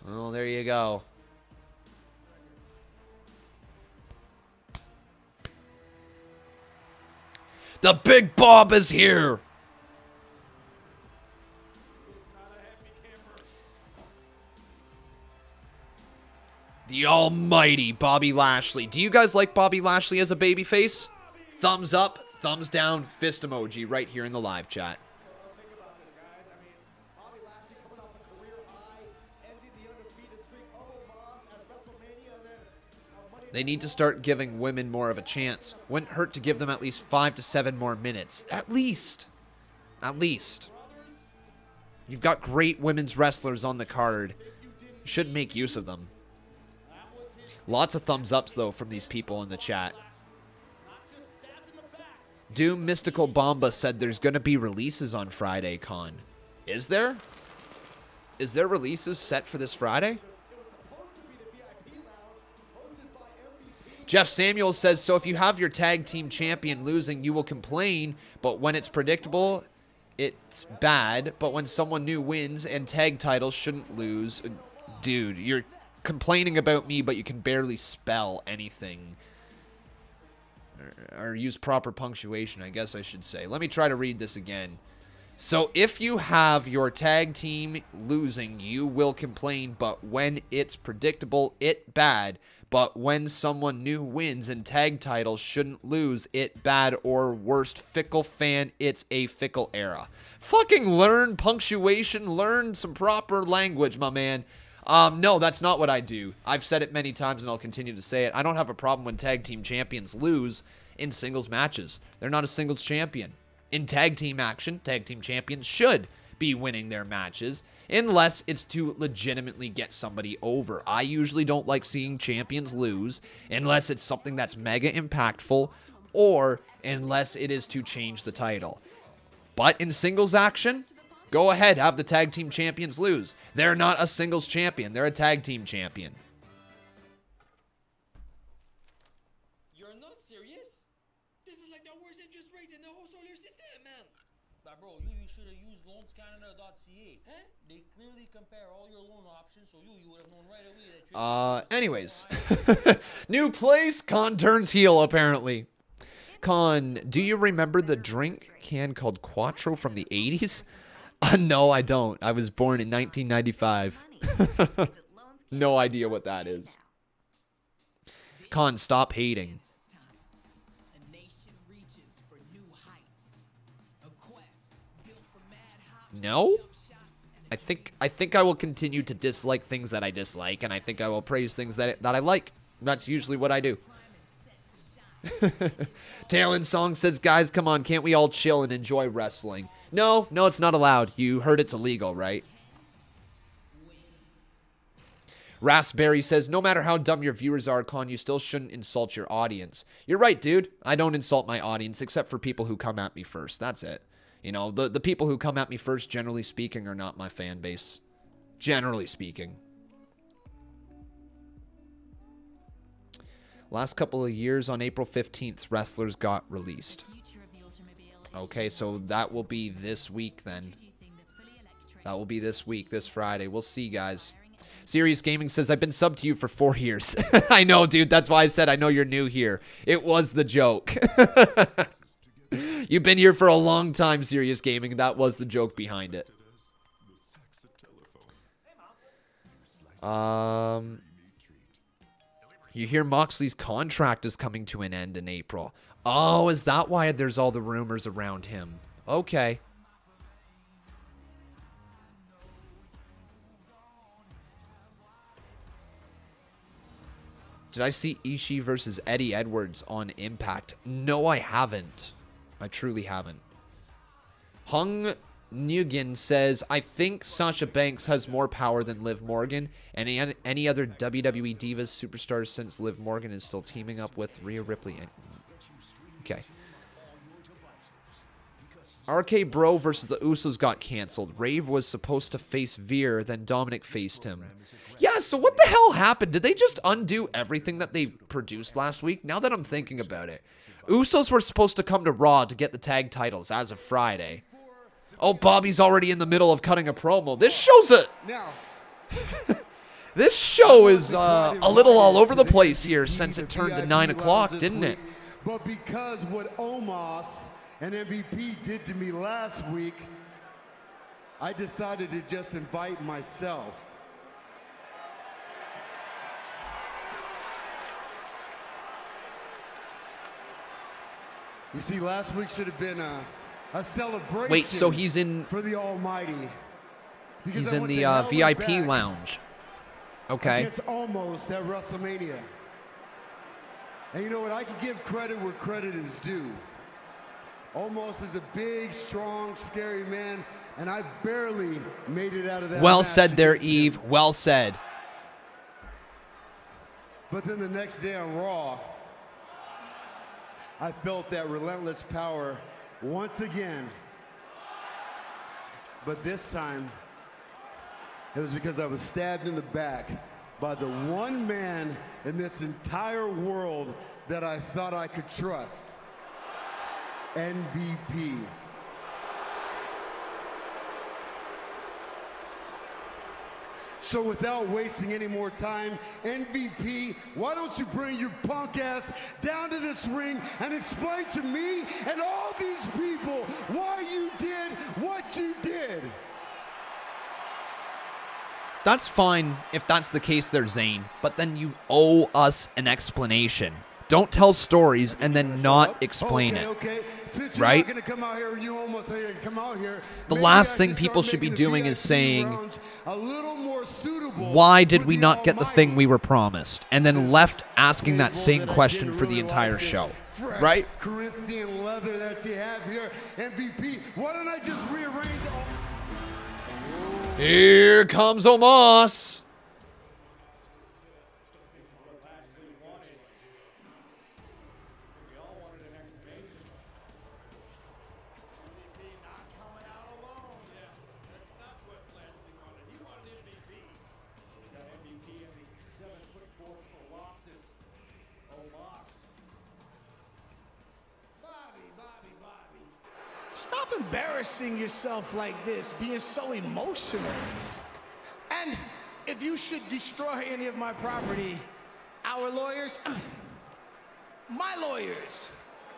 Well, there you go. The Big Bob is here. The almighty Bobby Lashley. Do you guys like Bobby Lashley as a babyface? Thumbs up, thumbs down, fist emoji right here in the live chat. They need to start giving women more of a chance. Wouldn't hurt to give them at least 5 to 7 more minutes. At least. At least. You've got great women's wrestlers on the card. You should make use of them. Lots of thumbs ups, though, from these people in the chat. Doom Mystical Bomba said there's going to be releases on Friday, Con. Is there? Is there releases set for this Friday? Jeff Samuels says, so if you have your tag team champion losing, you will complain, but when it's predictable, it's bad. But when someone new wins and tag titles shouldn't lose, dude, you're complaining about me, but you can barely spell anything. Or use proper punctuation, I guess I should say. Let me try to read this again. So if you have your tag team losing, you will complain, but when it's predictable, it bad. But when someone new wins and tag titles shouldn't lose, it bad, or worst, fickle fan, it's a fickle era. Fucking learn punctuation, learn some proper language, my man. No, that's not what I do. I've said it many times and I'll continue to say it. I don't have a problem when tag team champions lose in singles matches. They're not a singles champion. In tag team action, tag team champions should be winning their matches unless it's to legitimately get somebody over. I usually don't like seeing champions lose unless it's something that's mega impactful or unless it is to change the title. But in singles action, go ahead, have the tag team champions lose. They're not a singles champion. They're a tag team champion. You're not serious? This is like the worst interest rate in the whole solar system, man. But bro, you should have used loanscanada.ca. Huh? They clearly compare all your loan options, so you would have known right away that Anyways. New place, Khan turns heel, apparently. Khan, do you remember the drink can called Quattro from the 80s? No, I don't. I was born in 1995. No idea what that is. Khan, stop hating. No? I think I will continue to dislike things that I dislike, and I think I will praise things that I like. That's usually what I do. Talon Song says, guys, come on, can't we all chill and enjoy wrestling? No, it's not allowed. You heard it's illegal, right? Raspberry says, no matter how dumb your viewers are, Con, you still shouldn't insult your audience. You're right, dude. I don't insult my audience except for people who come at me first. That's it. You know, the people who come at me first, generally speaking, are not my fan base. Generally speaking. Last couple of years on April 15th, wrestlers got released. Okay, so that will be this week then. That will be this week, this Friday. We'll see, guys. Serious Gaming says, I've been subbed to you for 4 years. I know, dude. That's why I said I know you're new here. It was the joke. You've been here for a long time, Serious Gaming. That was the joke behind it. You hear Moxley's contract is coming to an end in April. Oh, is that why there's all the rumors around him? Okay. Did I see Ishii versus Eddie Edwards on Impact? No, I haven't. I truly haven't. Hung Nguyen says, I think Sasha Banks has more power than Liv Morgan and any other WWE Divas superstars since Liv Morgan is still teaming up with Rhea Ripley. Okay. RK Bro versus the Usos got canceled. Rave was supposed to face Veer, then Dominik faced him. Yeah, so what the hell happened? Did they just undo everything that they produced last week? Now that I'm thinking about it. Usos were supposed to come to Raw to get the tag titles as of Friday. Oh, Bobby's already in the middle of cutting a promo. This show's this show is a little all over the place here since it turned to 9 o'clock, didn't it? But because what Omos and MVP did to me last week, I decided to just invite myself. You see, last week should have been a celebration. Wait, so he's in for the Almighty. He's in the VIP lounge. Okay. Against Omos at WrestleMania. And you know what? I can give credit where credit is due. Omos is a big, strong, scary man, and I barely made it out of that. Well said there, Eve. Well said. But then the next day on Raw, I felt that relentless power once again. But this time, it was because I was stabbed in the back by the one man in this entire world that I thought I could trust. MVP. So without wasting any more time, MVP, why don't you bring your punk ass down to this ring and explain to me and all these people why you did what That's fine if that's the case there, Zayn. But then you owe us an explanation. Don't tell stories and then not explain it. Okay. Since right? You're not gonna come out here, you almost here to come out here. The last thing people should be doing is saying, a little more suitable. why did we not get the thing we were promised? And then left asking that same question for the entire show. Fresh Right? Corinthian leather that you have here. MVP, why don't I just rearrange all... Here comes Omos. Stop embarrassing yourself like this, being so emotional. And if you should destroy any of my property, our lawyers, my lawyers,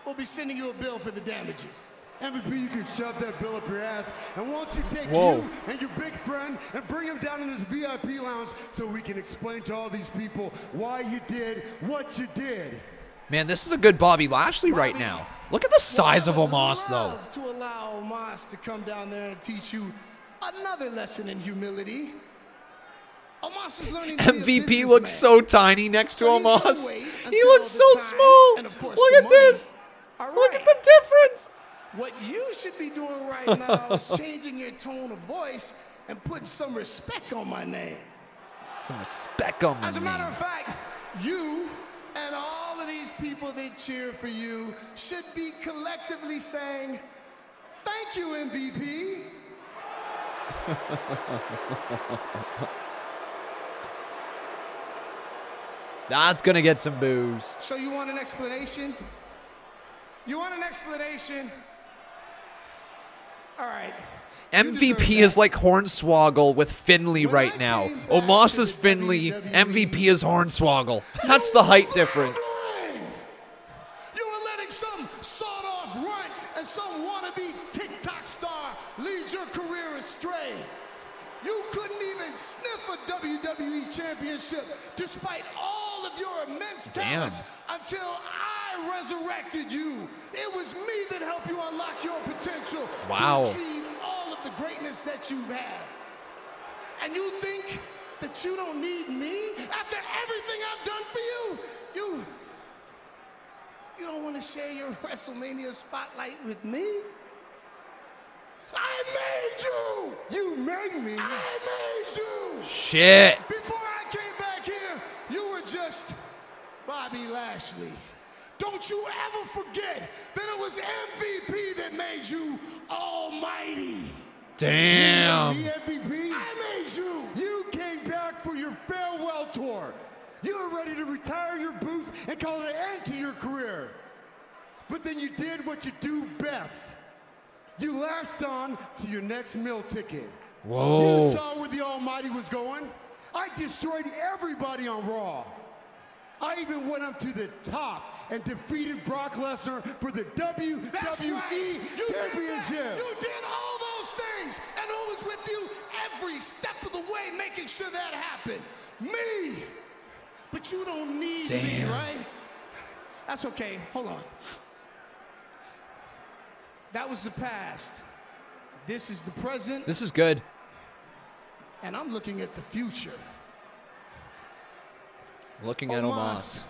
will be sending you a bill for the damages. MVP, you can shove that bill up your ass. And won't you take Whoa. you and your big friend and bring him down in this VIP lounge so we can explain to all these people why you did what you did. Man, this is a good Bobby Lashley right now. Look at the size of Omos, though. Love to allow Omos to come down there and teach you another lesson in humility. Omos is learning to be a MVP looks so tiny next to So he's gonna Omos. wait He until looks the so time small. and of course Look the at money this. are Look right. at the difference. What you should be doing right now is changing your tone of voice and putting some respect on my name. Some respect on my As a matter name. of fact, you and all of these people that cheer for you should be collectively saying, thank you, MVP. That's going to get some boos. So you want an explanation? You want an explanation? All right. MVP is like Hornswoggle with Finley right now. Omos is Finley, MVP is Hornswoggle. That's the height difference. You were letting some sawed-off runt and some wannabe TikTok star lead your career astray. You couldn't even sniff a WWE championship despite all of your immense talents until I resurrected you. It was me that helped you unlock your potential Wow. to achieve all of the greatness that you have. And you think that you don't need me after everything I've done for you? You don't want to share your WrestleMania spotlight with me? I made you! You made me? I made you! Shit. Before I came back here, you were just Bobby Lashley. Don't you ever forget that it was MVP that made you almighty. Damn. You made me MVP? I made you! You came back for your farewell tour. You were ready to retire your boots and call it an end to your career. But then you did what you do best. You latched on to your next meal ticket. Whoa. You saw where the Almighty was going. I destroyed everybody on Raw. I even went up to the top and defeated Brock Lesnar for the WWE Championship. You did all those things, and who was with you every step of the way making sure that happened? Me! But you don't need me, Damn. right? That's okay. Hold on. That was the past. This is the present. This is good. And I'm looking at the future. Looking at Omos.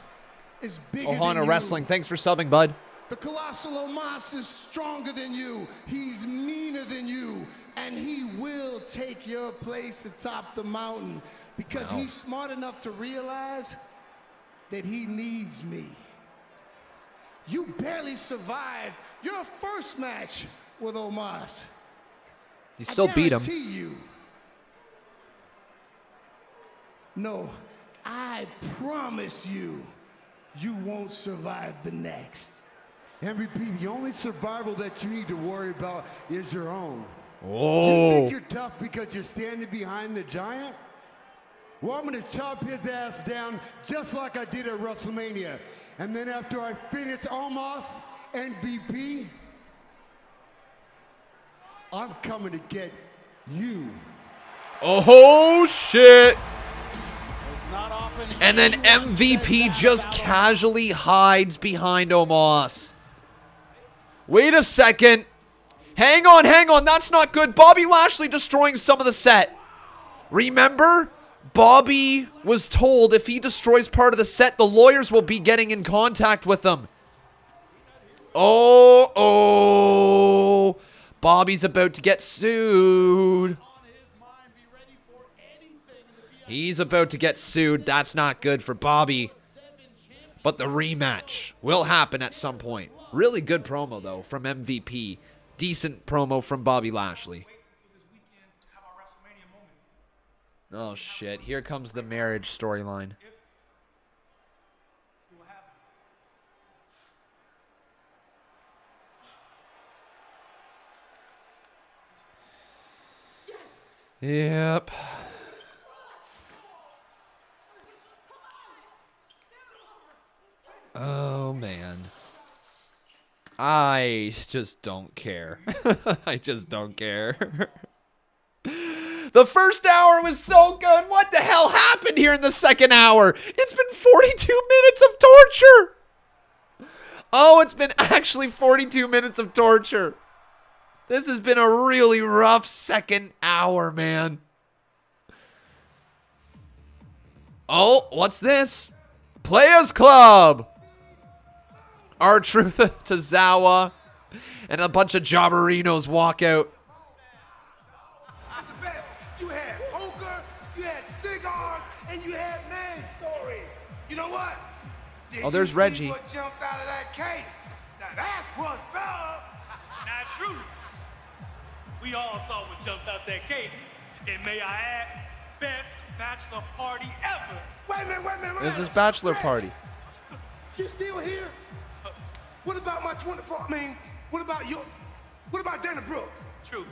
Is bigger than Ohana you. Wrestling, thanks for subbing, bud. The colossal Omos is stronger than you. He's meaner than you. And he will take your place atop the mountain because Wow. he's smart enough to realize that he needs me. You barely survived your first match with Omos. You still beat him. I guarantee you. No, I promise you, you won't survive the next. MVP, the only survival that you need to worry about is your own. You Oh. think you're tough because you're standing behind the giant? Well, I'm gonna chop his ass down just like I did at WrestleMania. And then after I finish Omos MVP, I'm coming to get you. Oh, shit. And then MVP just casually hides behind Omos. Wait a second. Hang on. That's not good. Bobby Lashley destroying some of the set. Remember, Bobby was told if he destroys part of the set, the lawyers will be getting in contact with him. Oh. Bobby's about to get sued. He's about to get sued. That's not good for Bobby. But the rematch will happen at some point. Really good promo, though, from MVP. Decent promo from Bobby Lashley. Oh, shit. Here comes the marriage storyline. Yep. Oh, man. I just don't care. I just don't care. The first hour was so good. What the hell happened here in the second hour? It's been 42 minutes of torture. Oh, it's been actually 42 minutes of torture. This has been a really rough second hour, man. Oh, what's this? Players Club. R-Truth, Tozawa, and a bunch of jobberinos walk out. That's the best. You had poker, you had cigars, and you had man stories. You know what? Oh, there's Reggie. What jumped out of that cake? Now that's what's up. Not true. We all saw what jumped out that cake. And may I add, best bachelor party ever. Wait a minute. This is bachelor party. You still here? What about my 24? What about Dana Brooks? True.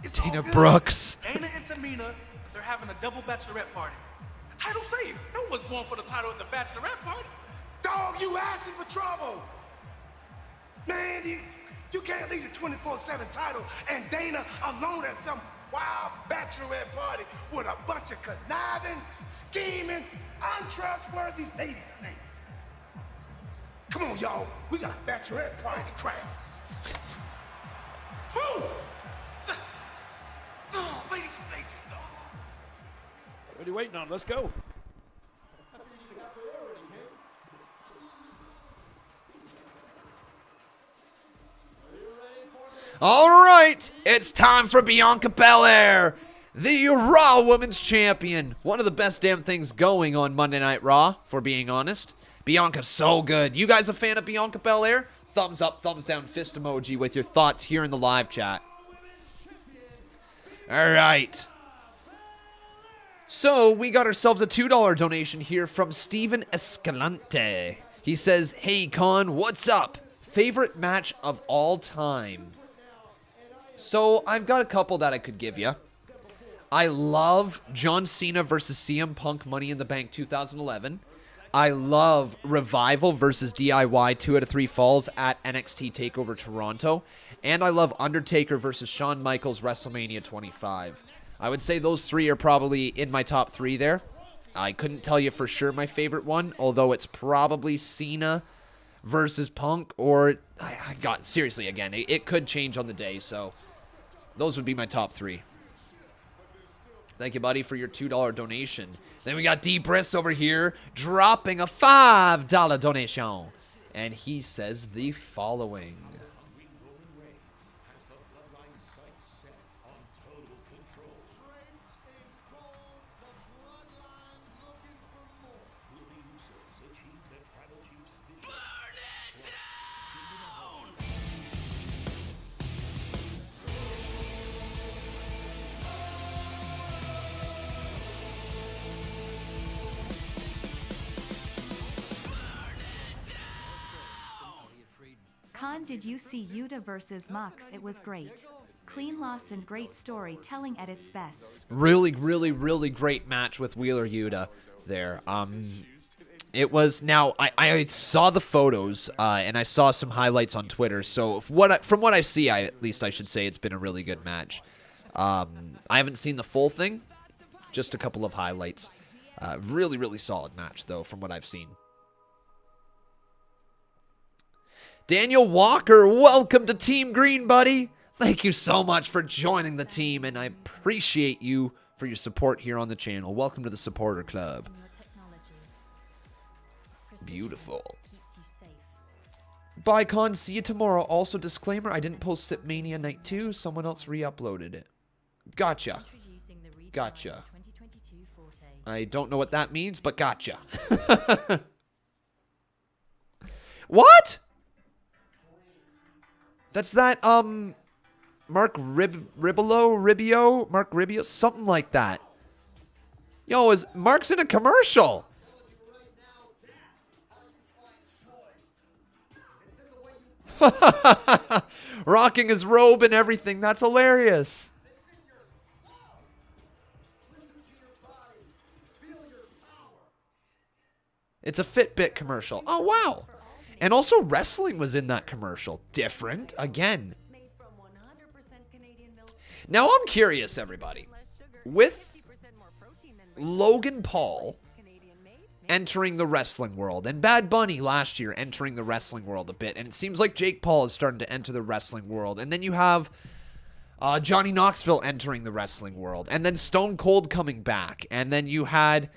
It's Dana all good. Brooks. Dana and Tamina, they're having a double bachelorette party. The title's safe. No one's going for the title at the bachelorette party. Dog, you asking for trouble. Man, you can't leave the 24/7 title and Dana alone at some wild bachelorette party with a bunch of conniving, scheming, untrustworthy lady snakes. Come on, y'all. We got a bachelorette party to crash. True. Oh, lady snakes. What are you waiting on? Let's go. All right, it's time for Bianca Belair, the Raw Women's Champion. One of the best damn things going on Monday Night Raw, for being honest. Bianca's so good. You guys a fan of Bianca Belair? Thumbs up, thumbs down, fist emoji with your thoughts here in the live chat. All right. So we got ourselves a $2 donation here from Steven Escalante. He says, hey, Con, what's up? Favorite match of all time? So I've got a couple that I could give you. I love John Cena versus CM Punk Money in the Bank 2011. I love Revival versus DIY 2 out of 3 falls at NXT TakeOver Toronto. And I love Undertaker versus Shawn Michaels WrestleMania 25. I would say those three are probably in my top 3 there. I couldn't tell you for sure my favorite one, although it's probably Cena versus Punk, or seriously, again, it could change on the day, so those would be my top 3. Thank you, buddy, for your $2 donation. Then we got D. Briss over here dropping a $5 donation. And he says the following. Con, did you see Yuta versus Mox? It was great. Clean loss and great storytelling at its best. Really, really, really great match with Wheeler Yuta there. It was, now, I saw the photos, and I saw some highlights on Twitter, so from what I see, at least I should say it's been a really good match. I haven't seen the full thing, just a couple of highlights. Really, really solid match, though, from what I've seen. Daniel Walker, welcome to Team Green, buddy. Thank you so much for joining the team, and I appreciate you for your support here on the channel. Welcome to the supporter club. Beautiful. Bicon, see you tomorrow. Also, disclaimer, I didn't post Sip Mania Night 2. Someone else re-uploaded it. Gotcha. Gotcha. I don't know what that means, but gotcha. What? That's that, Mark Ribio, something like that. Yo, Mark's in a commercial. Rocking his robe and everything. That's hilarious. It's a Fitbit commercial. Oh, wow. And also wrestling was in that commercial. Different, again. Now I'm curious, everybody. With Logan Paul entering the wrestling world, and Bad Bunny last year entering the wrestling world a bit, and it seems like Jake Paul is starting to enter the wrestling world, and then you have Johnny Knoxville entering the wrestling world, and then Stone Cold coming back, and then you had...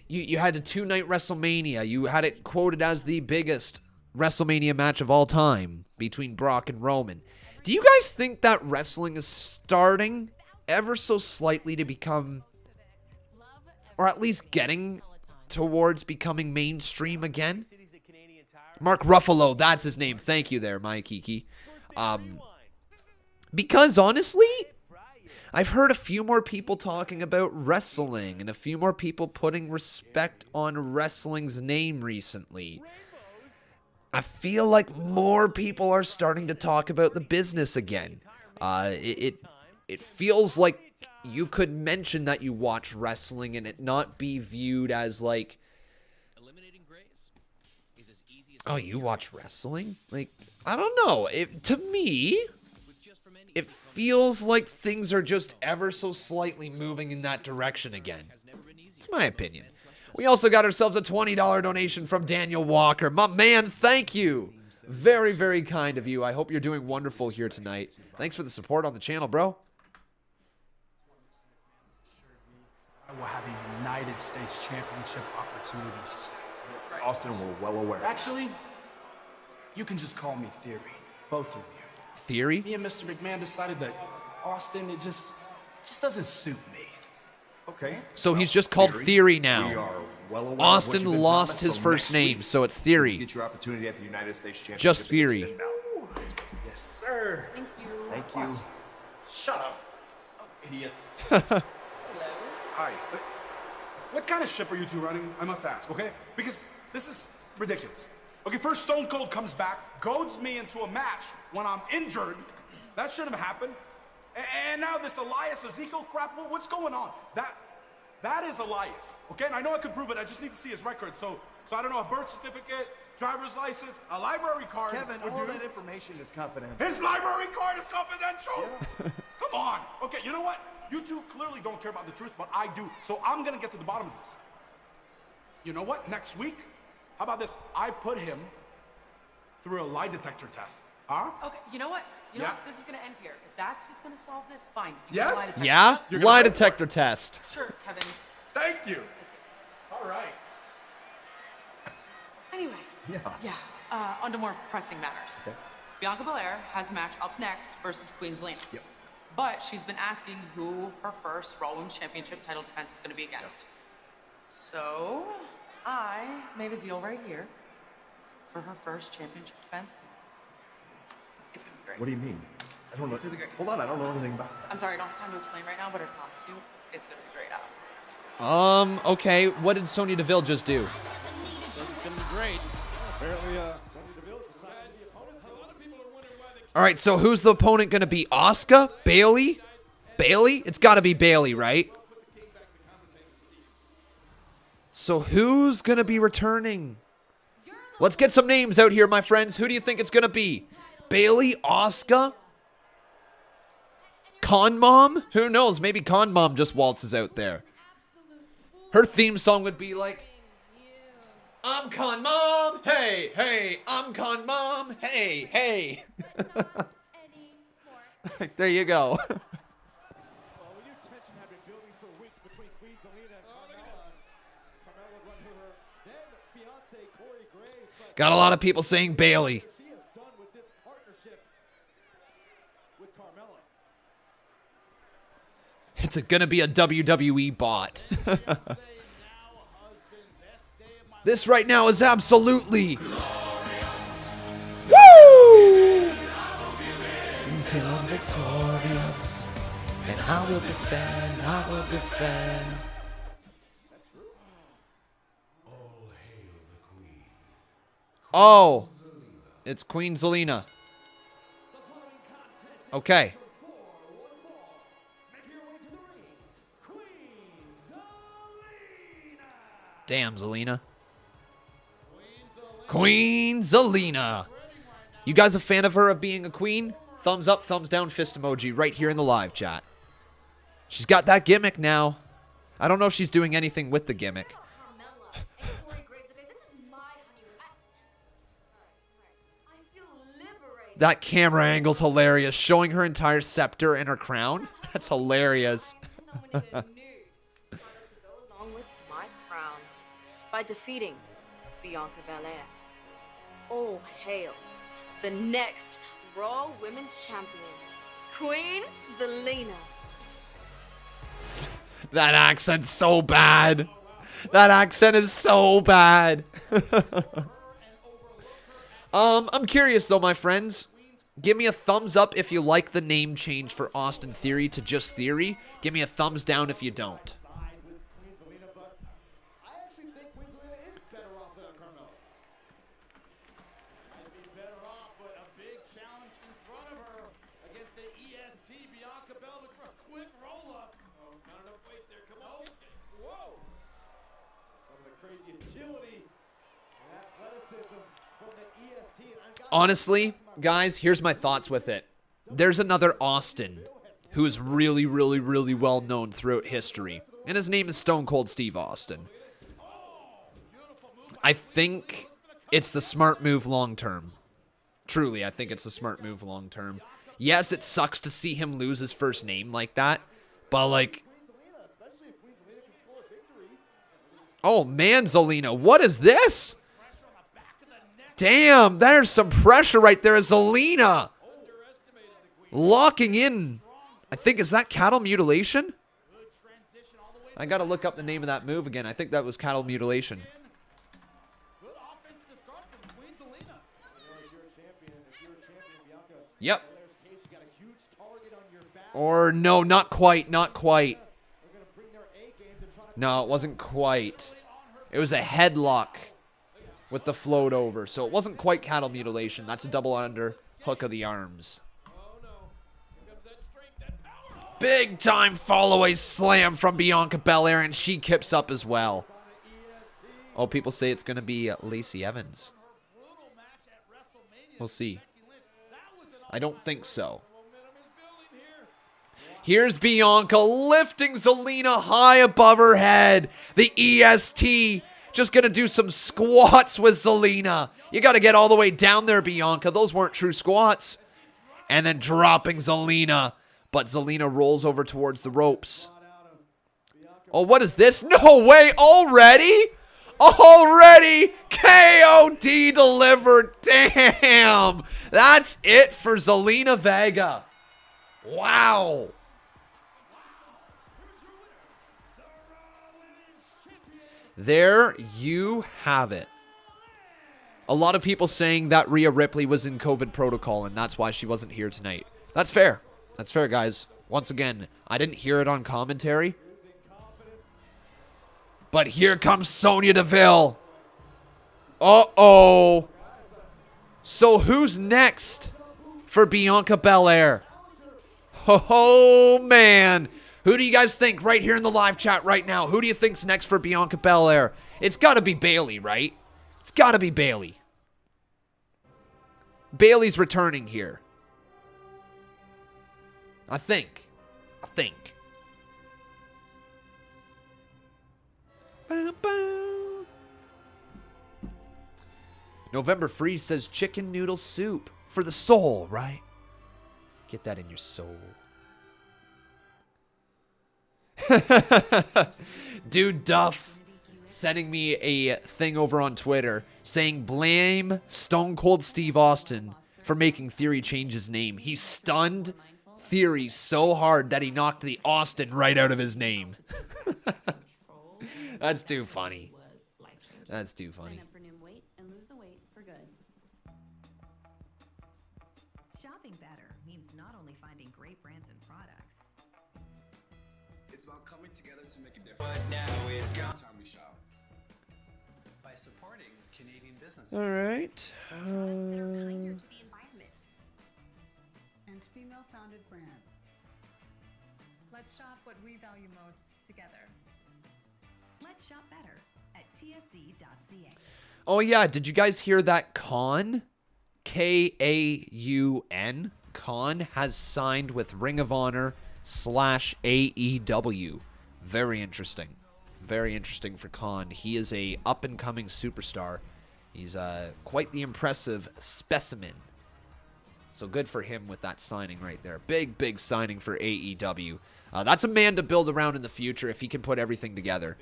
You had a 2-night WrestleMania. You had it quoted as the biggest WrestleMania match of all time between Brock and Roman. Do you guys think that wrestling is starting ever so slightly to become, or at least getting towards becoming mainstream again? Mark Ruffalo, that's his name. Thank you there, my Kiki. Because honestly, I've heard a few more people talking about wrestling and a few more people putting respect on wrestling's name recently. I feel like more people are starting to talk about the business again. It feels like you could mention that you watch wrestling and it not be viewed as like, oh, you watch wrestling? Like, I don't know. To me, it feels like things are just ever so slightly moving in that direction again. It's my opinion. We also got ourselves a $20 donation from Daniel Walker. My man, thank you. Very, very kind of you. I hope you're doing wonderful here tonight. Thanks for the support on the channel, bro. I will have a United States Championship opportunity soon. Austin, we're well aware. Actually, you can just call me Theory, both of you. Theory? Me and Mr. McMahon decided that Austin, it just doesn't suit me. Okay. So he's just called Theory now. We are well aware Austin of what you've been lost promised, his so first next name, week, so it's Theory. you get your opportunity at the United States Championship. Just Theory. Yes, sir. Thank you. Thank you. Shut up, idiot. Hi. What kind of ship are you two running? I must ask, okay? Because this is ridiculous. Okay, first Stone Cold comes back, goads me into a match when I'm injured. That shouldn't have happened. And now this Elias Ezekiel crap, what's going on? That is Elias, okay? And I know I could prove it, I just need to see his record. So I don't know, a birth certificate, driver's license, a library card. Kevin, all that information is confidential. His library card is confidential? Yeah. Come on. Okay, you know what? You two clearly don't care about the truth, but I do. So I'm gonna get to the bottom of this. You know what? Next week, how about this? I put him through a lie detector test. Huh? Okay, you know what? You know what? This is gonna end here. If that's what's gonna solve this, fine. You Yes? can lie detector. Yeah? You're Lie gonna- detector test. Sure, Kevin. Thank you. All right. Anyway. On to more pressing matters. Okay. Bianca Belair has a match up next versus Queen Zelina. Yep. But she's been asking who her first Raw Women's Championship title defense is going to be against. Yep. So, I made a deal right here for her first championship defense. It's going to be great. What do you mean? I don't know. It's gonna be great. Hold on, I don't know anything about that. I'm sorry, I don't have time to explain right now, but I promise you, it's going to be great. Okay, what did Sonya Deville just do? This is going to be great. Apparently, Sonya Deville decided the opponent. A lot of people are wondering why they... All right, so who's the opponent going to be? Asuka? Bayley? Bayley? It's got to be Bayley, right? So who's going to be returning? Let's get some names out here, my friends. Who do you think it's going to be? Bayley? Asuka? Con Mom? Who knows? Maybe Con Mom just waltzes out there. Her theme song would be like, I'm Con Mom, hey, hey, I'm Con Mom, hey, hey. There you go. Got a lot of people saying Bailey. It's gonna be a WWE bot. This right now is absolutely woo! Until I'm victorious, and I will defend, I will defend. Oh, it's Queen Zelina. Okay. Damn, Zelina. Queen Zelina. You guys a fan of her of being a queen? Thumbs up, thumbs down, fist emoji right here in the live chat. She's got that gimmick now. I don't know if she's doing anything with the gimmick. That camera angle's hilarious. Showing her entire scepter and her crown. That's hilarious. Along with my crown by defeating Bianca Belair. Oh, hail the next Raw Women's Champion, Queen Zelina. That accent's so bad. That accent is so bad. I'm curious though, my friends. Give me a thumbs up if you like the name change for Austin Theory to just Theory. Give me a thumbs down if you don't. Honestly, guys, here's my thoughts with it. There's another Austin who is really, really, really well known throughout history. And his name is Stone Cold Steve Austin. I think it's the smart move long term. Truly, I think it's the smart move long term. Yes, it sucks to see him lose his first name like that. But like... Oh man, Zelina, what is this? Damn, there's some pressure right there. Zelina locking in. I think, is that cattle mutilation? I got to look up the name of that move again. I think that was cattle mutilation. Yep. Or no, not quite, not quite. No, it wasn't quite. It was a headlock with the float over. So it wasn't quite cattle mutilation. That's a double under hook of the arms. Big time follow-away slam from Bianca Belair, and she kips up as well. Oh, people say it's going to be Lacey Evans. We'll see. I don't think so. Here's Bianca lifting Zelina high above her head. The EST just going to do some squats with Zelina. You got to get all the way down there, Bianca. Those weren't true squats. And then dropping Zelina. But Zelina rolls over towards the ropes. Oh, what is this? No way. Already? Already? KOD delivered. Damn. That's it for Zelina Vega. Wow. There you have it. A lot of people saying that Rhea Ripley was in COVID protocol and that's why she wasn't here tonight. That's fair. That's fair, guys. Once again, I didn't hear it on commentary. But here comes Sonya Deville. Uh-oh. So who's next for Bianca Belair? Oh, man. Who do you guys think right here in the live chat right now? Who do you think's next for Bianca Belair? It's got to be Bayley, right? It's got to be Bayley. Bayley's returning here. I think. I think. Bum, bum. November Freeze says chicken noodle soup for the soul, right? Get that in your soul. Dude Duff sending me a thing over on Twitter saying blame Stone Cold Steve Austin for making Theory change his name. He stunned Theory so hard that he knocked the Austin right out of his name. That's too funny. That's too funny. Sign up for new weight and lose the weight for good. Shopping better means not only finding great brands and products. It's about coming together to make a difference. But now it's time we shop. By supporting Canadian businesses. All right. Products that are kinder to the environment. And female-founded brands. Let's shop what we value most together. Let's shop better at tsc.ca. Oh, yeah. Did you guys hear that Khan? K-A-U-N. Khan has signed with Ring of Honor / AEW. Very interesting. Very interesting for Khan. He is a up-and-coming superstar. He's quite the impressive specimen. So good for him with that signing right there. Big, big signing for AEW. That's a man to build around in the future if he can put everything together.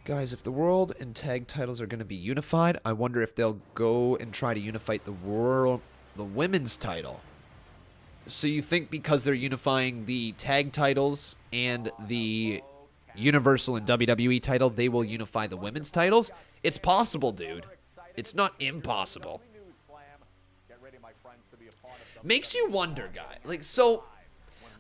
Guys, if the world and tag titles are going to be unified, I wonder if they'll go and try to unify the women's title. So you think because they're unifying the tag titles and the Universal and WWE title, they will unify the women's titles? It's possible, dude. It's not impossible. Makes you wonder, guy. Like, so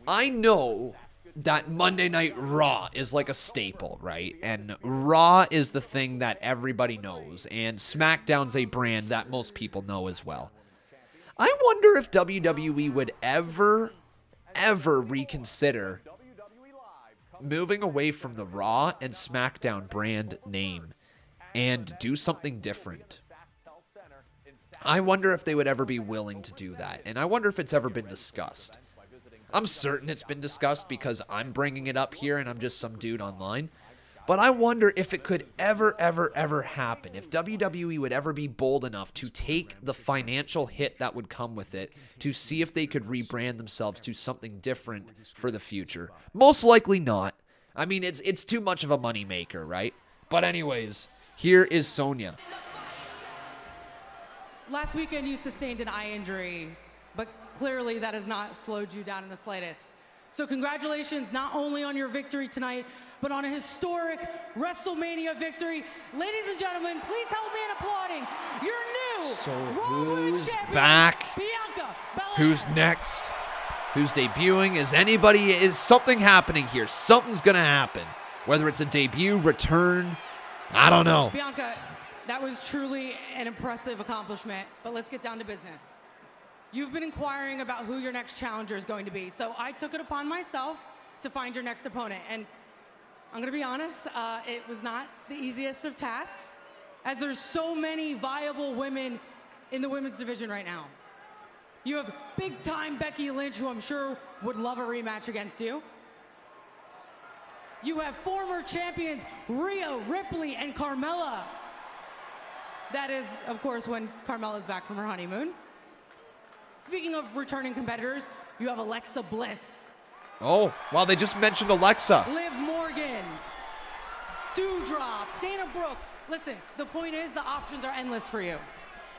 I know that Monday Night Raw is like a staple, right? And Raw is the thing that everybody knows, and SmackDown's a brand that most people know as well. I wonder if WWE would ever reconsider moving away from the Raw and SmackDown brand name and do something different. I wonder if they would ever be willing to do that, and I wonder if it's ever been discussed. I'm certain it's been discussed because I'm bringing it up here and I'm just some dude online. But I wonder if it could ever happen. If WWE would ever be bold enough to take the financial hit that would come with it to see if they could rebrand themselves to something different for the future. Most likely not. I mean, it's too much of a moneymaker, right? But anyways, here is Sonya. Last weekend you sustained an eye injury, but clearly that has not slowed you down in the slightest. So congratulations not only on your victory tonight, but on a historic WrestleMania victory. Ladies and gentlemen, please help me in applauding your new Raw Women's Champion, back? Bianca Belair. Who's next? Who's debuting? Is something happening here? Something's going to happen. Whether it's a debut, return, I don't know. Bianca, that was truly an impressive accomplishment, but let's get down to business. You've been inquiring about who your next challenger is going to be, so I took it upon myself to find your next opponent. And I'm going to be honest, it was not the easiest of tasks, as there's so many viable women in the women's division right now. You have big-time Becky Lynch, who I'm sure would love a rematch against you. You have former champions Rhea Ripley and Carmella. That is, of course, when Carmella's back from her honeymoon. Speaking of returning competitors, you have Alexa Bliss. Oh, wow, they just mentioned Alexa. Liv Morgan, Doudrop, Dana Brooke. Listen, the point is the options are endless for you.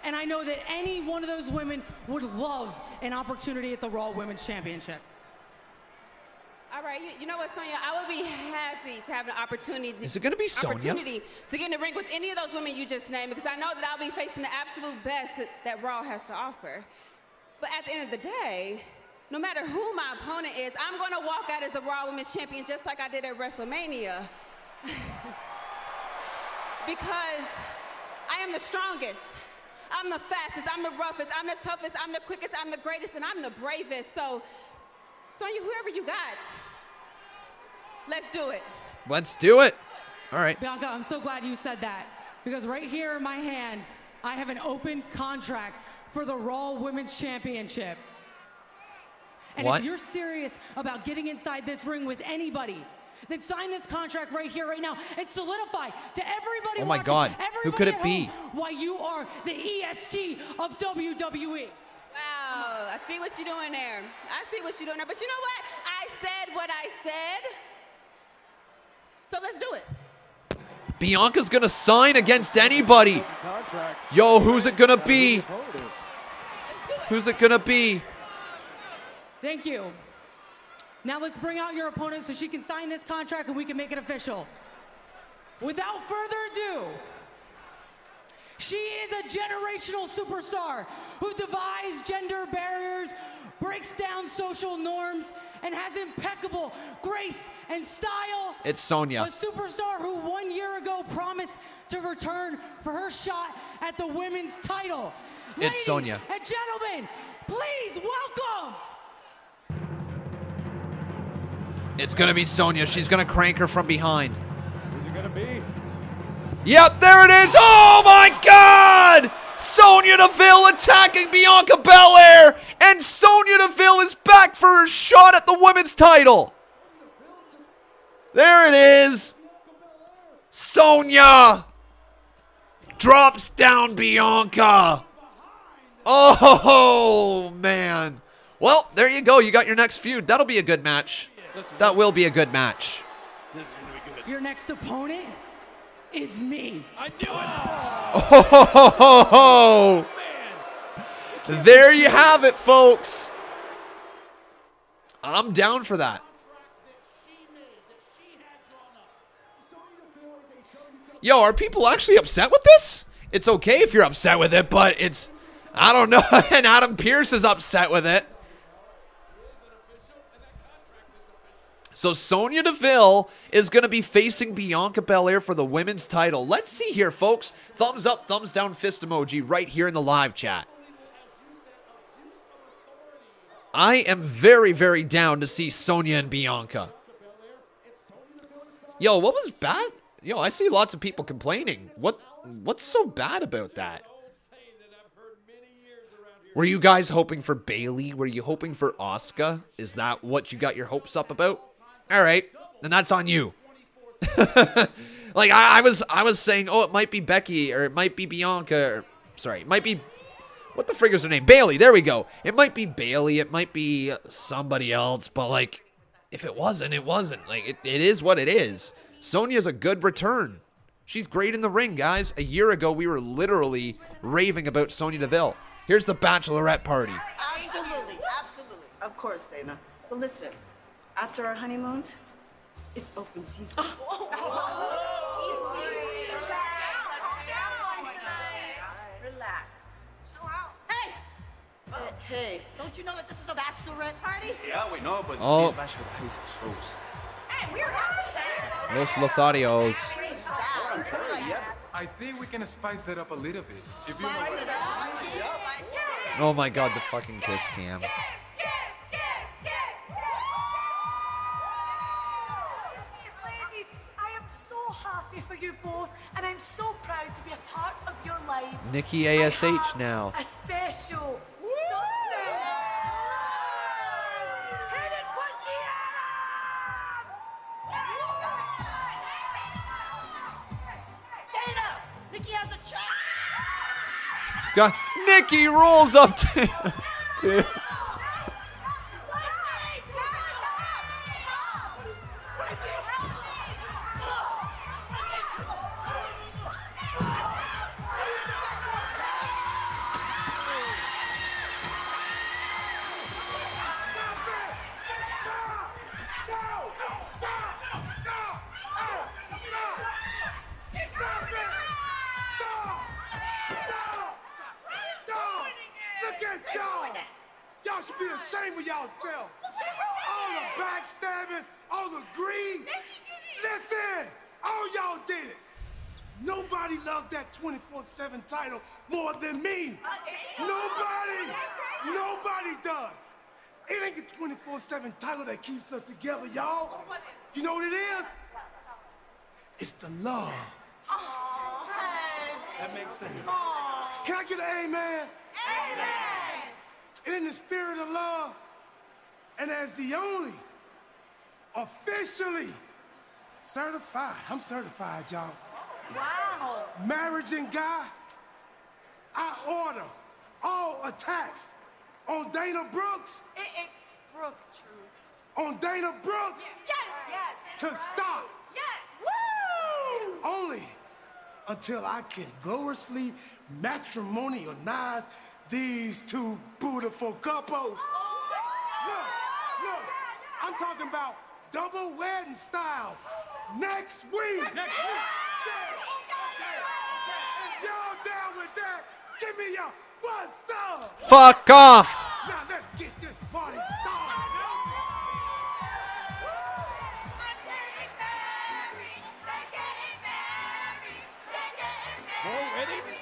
And I know that any one of those women would love an opportunity at the Raw Women's Championship. All right, you know what, Sonya? I would be happy to have an opportunity. Is it going to be Sonya? Opportunity to get in the ring with any of those women you just named, because I know that I'll be facing the absolute best that Raw has to offer. But at the end of the day, no matter who my opponent is, I'm going to walk out as the Raw Women's Champion just like I did at WrestleMania. Because I am the strongest. I'm the fastest. I'm the roughest. I'm the toughest. I'm the quickest. I'm the greatest. And I'm the bravest. So, Sonya, whoever you got, let's do it. Let's do it. All right. Bianca, I'm so glad you said that, because right here in my hand, I have an open contract for the Raw Women's Championship. And What? if you're serious about getting inside this ring with anybody, then sign this contract right here, right now, and solidify to everybody Oh my watching, God. Who everybody could it at be? home, why you are the EST of WWE. Wow, I see what you're doing there. I see what you're doing there. But you know what? I said what I said. So let's do it. Bianca's gonna sign against anybody. Yo, who's it gonna be? Who's it gonna be? Thank you. Now let's bring out your opponent so she can sign this contract and we can make it official. Without further ado, she is a generational superstar who defies gender barriers, breaks down social norms, and has impeccable grace and style. It's Sonya. A superstar who 1 year ago promised to return for her shot at the women's title. It's Sonya. Ladies and gentlemen, please welcome. It's gonna be Sonya. She's gonna crank her from behind. Who's it gonna be? Yep, there it is. Oh my God! Sonya Deville attacking Bianca Belair, and Sonya Deville is back for her shot at the women's title. There it is. Sonya drops down Bianca. Oh man. Well, there you go. You got your next feud. That'll be a good match. That will be a good match. This is gonna be good. Your next opponent is me. I knew it. Oh, there you have it, folks. I'm down for that. Yo, are people actually upset with this? It's okay if you're upset with it, but it's, I don't know. And Adam Pearce is upset with it. So Sonya Deville is going to be facing Bianca Belair for the women's title. Let's see here, folks. Thumbs up, thumbs down, fist emoji right here in the live chat. I am very, very down to see Sonya and Bianca. Yo, what was bad? Yo, I see lots of people complaining. What's so bad about that? Were you guys hoping for Bayley? Were you hoping for Asuka? Is that what you got your hopes up about? All right, then that's on you. Like I was saying, oh, it might be Becky or it might be Bianca. Or, sorry, it might be, what the frig is her name? Bayley. There we go. It might be Bayley. It might be somebody else. But like, if it wasn't, it wasn't. Like it is what it is. Sonya's a good return. She's great in the ring, guys. A year ago, we were literally raving about Sonya Deville. Here's the bachelorette party. Absolutely, absolutely. Of course, Dana. But listen, after our honeymoons, it's open season. Relax. Chill out. Hey! Hey, don't you know that this is a bachelorette party? Yeah, we know, but Oh. these bachelor parties are so sad. Hey, we're not Los Lotharios. I think we can spice it up a little bit. If you Spice it up. Oh my God, the fucking kiss cam. Ladies, I am so happy for you both, and I'm so proud to be a part of your lives. Nikki ASH now. A special. Dana, Nikki has a child. Scott, Nikki rolls up to dude. Look at y'all! Y'all should be ashamed of yourself. All the backstabbing, all the greed. Listen, all y'all did it. Nobody loved that 24/7 title more than me. Nobody does. It ain't the 24/7 title that keeps us together, y'all. You know what it is? It's the love. That makes sense. Can I get an amen? Amen. And in the spirit of love, and as the only officially certified, I'm certified, y'all. Wow. Marriaging guy, I order all attacks on Dana Brooks. It's Brooke Truth. On Dana Brooke. Yes. To stop. Yes. Woo! Only until I can gloriously matrimonialize these two beautiful couples. Look, I'm talking about double wedding style next week. If y'all down with that, give me your what's up. Fuck off. Now let's get this party started. More weddings?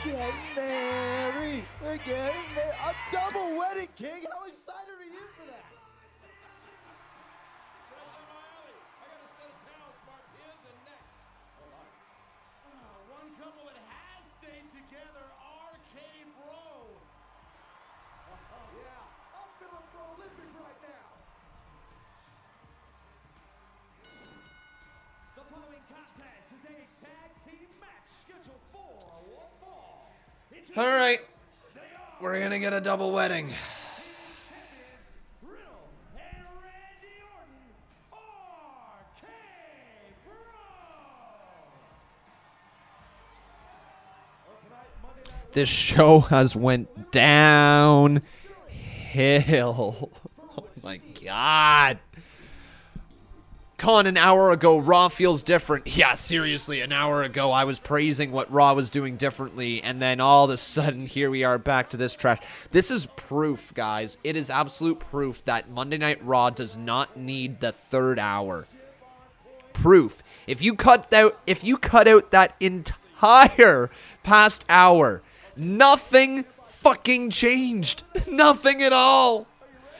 Getting married. We're getting married. A double wedding, King. How excited are you for that? One couple that has stayed together, RAW. Yeah, I'm feeling prolific right now. The following contest is a tag team match scheduled for one fall. All right. We're going to get a double wedding. Riddle and Randy Orton, RK Bro. This show has went downhill. Oh my God. Con, an hour ago, Raw feels different. Yeah, seriously, an hour ago, I was praising what Raw was doing differently, and then all of a sudden, here we are back to this trash. This is proof, guys. It is absolute proof that Monday Night Raw does not need the third hour. Proof. If you cut out that entire past hour, nothing fucking changed. Nothing at all.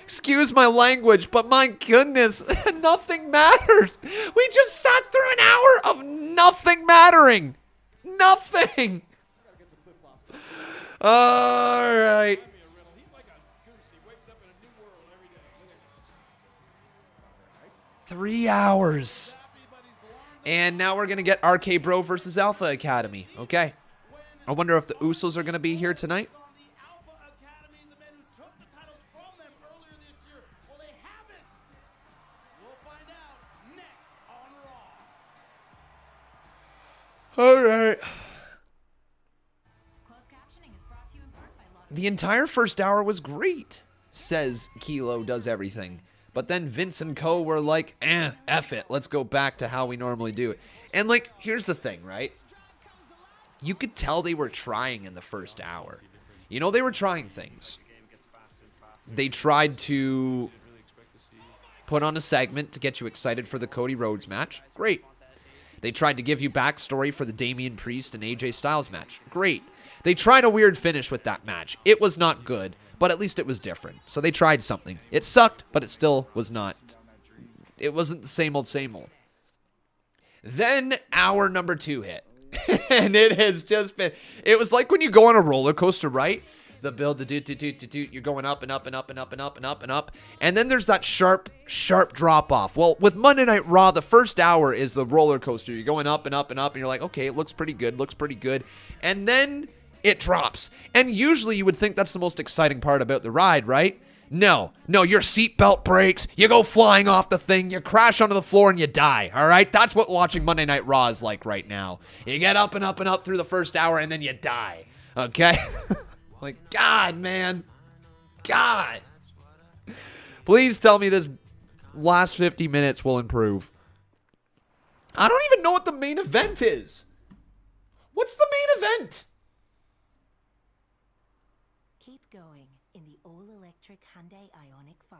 Excuse my language, but my goodness, nothing matters. We just sat through an hour of nothing mattering. Nothing. All right. 3 hours. And now we're going to get RK Bro versus Alpha Academy. Okay. I wonder if the Usos are going to be here tonight. All right. The entire first hour was great, says Kilo Does Everything. But then Vince and Co. were like, F it. Let's go back to how we normally do it. And, like, here's the thing, right? You could tell they were trying in the first hour. You know, they were trying things. They tried to put on a segment to get you excited for the Cody Rhodes match. Great. They tried to give you backstory for the Damien Priest and AJ Styles match. Great. They tried a weird finish with that match. It was not good, but at least it was different. So they tried something. It sucked, but it still was not. It wasn't the same old, same old. Then hour number 2 hit. And it has just been, it was like when you go on a roller coaster, right? The build, you're going up and up and up and up and up and up and up. And then there's that sharp drop off. Well, with Monday Night Raw, the first hour is the roller coaster. You're going up and up and up, and you're like, okay, it looks pretty good. And then it drops. And usually you would think that's the most exciting part about the ride, right? No, your seatbelt breaks, you go flying off the thing, you crash onto the floor, and you die, all right? That's what watching Monday Night Raw is like right now. You get up and up and up through the first hour, and then you die, okay? Like, God, man. God. Please tell me this last 50 minutes will improve. I don't even know what the main event is. What's the main event? Keep going in the all-electric Hyundai Ioniq 5.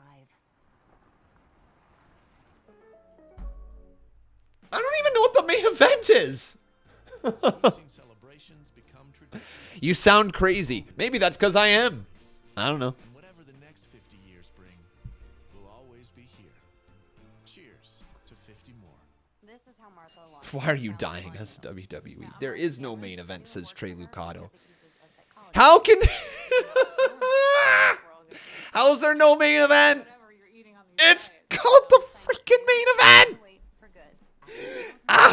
I don't even know what the main event is. You sound crazy. Maybe that's because I am. I don't know. And whatever the next 50 years bring, we'll always be here. Cheers to 50 more. This is how Martha wants Why are you dying as WWE? There is no main event, says Trey Lucado. How can... How is there no main event? It's called the freaking main event!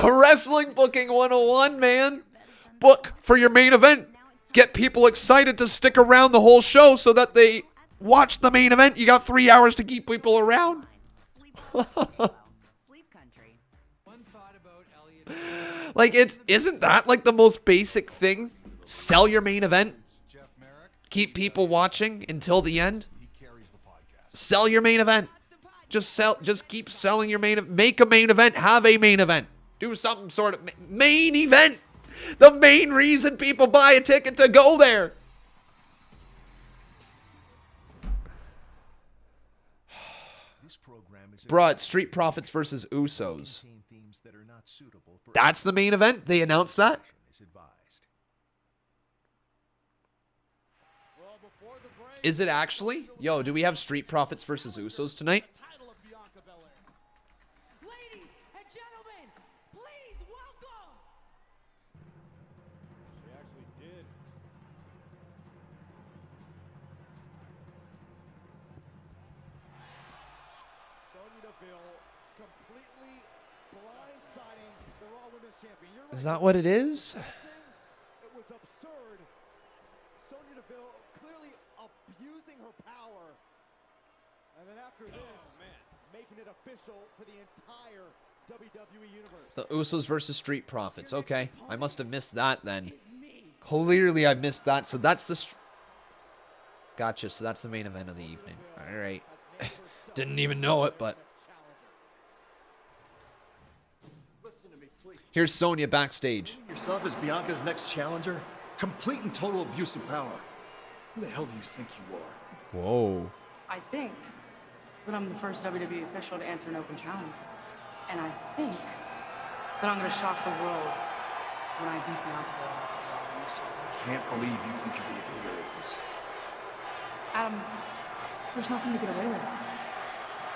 Wrestling Booking 101, man. Book for your main event. Get people excited to stick around the whole show so that they watch the main event. You got 3 hours to keep people around. Like, isn't that like the most basic thing? Sell your main event. Keep people watching until the end. Sell your main event. Just keep selling your main event. Make a main event. Have a main event. Do something sort of main event. The main reason people buy a ticket to go there. Bruh, it's Street Profits versus Usos. That's the main event? They announced that? Is it actually? Yo, do we have Street Profits versus Usos tonight? Ladies and gentlemen, please welcome. She actually did. Sonya Deville completely blindsiding the Raw Women's Champion. Is that what it is? It was absurd. Sonya Deville clearly abusing her power. And then after this, making it official for the entire WWE Universe. The Usos versus Street Profits. Okay. I must have missed that then. Clearly I missed that. So that's the... Gotcha. So that's the main event of the evening. All right. Didn't even know it, but... Here's Sonya backstage. Yourself as Bianca's next challenger? Complete and total abuse of power. Who the hell do you think you are? Whoa. I think that I'm the first WWE official to answer an open challenge. And I think that I'm going to shock the world when I beat Bianca Belair in this challenge. Can't believe you think you're going to get away with this. Adam, there's nothing to get away with.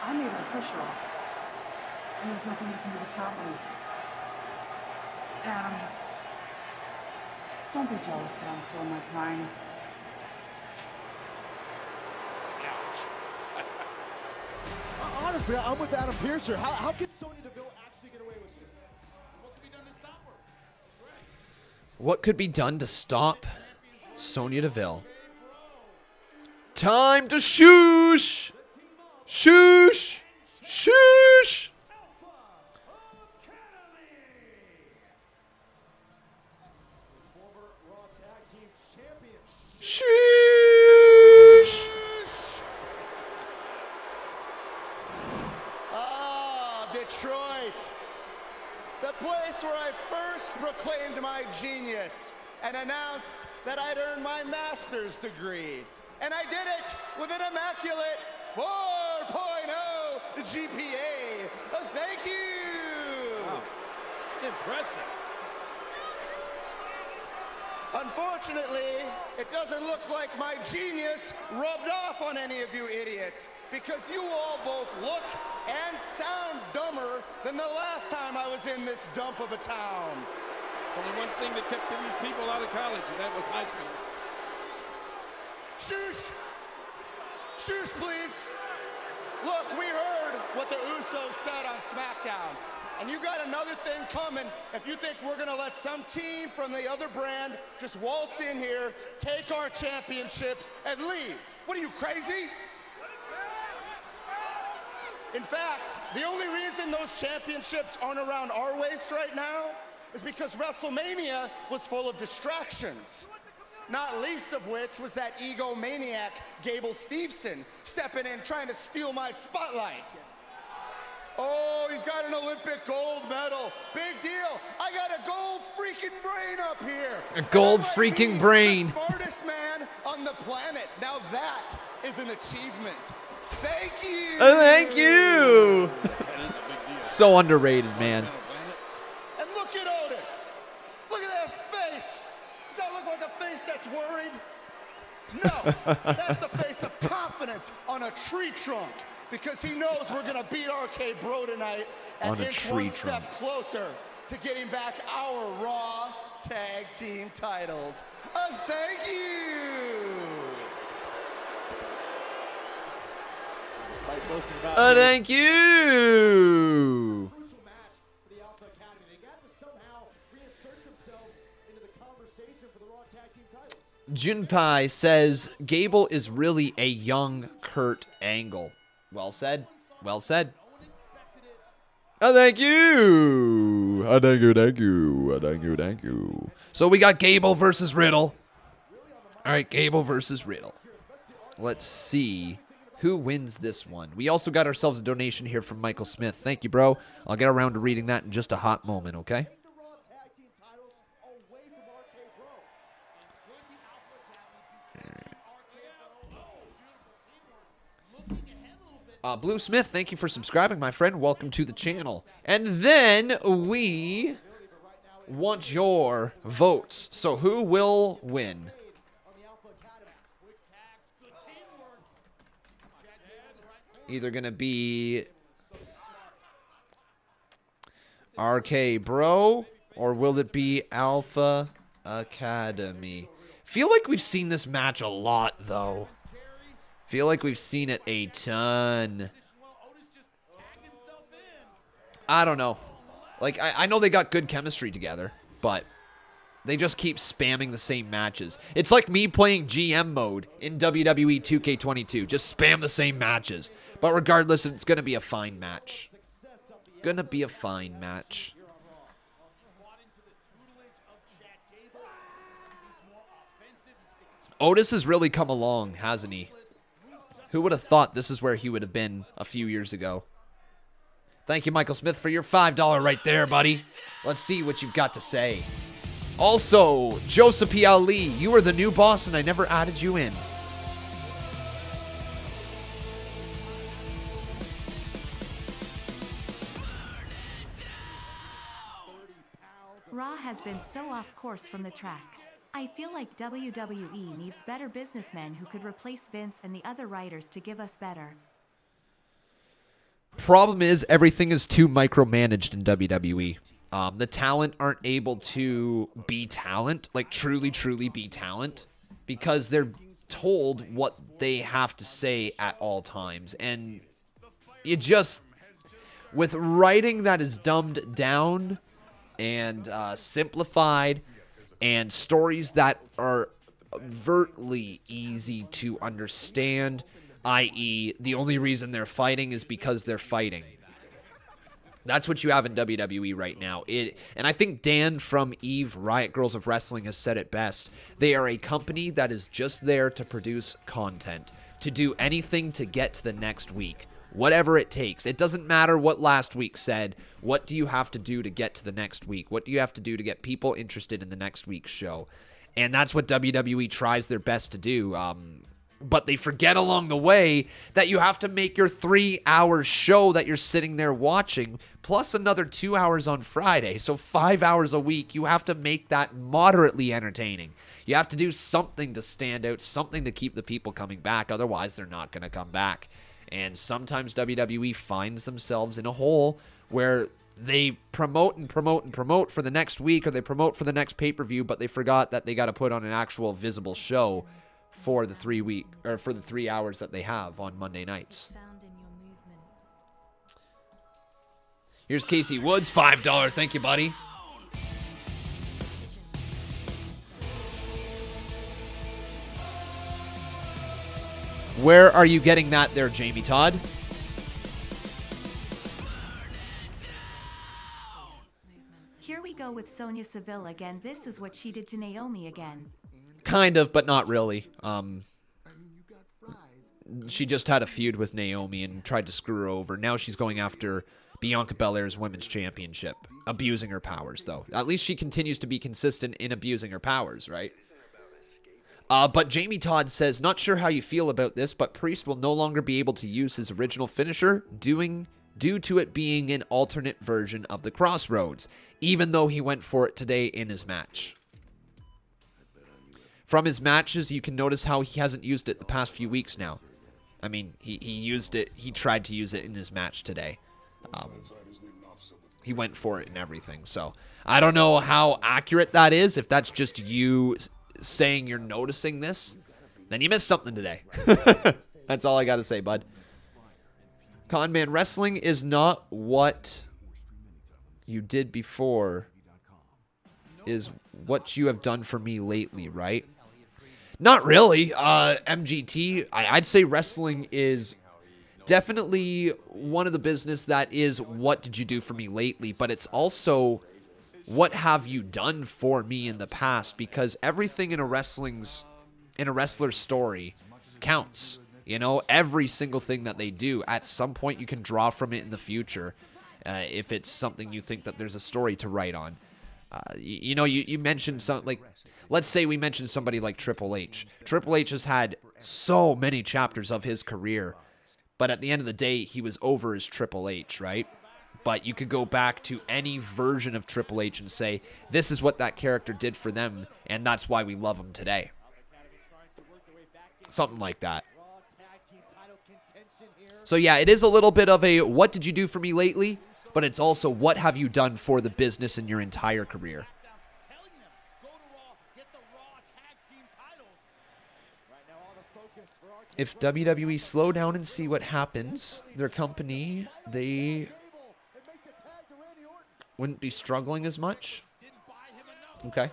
I made it official. And there's nothing you can do to stop me. Adam, don't be jealous that I'm still in my prime. Honestly, I'm with Adam Pearce here. How can Sonya Deville actually get away with this? What can be done to stop her? What could be done to stop Sonya Deville? Time to shoosh! Shoosh! Shoosh! Sheesh! Ah, Detroit. The place where I first proclaimed my genius and announced that I'd earned my master's degree. And I did it with an immaculate 4.0 GPA. Thank you. Wow. Impressive. Unfortunately, it doesn't look like my genius rubbed off on any of you idiots, because you all both look and sound dumber than the last time I was in this dump of a town. Only one thing that kept these people out of college, and that was high school. Shush! Shush, please. Look, we heard what the Usos said on SmackDown. And you got another thing coming if you think we're going to let some team from the other brand just waltz in here, take our championships, and leave. What are you, crazy? In fact, the only reason those championships aren't around our waist right now is because WrestleMania was full of distractions. Not least of which was that egomaniac Gable Steveson stepping in trying to steal my spotlight. Oh, he's got an Olympic gold medal. Big deal. I got a gold freaking brain up here. A gold freaking brain. The smartest man on the planet. Now that is an achievement. Thank you. Thank you. So underrated, man. And look at Otis. Look at that face. Does that look like a face that's worried? No, that's the face of confidence on a tree trunk. Because he knows we're going to beat RK Bro tonight and on a inch tree one step closer to to getting back our Raw Tag Team titles. Thank you. Thank you. Junpei says Gable is really a young Kurt Angle. Well said. Well said. Thank you. Thank you. Thank you. Thank you. Thank you. So we got Gable versus Riddle. All right, Gable versus Riddle. Let's see who wins this one. We also got ourselves a donation here from Michael Smith. Thank you, bro. I'll get around to reading that in just a hot moment, okay? Blue Smith, thank you for subscribing, my friend. Welcome to the channel. And then we want your votes. So who will win? Either going to be RK Bro, or will it be Alpha Academy? Feel like we've seen this match a lot, though. Feel like we've seen it a ton. I don't know. Like, I know they got good chemistry together, but they just keep spamming the same matches. It's like me playing GM mode in WWE 2K22. Just spam the same matches. But regardless, it's going to be a fine match. Gonna be a fine match. Otis has really come along, hasn't he? Who would have thought this is where he would have been a few years ago? Thank you, Michael Smith, for your $5 right there, buddy. Let's see what you've got to say. Also, Joseph P. Ali, you are the new boss and I never added you in. Raw has been so off course from the track. I feel like WWE needs better businessmen who could replace Vince and the other writers to give us better. Problem is, everything is too micromanaged in WWE. The talent aren't able to be talent, like truly be talent, because they're told what they have to say at all times. And you just, with writing that is dumbed down and simplified, and stories that are overtly easy to understand, i.e., the only reason they're fighting is because they're fighting. That's what you have in WWE right now. And I think Dan from Eve, Riot Girls of Wrestling, has said it best. They are a company that is just there to produce content, to do anything to get to the next week. Whatever it takes. It doesn't matter what last week said. What do you have to do to get to the next week? What do you have to do to get people interested in the next week's show? And that's what WWE tries their best to do. But they forget along the way that you have to make your 3-hour show that you're sitting there watching, plus another 2 hours on Friday. So 5 hours a week, you have to make that moderately entertaining. You have to do something to stand out, something to keep the people coming back. Otherwise, they're not going to come back. And sometimes WWE finds themselves in a hole where they promote for the next week, or they promote for the next pay-per-view, but they forgot that they got to put on an actual visible show for the 3 hours that they have on Monday nights. Here's Casey Woods, $5. Thank you, buddy. Where are you getting that there, Jamie Todd? Here we go with Sonya Seville again. This is what she did to Naomi again. Kind of, but not really. She just had a feud with Naomi and tried to screw her over. Now she's going after Bianca Belair's women's championship, abusing her powers, though. At least she continues to be consistent in abusing her powers, right? But Jamie Todd says, not sure how you feel about this, but Priest will no longer be able to use his original finisher due to it being an alternate version of the Crossroads, even though he went for it today in his match. From his matches, you can notice how he hasn't used it the past few weeks now. I mean, he used it, he tried to use it in his match today. He went for it and everything. So I don't know how accurate that is. If that's just you saying you're noticing this, then you missed something today. That's all I got to say, bud. Conman, wrestling is not what you did before, is what you have done for me lately, right? Not really. MGT, I'd say wrestling is definitely one of the business that is what did you do for me lately, but it's also what have you done for me in the past, because everything in a wrestler's story counts. You know, every single thing that they do, at some point you can draw from it in the future if it's something you think that there's a story to write on. You mentioned something like, let's say we mentioned somebody like Triple H. Triple H has had so many chapters of his career, but at the end of the day, he was over as Triple H, right? But you could go back to any version of Triple H and say, this is what that character did for them, and that's why we love him today. Something like that. So yeah, it is a little bit of a, what did you do for me lately? But it's also, what have you done for the business in your entire career? If WWE slow down and see what happens, their company, they wouldn't be struggling as much. Okay.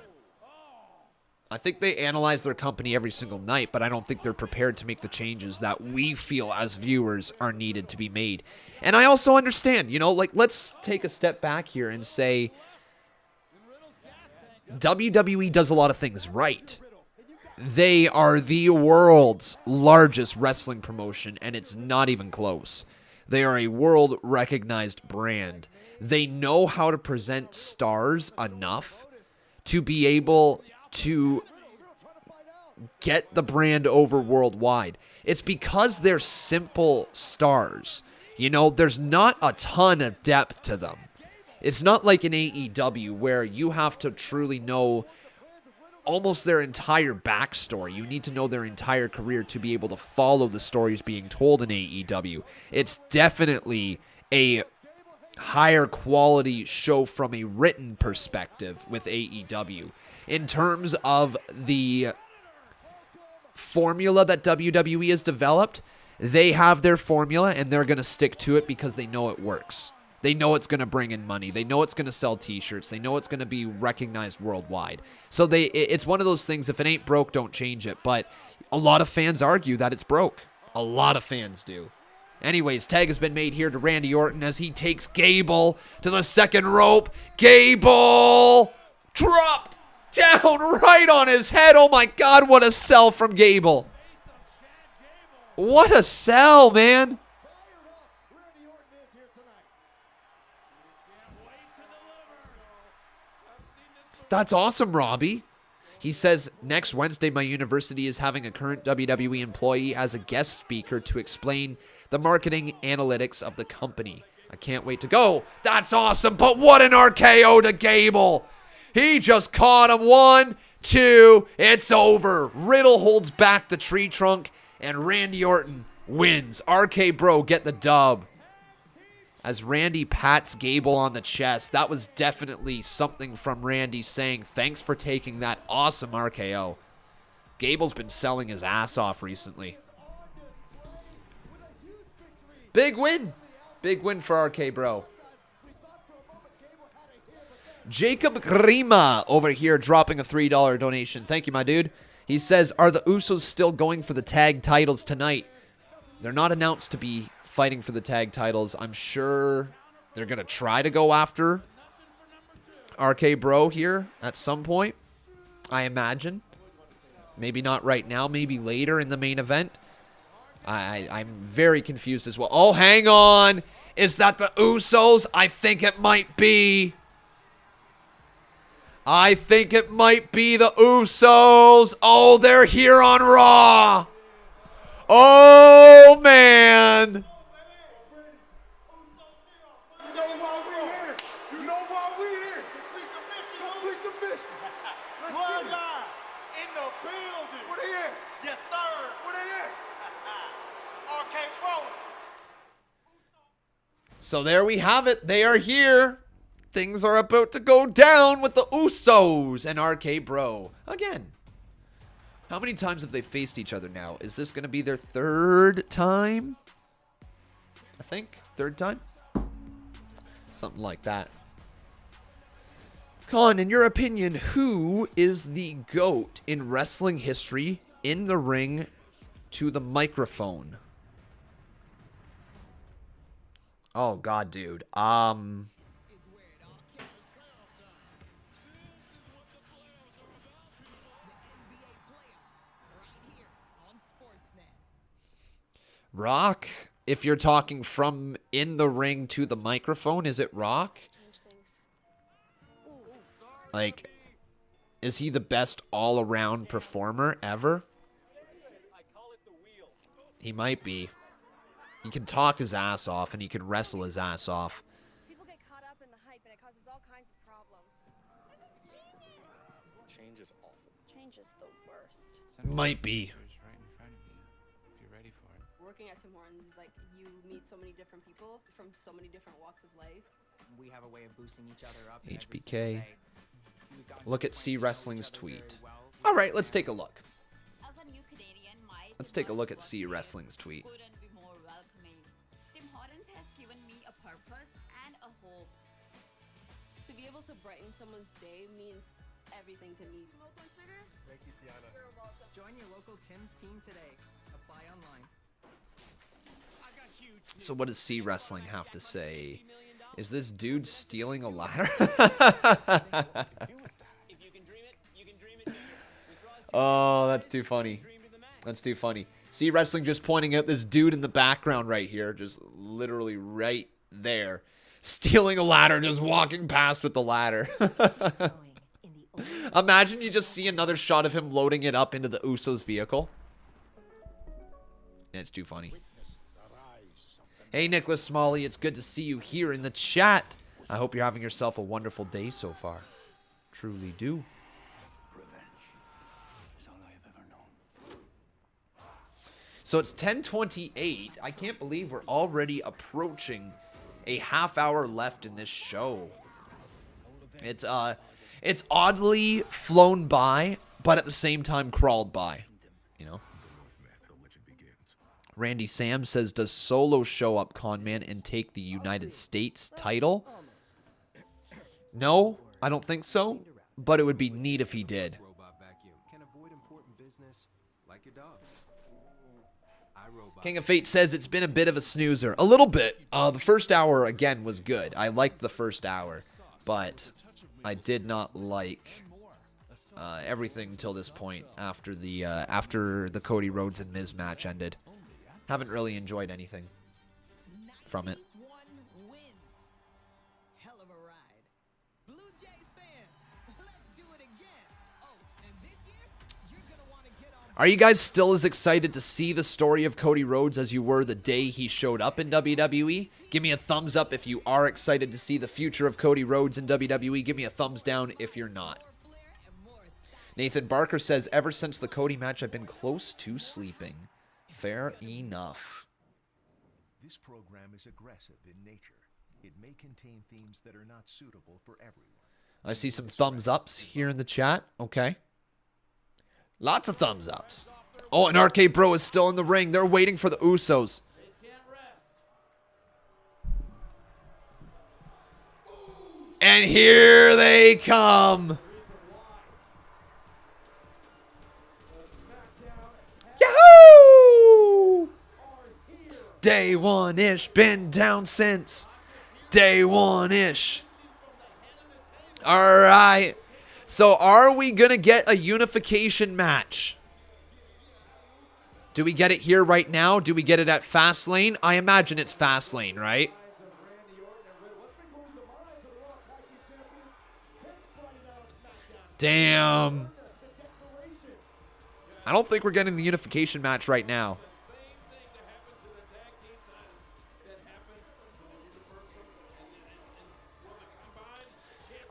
I think they analyze their company every single night, but I don't think they're prepared to make the changes that we feel as viewers are needed to be made. And I also understand, let's take a step back here and say WWE does a lot of things right. They are the world's largest wrestling promotion, and it's not even close. They are a world-recognized brand. They know how to present stars enough to be able to get the brand over worldwide. It's because they're simple stars. There's not a ton of depth to them. It's not like an AEW where you have to truly know almost their entire backstory. You need to know their entire career to be able to follow the stories being told in AEW. It's definitely a higher quality show from a written perspective with AEW. In terms of the formula that WWE has developed, they have their formula and they're going to stick to it because they know it works. They know it's going to bring in money. They know it's going to sell t-shirts. They know it's going to be recognized worldwide. So it's one of those things, if it ain't broke, don't change it. But a lot of fans argue that it's broke. A lot of fans do. Anyways, tag has been made here to Randy Orton as he takes Gable to the second rope. Gable dropped down right on his head. Oh my God, what a sell from Gable. What a sell, man. That's awesome, Robbie. He says, next Wednesday, my university is having a current WWE employee as a guest speaker to explain the marketing analytics of the company. I can't wait to go. That's awesome, but what an RKO to Gable. He just caught him. 1, 2, it's over. Riddle holds back the tree trunk, and Randy Orton wins. RK Bro get the dub. As Randy pats Gable on the chest, that was definitely something from Randy saying, thanks for taking that awesome RKO. Gable's been selling his ass off recently. Big win. Big win for RK Bro. Jacob Grima over here dropping a $3 donation. Thank you, my dude. He says, are the Usos still going for the tag titles tonight? They're not announced to be fighting for the tag titles. I'm sure they're going to try to go after RK Bro here at some point, I imagine. Maybe not right now, maybe later in the main event. I'm very confused as well. Oh, hang on. Is that the Usos? I think it might be. I think it might be the Usos. Oh, they're here on Raw. Oh, man. So there we have it. They are here. Things are about to go down with the Usos and RK Bro. Again. How many times have they faced each other now? Is this going to be their third time? I think. Third time? Something like that. Con, in your opinion, who is the GOAT in wrestling history in the ring to the microphone? Oh, God, dude. Rock? If you're talking from in the ring to the microphone, is it Rock? Like, is he the best all-around performer ever? He might be. He can talk his ass off, and he can wrestle his ass off. People get caught up in the hype, and it causes all kinds of problems. Change is awful. Change is the worst. Might be. Right in front of you, if you're ready for it. Working at Tim Hortons is like you meet so many different people from so many different walks of life. We have a way of boosting each other up. HBK. Look at C Wrestling's tweet. All right, let's take a look. Let's take a look at C Wrestling's tweet. Tim Hortons has given me a purpose and a hope. To be able to brighten someone's day means everything to me. Thank you, Tiana. Join your local Tim's team today. Apply online. So what does C Wrestling have to say? Is this dude stealing a ladder? Oh, that's too funny. That's too funny. C Wrestling just pointing out this dude in the background right here. Just literally right there. Stealing a ladder, just walking past with the ladder. Imagine you just see another shot of him loading it up into the Usos vehicle. It's too funny. Hey, Nicholas Smalley, it's good to see you here in the chat. I hope you're having yourself a wonderful day so far. Truly do. So it's 10:28. I can't believe we're already approaching a half hour left in this show. It's oddly flown by, but at the same time crawled by. You know? Randy Sam says, does Solo show up, Conman, and take the United States title? No, I don't think so, but it would be neat if he did. King of Fate says it's been a bit of a snoozer. A little bit. The first hour, again, was good. I liked the first hour, but I did not like everything until this point after the Cody Rhodes and Miz match ended. Haven't really enjoyed anything from it. Are you guys still as excited to see the story of Cody Rhodes as you were the day he showed up in WWE? Give me a thumbs up if you are excited to see the future of Cody Rhodes in WWE. Give me a thumbs down if you're not. Nathan Barker says, ever since the Cody match, I've been close to sleeping. Fair enough. This program is aggressive in nature. It may contain themes that are not suitable for everyone. I see some thumbs ups here in the chat. Okay. Lots of thumbs ups. Oh, and RK Bro is still in the ring. They're waiting for the Usos. And here they come. Yahoo! Day one-ish. Been down since day one-ish. All right. So are we going to get a unification match? Do we get it here right now? Do we get it at Fastlane? I imagine it's Fastlane, right? Damn. I don't think we're getting the unification match right now.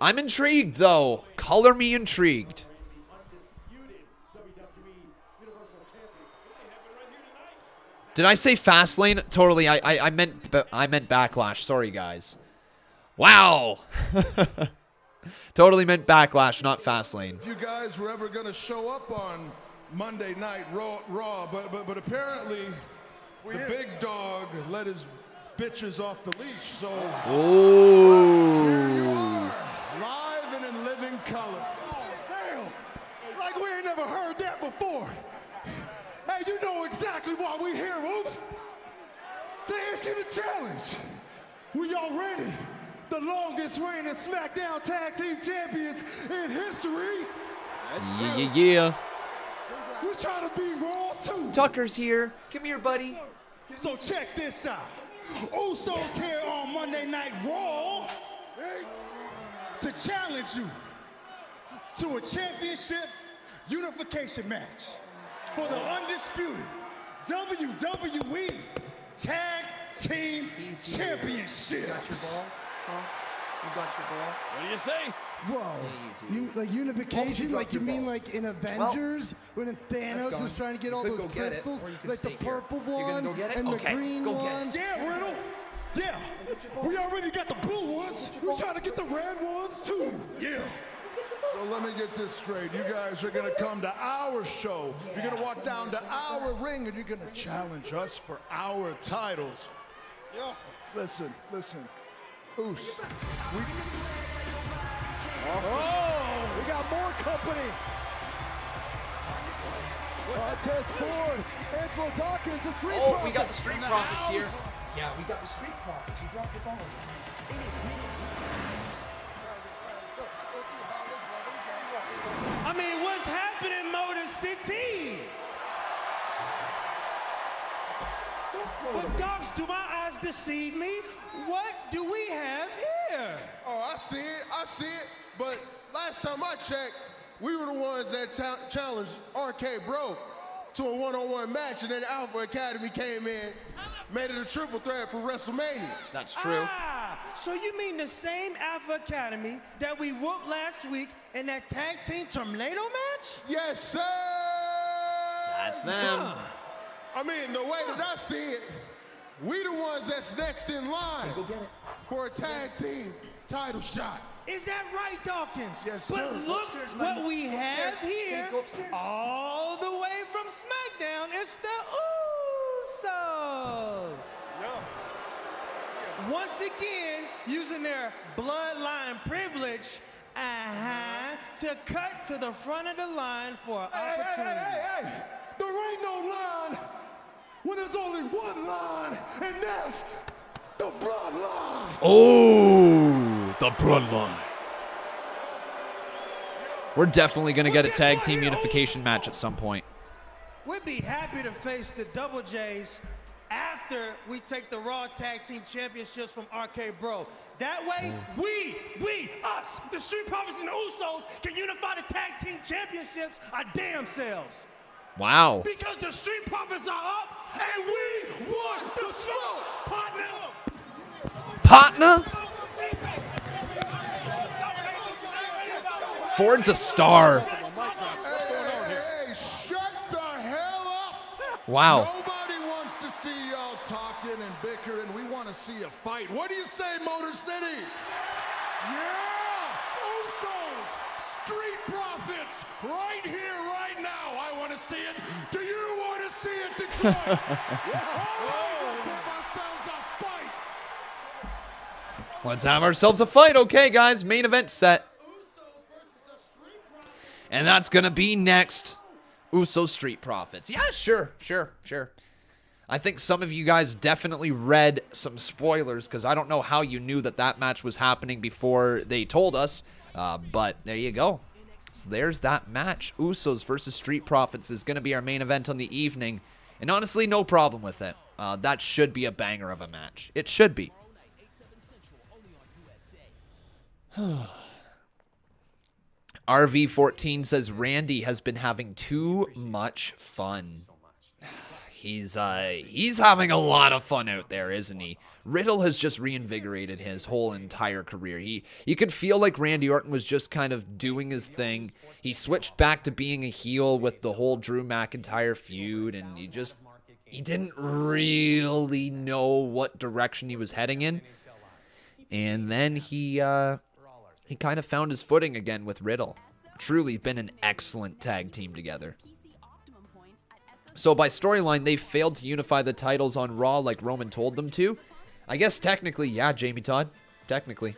I'm intrigued, though. Color me intrigued. Did I say Fastlane? Totally. I meant Backlash. Sorry, guys. Wow. Totally meant Backlash, not Fastlane. If you guys were ever going to show up on Monday Night Raw, but apparently the big dog let his bitches off the leash, so Ooh. here you are, live and in living color. Oh, damn. Like we ain't never heard that before. Hey, you know exactly why we here, Oops. To answer the challenge. We y'all ready? The longest reigning SmackDown Tag Team Champions in history. Yeah. We're trying to be Raw too. Tucker's here. Come here, buddy. So check this out. Usos here on Monday Night Raw to challenge you to a championship unification match for the undisputed WWE Tag Team Championship. You got your ball. What do you say? Whoa. Like unification? Like you mean like in Avengers when Thanos was trying to get all those crystals? Like the purple one and the green one? Yeah, Riddle. Yeah. We already got the blue ones. We're trying to get the red ones too. Yes. So let me get this straight. You guys are going to come to our show. You're going to walk down to our ring and you're going to challenge us for our titles. Yeah. Listen. Oos. We got more company. Montez Ford, Angelo, Dawkins, the Street Profits. We got the Street Profits here. Yeah, we got the Street Profits. You dropped your ball. I mean, what's happening, Motor City? But dogs, do my eyes deceive me? What do we have here? Oh, I see it. But last time I checked, we were the ones that challenged RK Bro to a one-on-one match, and then Alpha Academy came in, made it a triple threat for WrestleMania. That's true. So you mean the same Alpha Academy that we whooped last week in that tag team tornado match? Yes, sir! That's them. I mean, the way that I see it, we the ones that's next in line for a tag team title shot. Is that right, Dawkins? Yes, sir. But look what we have here. All the way from SmackDown, it's the Usos. Once again, using their bloodline privilege to cut to the front of the line for an opportunity. Hey. There ain't no line when there's only one line, and that's the bloodline. Oh, the bloodline. We're definitely going to get a tag team unification match at some point. We'd be happy to face the Double J's after we take the Raw Tag Team Championships from RK Bro. That way, us, the Street Profits and the Usos, can unify the Tag Team Championships our damn selves. Wow. Because the Street Profits are up, and we want the smoke, partner. Partner? Ford's a star. Hey, shut the hell up. Wow. Nobody wants to see y'all talking and bickering. We want to see a fight. What do you say, Motor City? Yeah! Usos, Street Profits, right here, right now. I want to see it. Do you want to see it, Detroit? Let's have ourselves a fight. Let's have ourselves a fight. Okay, guys, main event set. And that's going to be next. Uso Street Profits. Yeah, sure. I think some of you guys definitely read some spoilers because I don't know how you knew that match was happening before they told us. But there you go. So there's that match. Usos versus Street Profits is going to be our main event on the evening. And honestly, no problem with it. That should be a banger of a match. It should be. RV14 says Randy has been having too much fun. He's having a lot of fun out there, isn't he? Riddle has just reinvigorated his whole entire career. You could feel like Randy Orton was just kind of doing his thing. He switched back to being a heel with the whole Drew McIntyre feud, and he didn't really know what direction he was heading in. And then he kind of found his footing again with Riddle. Truly been an excellent tag team together. So by storyline, they failed to unify the titles on Raw like Roman told them to. I guess technically, yeah, Jamie Todd. Technically.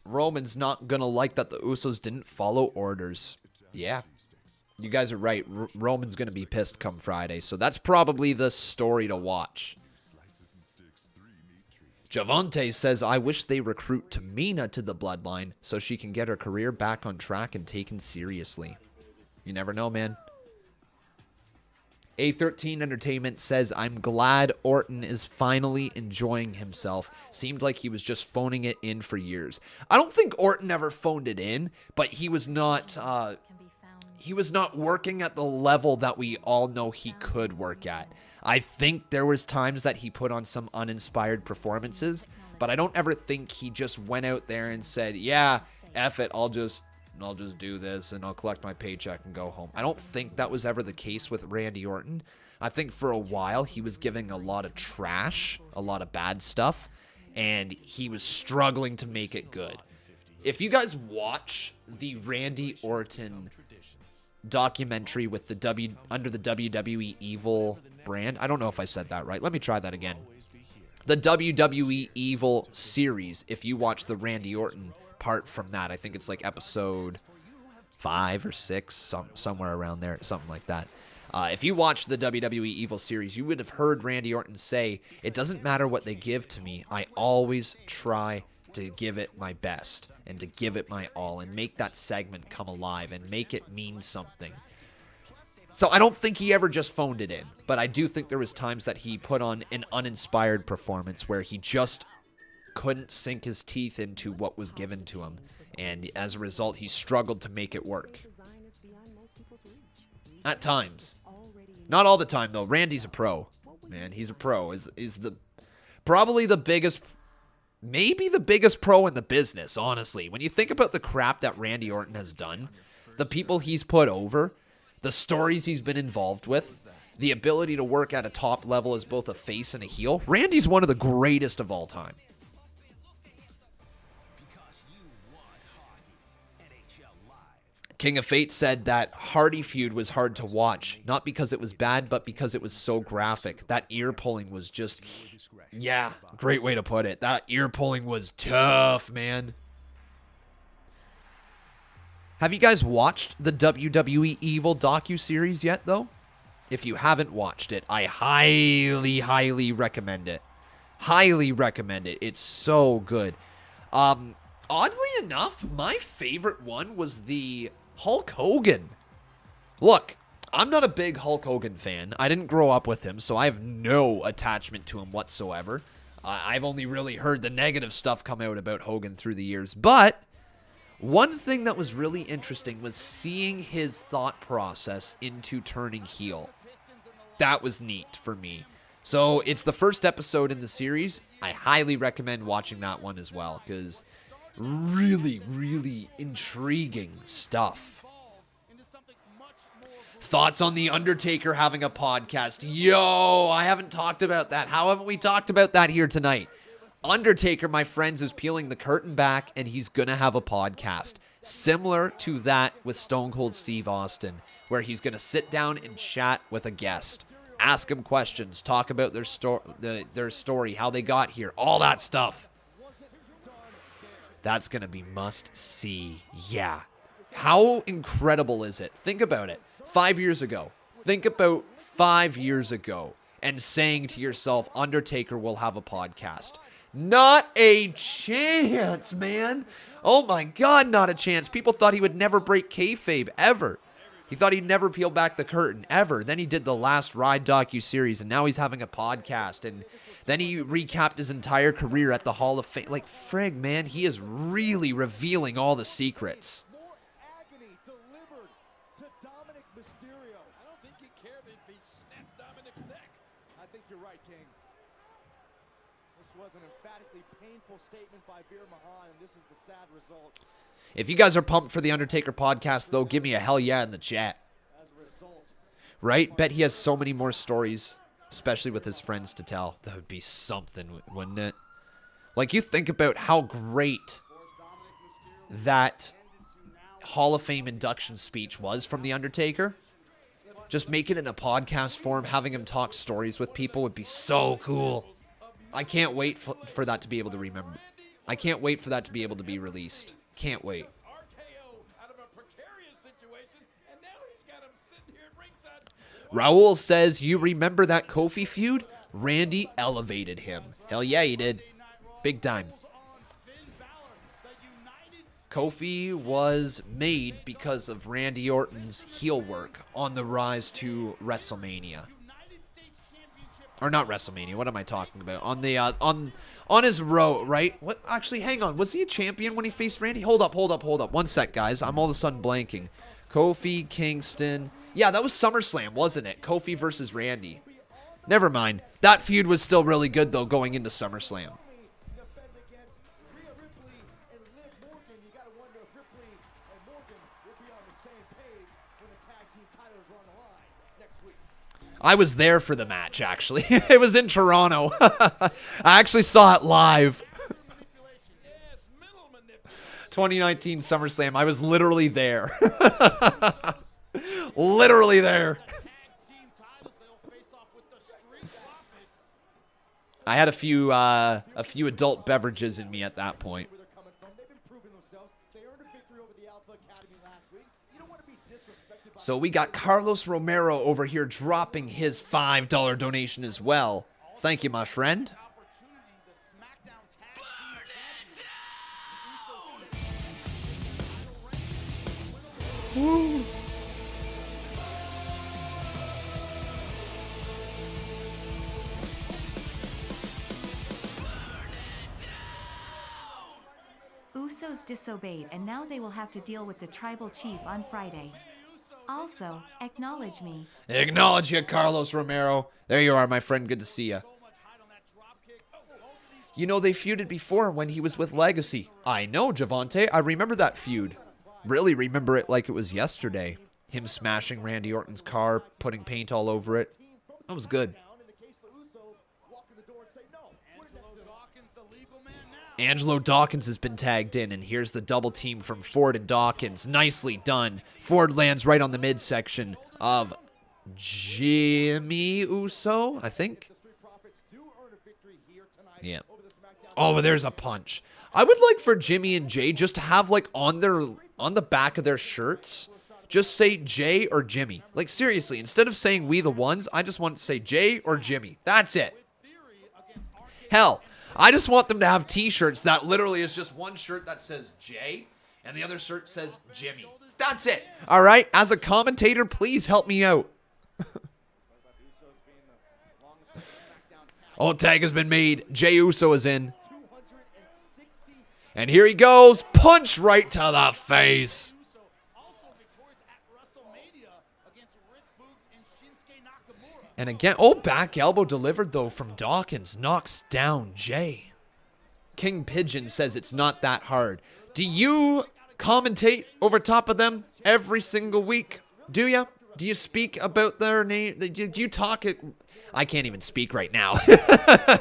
Roman's not gonna like that the Usos didn't follow orders. Yeah. You guys are right. Roman's gonna be pissed come Friday. So that's probably the story to watch. Javante says, I wish they recruit Tamina to the bloodline so she can get her career back on track and taken seriously. You never know, man. A13 Entertainment says, I'm glad Orton is finally enjoying himself. Seemed like he was just phoning it in for years. I don't think Orton ever phoned it in, but he was not working at the level that we all know he could work at. I think there was times that he put on some uninspired performances, but I don't ever think he just went out there and said, yeah, F it, I'll just do this and I'll collect my paycheck and go home. I don't think that was ever the case with Randy Orton. I think for a while he was giving a lot of trash, a lot of bad stuff, and he was struggling to make it good. If you guys watch the Randy Orton documentary with the under the WWE Evil brand, I don't know if I said that right. Let me try that again. The WWE Evil series, if you watch the Randy Orton part from that, I think it's like episode 5 or 6, somewhere around there, something like that. If you watch the WWE Evil series, you would have heard Randy Orton say, it doesn't matter what they give to me, I always try to give it my best and to give it my all and make that segment come alive and make it mean something. So I don't think he ever just phoned it in, but I do think there was times that he put on an uninspired performance where he just couldn't sink his teeth into what was given to him, and as a result, he struggled to make it work. At times. Not all the time, though. Randy's a pro. Man, he's a pro. Is probably the biggest, maybe the biggest pro in the business, honestly. When you think about the crap that Randy Orton has done, the people he's put over, the stories he's been involved with, the ability to work at a top level as both a face and a heel, Randy's one of the greatest of all time. King of Fate said that Hardy feud was hard to watch, not because it was bad, but because it was so graphic. That ear pulling was just, yeah, great way to put it. That ear pulling was tough, man. Have you guys watched the WWE Evil docuseries yet, though? If you haven't watched it, I highly, highly recommend it. Highly recommend it. It's so good. Oddly enough, my favorite one was the Hulk Hogan. Look, I'm not a big Hulk Hogan fan. I didn't grow up with him, so I have no attachment to him whatsoever. I've only really heard the negative stuff come out about Hogan through the years. But one thing that was really interesting was seeing his thought process into turning heel. That was neat for me. So it's the first episode in the series. I highly recommend watching that one as well, because really, really intriguing stuff. Thoughts on The Undertaker having a podcast? Yo, I haven't talked about that. How haven't we talked about that here tonight? Undertaker, my friends, is peeling the curtain back, and he's going to have a podcast. Similar to that with Stone Cold Steve Austin, where he's going to sit down and chat with a guest. Ask him questions, talk about their story, how they got here, all that stuff. That's going to be must-see. Yeah. How incredible is it? Think about it. 5 years ago. Think about 5 years ago and saying to yourself, Undertaker will have a podcast. Not a chance, man. Oh my God, not a chance. People thought he would never break kayfabe, ever. He thought he'd never peel back the curtain, ever. Then he did the Last Ride docuseries, and now he's having a podcast, and then he recapped his entire career at the Hall of Fame. Like, frig, man, he is really revealing all the secrets. More agony delivered to Dominik Mysterio. I don't think he cared if he snapped Dominik's neck. I think you're right, King. This was an emphatically painful statement by Veer Mahan, and this is the sad result. If you guys are pumped for the Undertaker podcast, though, give me a hell yeah in the chat. Right? Bet he has so many more stories especially with his friends to tell. That would be something, wouldn't it? Like, you think about how great that Hall of Fame induction speech was from The Undertaker. Just making it in a podcast form, having him talk stories with people would be so cool. I can't wait for that to be able to remember. I can't wait for that to be able to be released. Can't wait. Raul says, you remember that Kofi feud? Randy elevated him. Hell yeah, he did. Big time. Kofi was made because of Randy Orton's heel work on the rise to WrestleMania. Or not WrestleMania, what am I talking about? On the on his road, right? What? Actually, hang on. Was he a champion when he faced Randy? Hold up. 1 sec, guys. I'm all of a sudden blanking. Kofi Kingston. Yeah, that was SummerSlam, wasn't it? Kofi versus Randy. Never mind. That feud was still really good, though, going into SummerSlam. I was there for the match, actually. It was in Toronto. I actually saw it live. 2019 SummerSlam. I was literally there. Literally there. I had a few adult beverages in me at that point. So we got Carlos Romero over here dropping his $5 donation as well. Thank you, my friend. Woo. Usos disobeyed, and now they will have to deal with the tribal chief on Friday. Also, acknowledge me. Acknowledge you, Carlos Romero. There you are, my friend. Good to see you. You know, they feuded before when he was with Legacy. I know, Javante. I remember that feud. Really remember it like it was yesterday. Him smashing Randy Orton's car, putting paint all over it. That was good. Angelo Dawkins has been tagged in, and here's the double team from Ford and Dawkins. Nicely done. Ford lands right on the midsection of Jimmy Uso, I think. Yeah. Oh, but there's a punch. I would like for Jimmy and Jay just to have, like, on the back of their shirts, just say Jay or Jimmy. Like, seriously, instead of saying we the ones, I just want to say Jay or Jimmy. That's it. Hell, I just want them to have t-shirts that literally is just one shirt that says Jay and the other shirt says Jimmy. That's it. All right. As a commentator, please help me out. Oh, tag has been made. Jey Uso is in. And here he goes. Punch right to the face. And again, oh, back elbow delivered, though, from Dawkins. Knocks down Jay. King Pigeon says it's not that hard. Do you commentate over top of them every single week? Do you? Do you speak about their name? Do you talk? I can't even speak right now.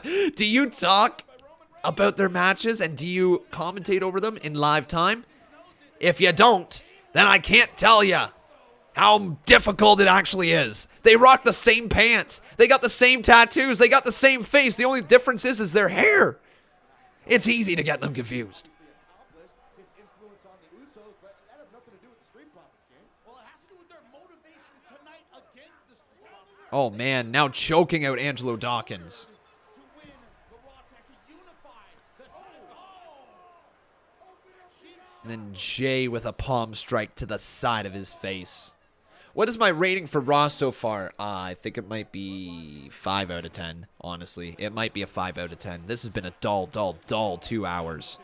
Do you talk about their matches and do you commentate over them in live time? If you don't, then I can't tell you how difficult it actually is. They rock the same pants. They got the same tattoos. They got the same face. The only difference is their hair. It's easy to get them confused. Oh, man. Now choking out Angelo Dawkins. And then Jay with a palm strike to the side of his face. What is my rating for Raw so far? I think it might be 5 out of 10, honestly. It might be a 5 out of 10. This has been a dull 2 hours.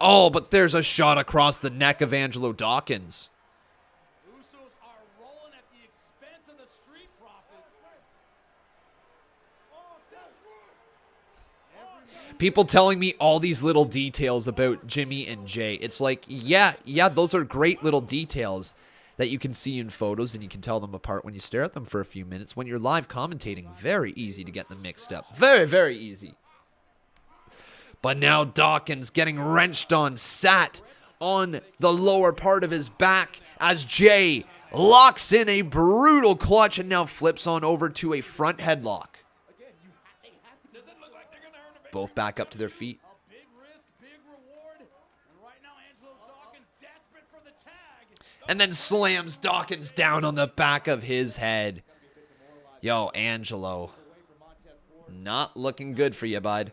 Oh, but there's a shot across the neck of Angelo Dawkins. People telling me all these little details about Jimmy and Jay. It's like, yeah, those are great little details. that you can see in photos and you can tell them apart when you stare at them for a few minutes. When you're live commentating, very easy to get them mixed up. Very, very easy. But now Dawkins getting wrenched on, sat on the lower part of his back as Jay locks in a brutal clutch and now flips on over to a front headlock. Both back up to their feet. And then slams Dawkins down on the back of his head. Yo, Angelo. Not looking good for you, bud.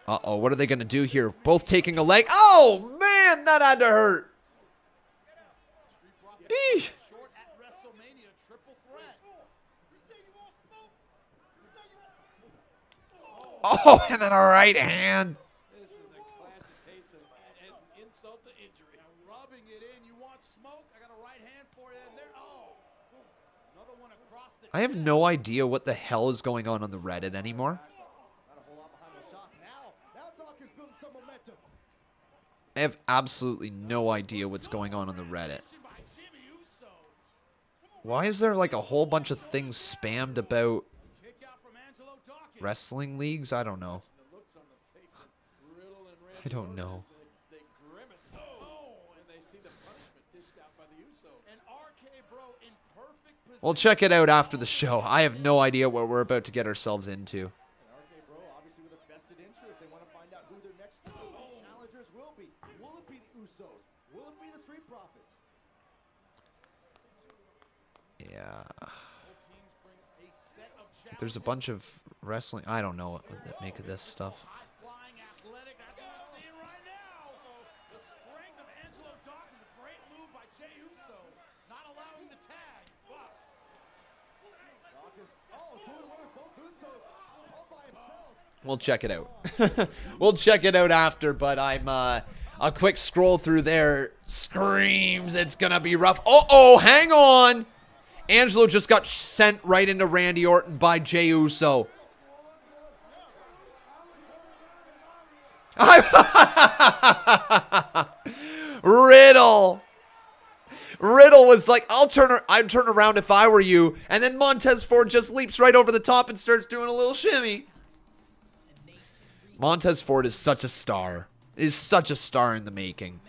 Uh-oh, what are they going to do here? Both taking a leg. Oh, man, that had to hurt. Eesh. Oh, and then a right hand. This is a classic case of an insult to injury. Rubbing it in. You want smoke? I got a right hand for you. And there. Oh, another one across the. I have no idea what the hell is going on the Reddit anymore. I have absolutely no idea what's going on the Reddit. Why is there like a whole bunch of things spammed about wrestling leagues? I don't know. I don't know. We'll check it out after the show. I have no idea what we're about to get ourselves into. Yeah. There's a bunch of wrestling. I don't know what would make of this stuff. We'll check it out. We'll check it out after, but I'm a quick scroll through there screams it's gonna be rough. Oh, hang on. Angelo just got sent right into Randy Orton by Jey Uso. Riddle was like, I'd turn around if I were you. And then Montez Ford just leaps right over the top and starts doing a little shimmy. Montez Ford is such a star. Is such a star in the making.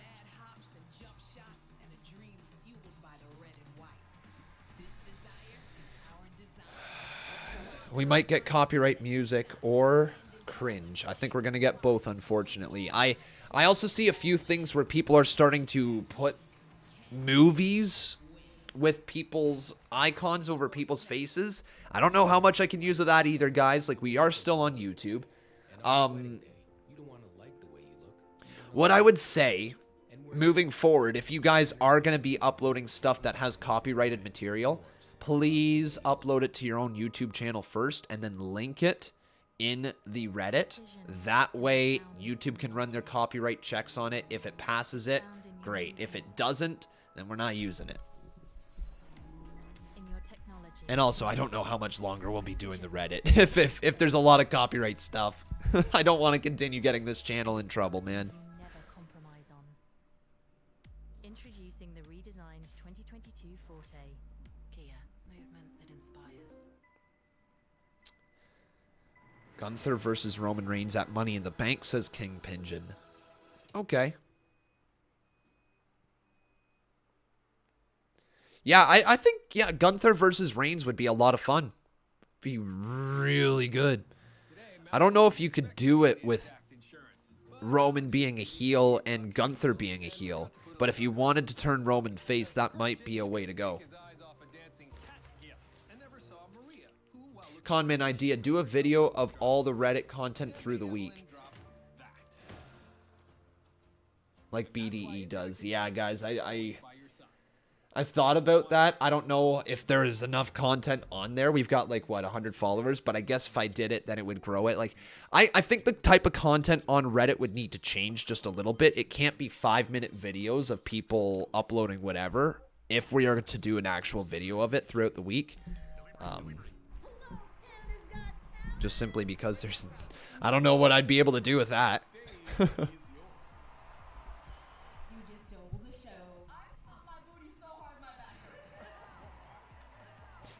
We might get copyright music or cringe. I think we're going to get both, unfortunately. I also see a few things where people are starting to put movies with people's icons over people's faces. I don't know how much I can use of that either, guys. Like, we are still on YouTube. What I would say, moving forward, if you guys are going to be uploading stuff that has copyrighted material, please upload it to your own YouTube channel first and then link it in the Reddit. That way, YouTube can run their copyright checks on it. If it passes it, great. If it doesn't, then we're not using it. And also, I don't know how much longer we'll be doing the Reddit if there's a lot of copyright stuff. I don't want to continue getting this channel in trouble, man. Introducing the redesigned 2022 Forte. Kia, movement that inspires. Gunther versus Roman Reigns at Money in the Bank, says King Pigeon. Okay. Yeah, I think, yeah, Gunther versus Reigns would be a lot of fun. Be really good. I don't know if you could do it with Roman being a heel and Gunther being a heel. But if you wanted to turn Roman face, that might be a way to go. Conman idea, do a video of all the Reddit content through the week. Like BDE does. Yeah, guys, I've thought about that. I don't know if there is enough content on there. We've got like, what, 100 followers? But I guess if I did it, then it would grow it. Like, I think the type of content on Reddit would need to change just a little bit. It can't be 5-minute videos of people uploading whatever if we are to do an actual video of it throughout the week. just simply because I don't know what I'd be able to do with that.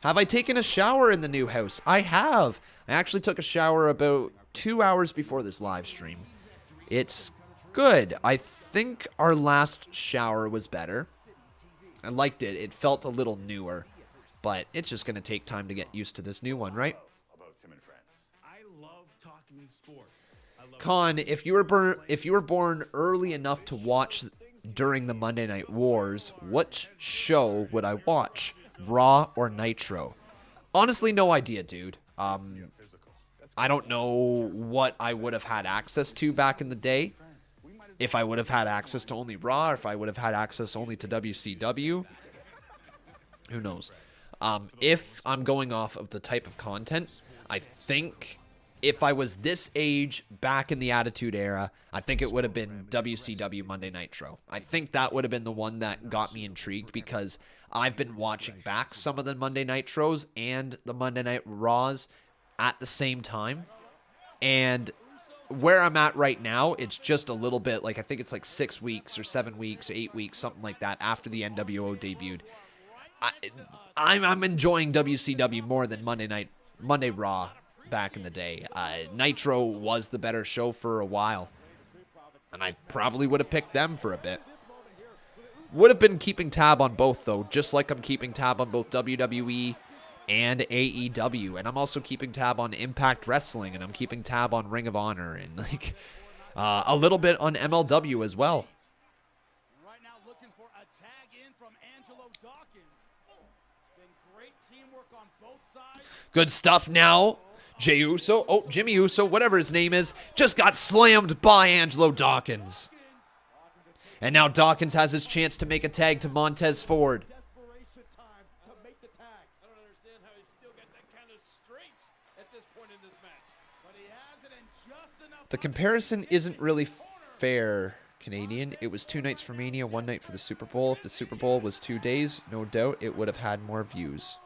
Have I taken a shower in the new house? I have. I actually took a shower about 2 hours before this live stream. It's good. I think our last shower was better. I liked it. It felt a little newer. But it's just going to take time to get used to this new one, right? Con, if you were born early enough to watch during the Monday Night Wars, what show would I watch? Raw or Nitro? Honestly, no idea, dude. I don't know what I would have had access to back in the day. If I would have had access to only Raw, or if I would have had access only to WCW. Who knows? If I'm going off of the type of content, I think if I was this age back in the Attitude Era, I think it would have been WCW Monday Nitro. I think that would have been the one that got me intrigued because I've been watching back some of the Monday Nitros and the Monday Night Raws at the same time. And where I'm at right now, it's just a little bit, like I think it's like 6 weeks or 7 weeks, 8 weeks, something like that after the NWO debuted. I'm enjoying WCW more than Monday Raw back in the day. Nitro was the better show for a while, and I probably would have picked them for a bit. Would have been keeping tab on both, though, just like I'm keeping tab on both WWE and AEW, and I'm also keeping tab on Impact Wrestling, and I'm keeping tab on Ring of Honor, and like a little bit on MLW as well. Right now, looking for a tag in from Angelo Dawkins. It's been great teamwork on both sides. Good stuff now. Jey Uso, Jimmy Uso, whatever his name is, just got slammed by Angelo Dawkins. And now Dawkins has his chance to make a tag to Montez Ford. The comparison isn't really fair, Canadian. It was 2 nights for Mania, 1 night for the Super Bowl. If the Super Bowl was 2 days, no doubt it would have had more views.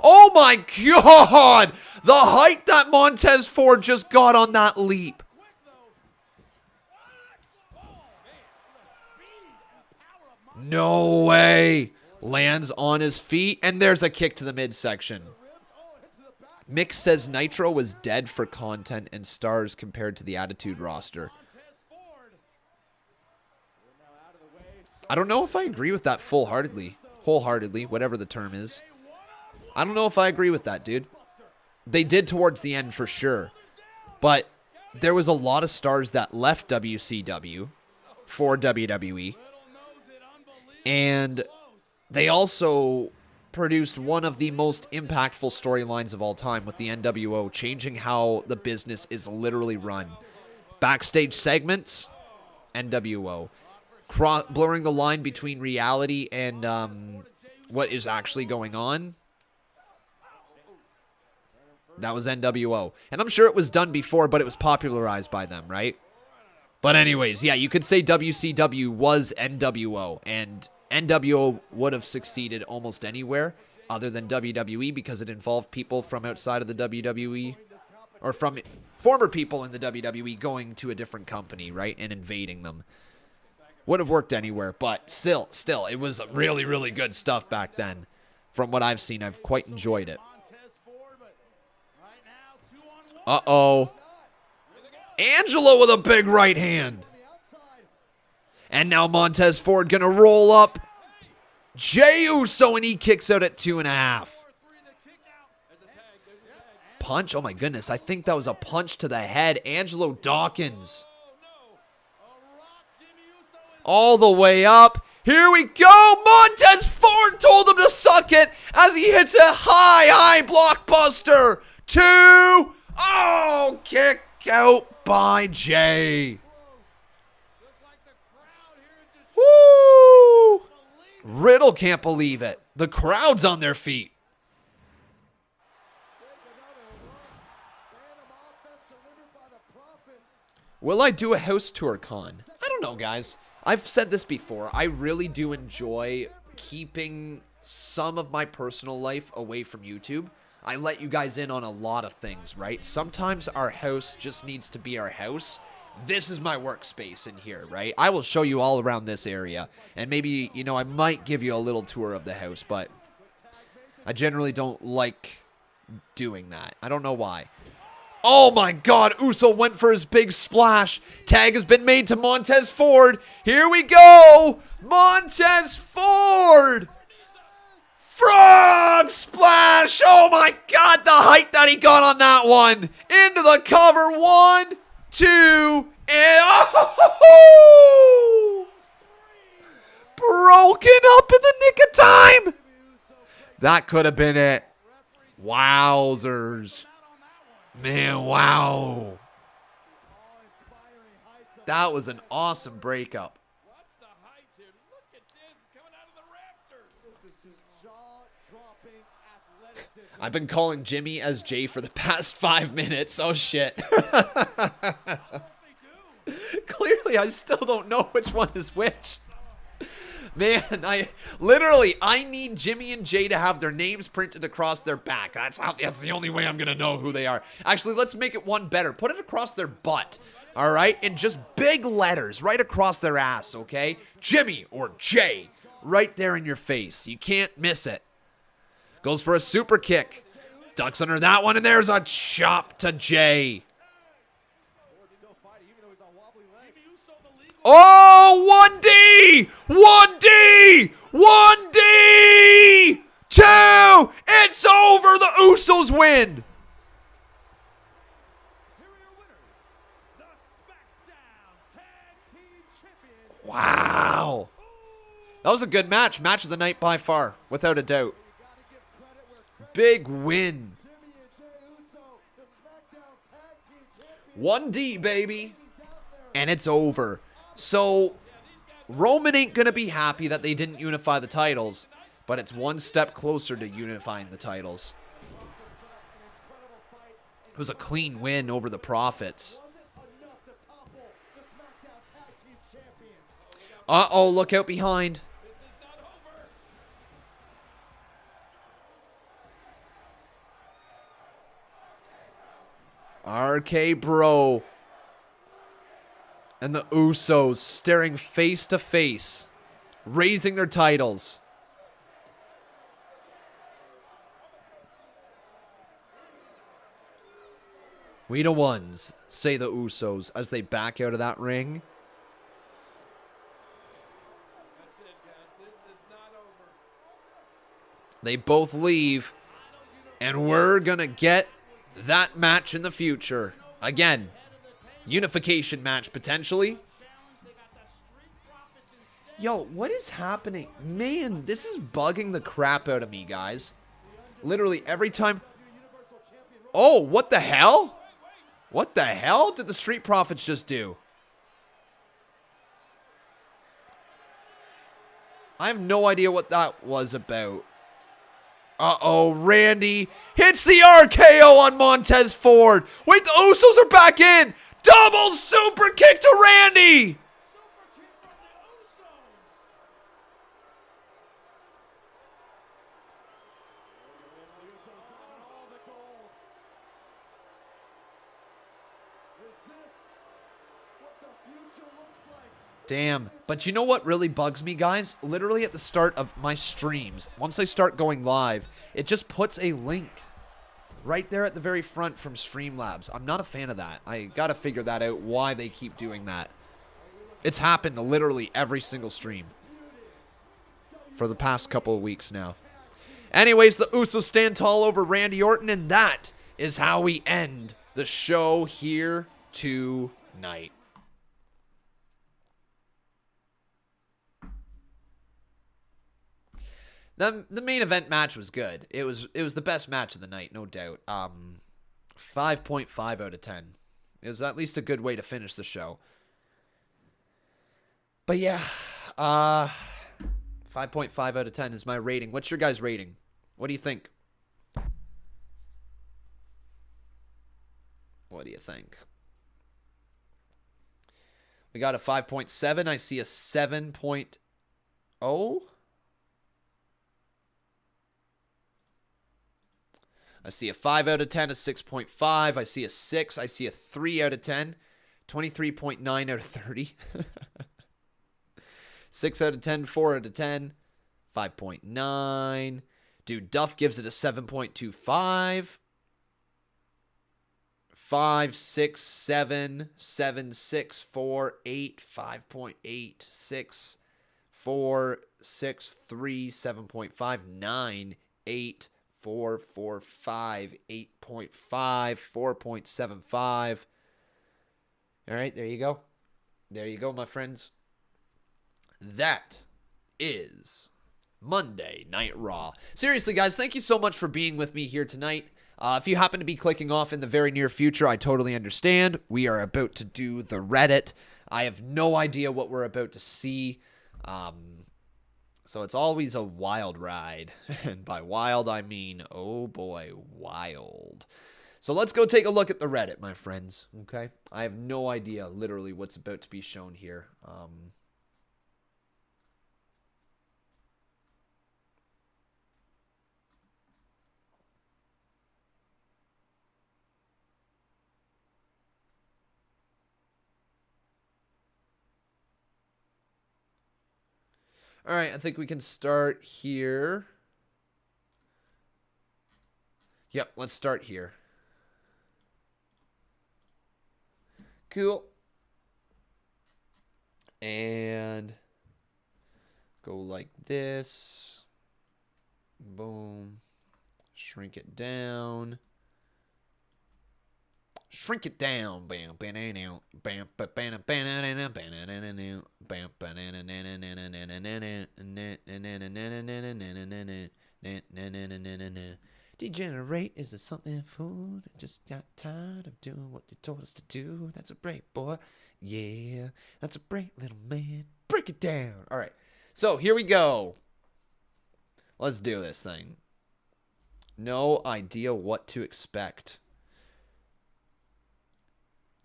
Oh my God! The height that Montez Ford just got on that leap. No way. Lands on his feet, and there's a kick to the midsection. Mick says Nitro was dead for content and stars compared to the Attitude roster. I don't know if I agree with that wholeheartedly, whatever the term is. I don't know if I agree with that, dude. They did towards the end for sure. But there was a lot of stars that left WCW for WWE. And they also produced one of the most impactful storylines of all time with the NWO, changing how the business is literally run. Backstage segments, NWO. Blurring the line between reality and what is actually going on. That was NWO. And I'm sure it was done before, but it was popularized by them, right? But anyways, yeah, you could say WCW was NWO, and NWO would have succeeded almost anywhere other than WWE because it involved people from outside of the WWE, or from former people in the WWE going to a different company, right, and invading them. Would have worked anywhere, but still, it was really, really good stuff back then. From what I've seen, I've quite enjoyed it. Uh-oh. Angelo with a big right hand. And now Montez Ford gonna roll up Jey Uso, and he kicks out at 2.5. Punch? Oh my goodness, I think that was a punch to the head. Angelo Dawkins. All the way up. Here we go. Montez Ford told him to suck it as he hits a high blockbuster. 2. Oh, kick out by Jey. Woo! Riddle can't believe it. The crowd's on their feet. Will I do a house tour, Con? I don't know, guys. I've said this before. I really do enjoy keeping some of my personal life away from YouTube. I let you guys in on a lot of things, right? Sometimes our house just needs to be our house. This is my workspace in here, right? I will show you all around this area. And maybe, you know, I might give you a little tour of the house, but I generally don't like doing that. I don't know why. Oh my God, Uso went for his big splash. Tag has been made to Montez Ford. Here we go. Montez Ford. Frog splash. Oh my God, the height that he got on that one. Into the cover. 1, 2, and oh! Broken up in the nick of time. That could have been it. Wowzers. Man, wow. That was an awesome breakup. I've been calling Jimmy as Jay for the past 5 minutes. Oh, shit. Clearly, I still don't know which one is which. Man, I need Jimmy and Jay to have their names printed across their back. That's the only way I'm going to know who they are. Actually, let's make it one better. Put it across their butt, all right? And just big letters right across their ass, okay? Jimmy or Jay right there in your face. You can't miss it. Goes for a super kick. Ducks under that one, and there's a chop to Jay. Oh, 1D! 1D! 1D! 2! It's over! The Usos win! Wow! That was a good match. Match of the night by far, without a doubt. Big win. 1D, baby. And it's over. So, Roman ain't going to be happy that they didn't unify the titles, but it's one step closer to unifying the titles. It was a clean win over the Profits. Uh-oh, look out behind. RK Bro and the Usos staring face to face, raising their titles. We the ones, say the Usos as they back out of that ring. They both leave, and we're gonna get that match in the future. Again, unification match potentially. Yo, what is happening? Man, this is bugging the crap out of me, guys. Literally every time. Oh, what the hell? What the hell did the Street Profits just do? I have no idea what that was about. Uh-oh, Randy hits the RKO on Montez Ford. Wait, the Usos are back in. Double super kick to Randy. Damn. But you know what really bugs me, guys? Literally at the start of my streams, once I start going live, it just puts a link right there at the very front from Streamlabs. I'm not a fan of that. I gotta figure that out, why they keep doing that. It's happened to literally every single stream for the past couple of weeks now. Anyways, the Usos stand tall over Randy Orton, and that is how we end the show here tonight. The main event match was good. It was the best match of the night, no doubt. 5.5 out of 10. It was at least a good way to finish the show. But yeah, 5.5 out of 10 is my rating. What's your guys' rating? What do you think? What do you think? We got a 5.7. I see a 7.0. A I see a 5 out of 10, a 6.5. I see a 6. I see a 3 out of 10. 23.9 out of 30. 6 out of 10, 4 out of 10. 5.9. Dude, Duff gives it a 7.25. 5, 6, 7, 7, 6, 4, 8, 5.8, 6, 4, 6, 3, 7.5, 9, 8, 4, 4, 5, 8.5, 4.75. All right, there you go. There you go, my friends. That is Monday Night Raw. Seriously, guys, thank you so much for being with me here tonight. If you happen to be clicking off in the very near future, I totally understand. We are about to do the Reddit. I have no idea what we're about to see. So it's always a wild ride. And by wild, I mean, oh boy, wild. So let's go take a look at the Reddit, my friends. Okay? I have no idea literally what's about to be shown here. All right, I think we can start here. Yep, let's start here. Cool. And go like this. Boom. Shrink it down. Shrink it down. Bam, bam, bam, bam, bam, bam, bam, bam. Degenerate is a something fool that just got tired of doing what you told us to do. That's a break, boy. Yeah, that's a break, little man. Break it down. All right, so here we go. Let's do this thing. No idea what to expect.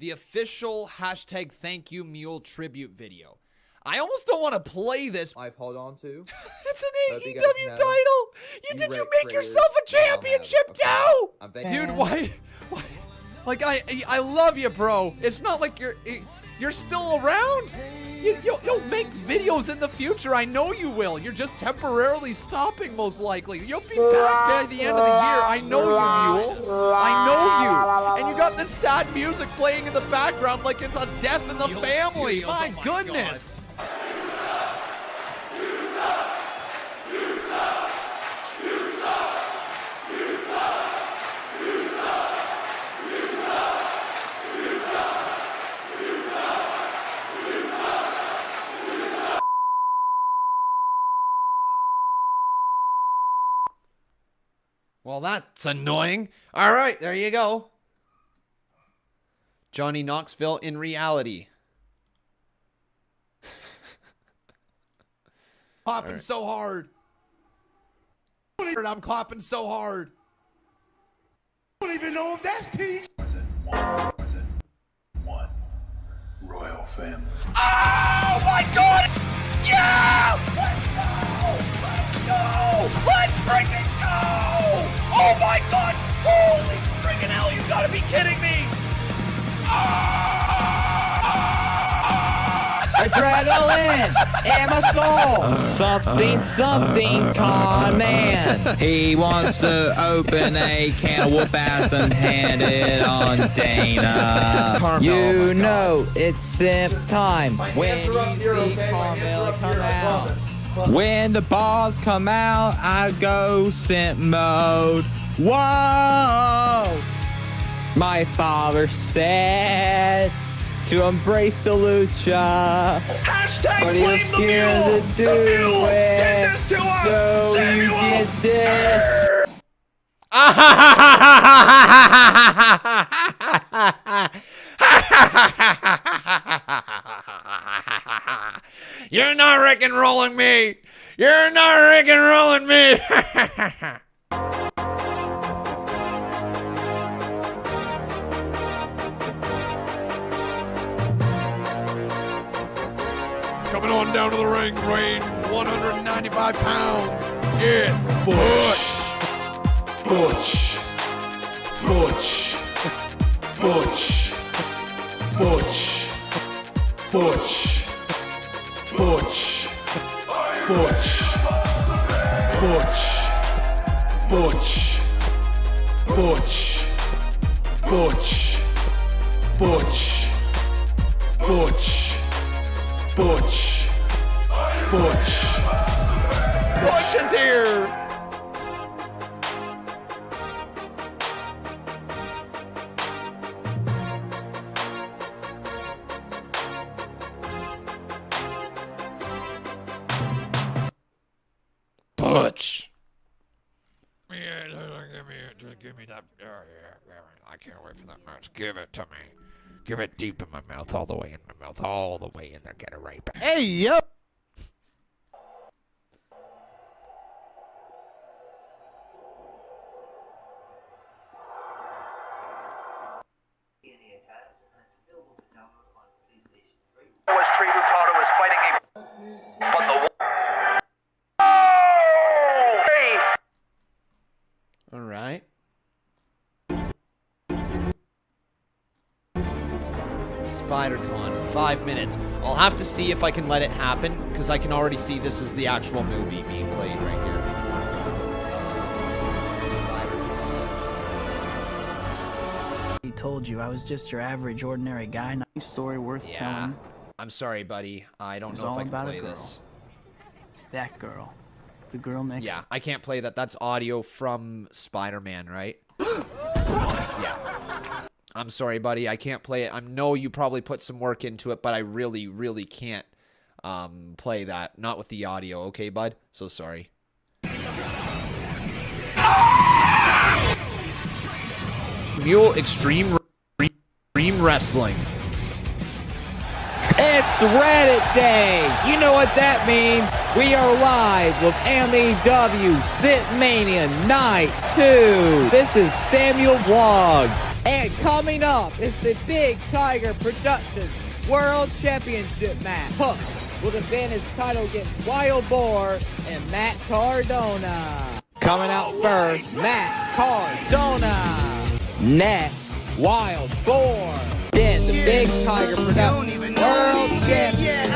The official hashtag thank you mule tribute video. I almost don't want to play this. I've held on to. It's an AEW title. Did you make yourself a championship too? Dude, why? Like I love you, bro. It's not like you're still around. You'll make videos in the future. I know you will. You're just temporarily stopping, most likely. You'll be back by the end of the year. I know you, mule. I know you. And you got this sad music playing in the background like it's a death in the family. My goodness. Well, that's annoying. All right, there you go. Johnny Knoxville in reality. Clapping so hard. I'm clapping so hard. I don't even know if that's peace. One royal family. Oh my God! Yeah! Let's go! Let's freaking go! Oh my God! Holy freaking hell! You gotta be kidding me! Adrenaline in my soul. Something con man. He wants to open a can of whoop ass and hand it on Dana. Carmella, you know it's simp time when you see Carmella come out. When the balls come out, I go simp mode. Whoa! My father said to embrace the lucha, but he was scared to do it. Get this to us, so Samuel. You get this. You're not Rick and rolling me. You're not Rick and rolling me. Coming on down to the ring, weighing 195 pounds. It's Butch. Butch. Butch. Butch. Butch. Butch. Butch. Butch. Butch. Butch. Butch. Butch. Butch. Butch. Butch. Butch is here! Butch. Just give me that. I can't wait for that match. Give it to me. Give it deep in my mouth, all the way in my mouth, all the way in there. Get it right back. Hey, yo! Was Trey Ricardo is fighting a... But the... All right. SpiderCon, 5 minutes. I'll have to see if I can let it happen, because I can already see this is the actual movie being played right here. He told you I was just your average, ordinary guy. Nice story worth telling. I'm sorry, buddy. I don't know if I can play this. That girl. The girl next. Yeah, I can't play that. That's audio from Spider-Man, right? Yeah. I'm sorry, buddy. I can't play it. I know you probably put some work into it, but I really, really can't play that. Not with the audio, okay, bud? So sorry. Mule Extreme Wrestling. It's Reddit Day. You know what that means. We are live with MEW Sitmania Night 2. This is Samuel Vlogs. And coming up is the Big Tiger Productions World Championship match. Hook will defend his title against Wild Boar and Matt Cardona. Coming out first, Matt Cardona. Next, Wild Boar. Then the Big Tiger Productions World Champion.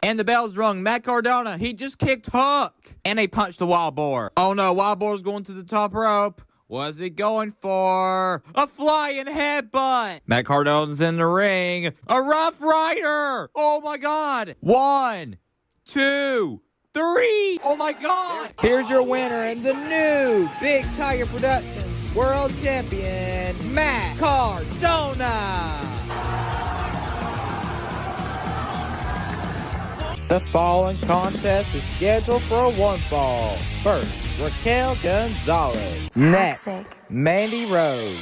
And the bell's rung. Matt Cardona, he just kicked Hook. And he punched the Wild Boar. Oh no, Wild Boar's going to the top rope. What's he going for? A flying headbutt. Matt Cardona's in the ring. A Rough Rider. Oh my God. 1, 2, 3. Oh my God. Here's your winner and the new Big Tiger Productions World Champion, Matt Cardona. The following contest is scheduled for a one fall. First, Raquel Gonzalez. Next, Mandy Rose.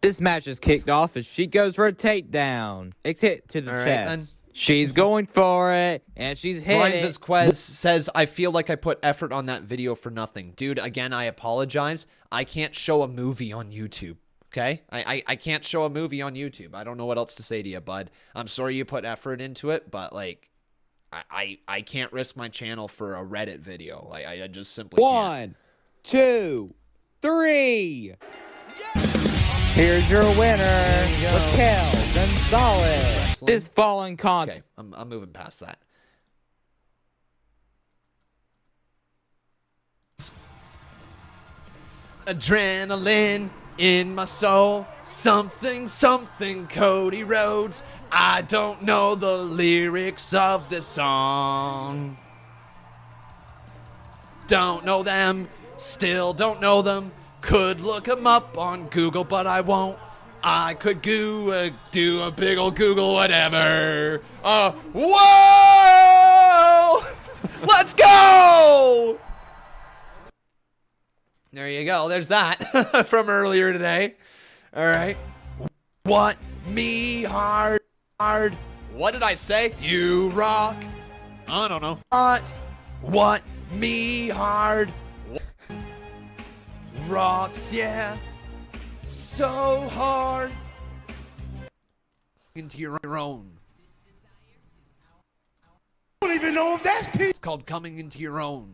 This match is kicked off as she goes for a takedown. It's hit to the chest. Then. She's going for it, and she's hitting Brian Vizquez says, I feel like I put effort on that video for nothing. Dude, again, I apologize. I can't show a movie on YouTube, okay? I can't show a movie on YouTube. I don't know what else to say to you, bud. I'm sorry you put effort into it, but, like, I can't risk my channel for a Reddit video. Like, I just simply can't. 1, 2, 3. Here's your winner, Raquel Gonzalez. This following contest. Okay, I'm moving past that. Adrenaline in my soul. Something, something, Cody Rhodes. I don't know the lyrics of this song. Don't know them. Still don't know them. Could look them up on Google, but I won't. I could do a big old Google whatever. Whoa! Let's go! There you go. There's that from earlier today. All right. What me hard. What did I say? You rock. I don't know. What me hard. Rocks, yeah. So hard. Into your own. I don't even know if that's It's called coming into your own.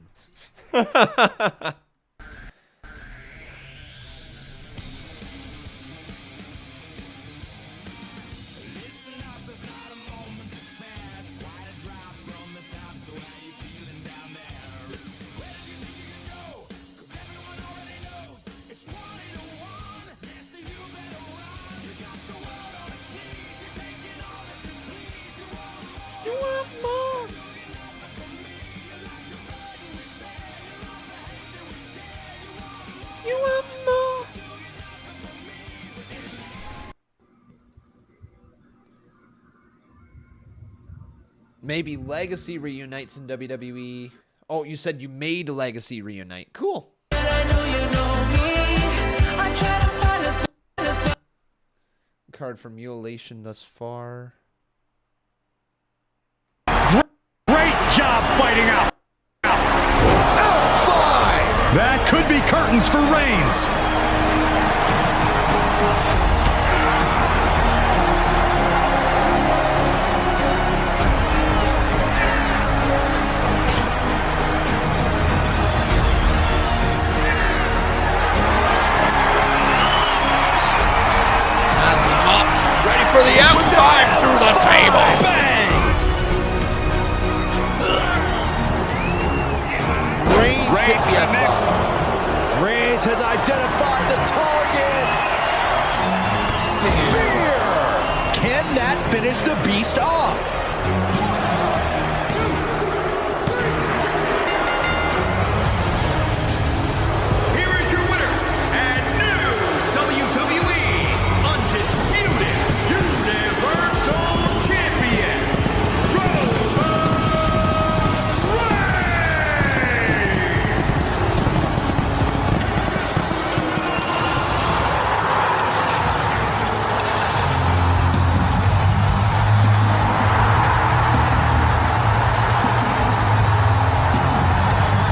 Maybe Legacy reunites in WWE. Oh, you said you made Legacy reunite. Cool. Card for mutilation thus far. Great job fighting out. L5. That could be curtains for Reigns. For the F5 through the table. Bang! Reigns Reigns has identified the target. Spear. Can that finish the beast off? Here is your winner and new WWE Undisputed Universal Champion,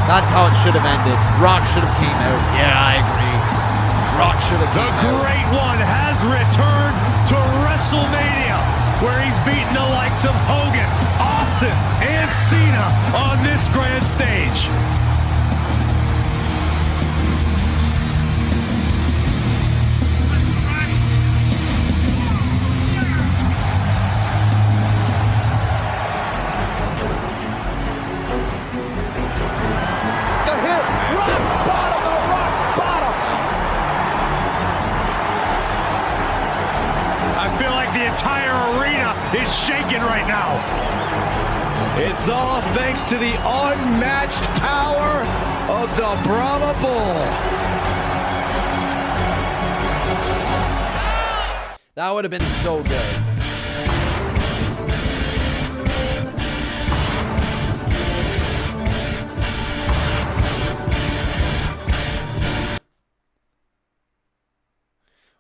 That's how it should have ended. Rock should have came out. Yeah, I agree. Rock should have came out. The Great One has returned to WrestleMania, where he's beaten the likes of Hogan, Austin, and Cena on this grand stage. Is shaking right now. It's all thanks to the unmatched power of the Brahma Bull. That would have been so good.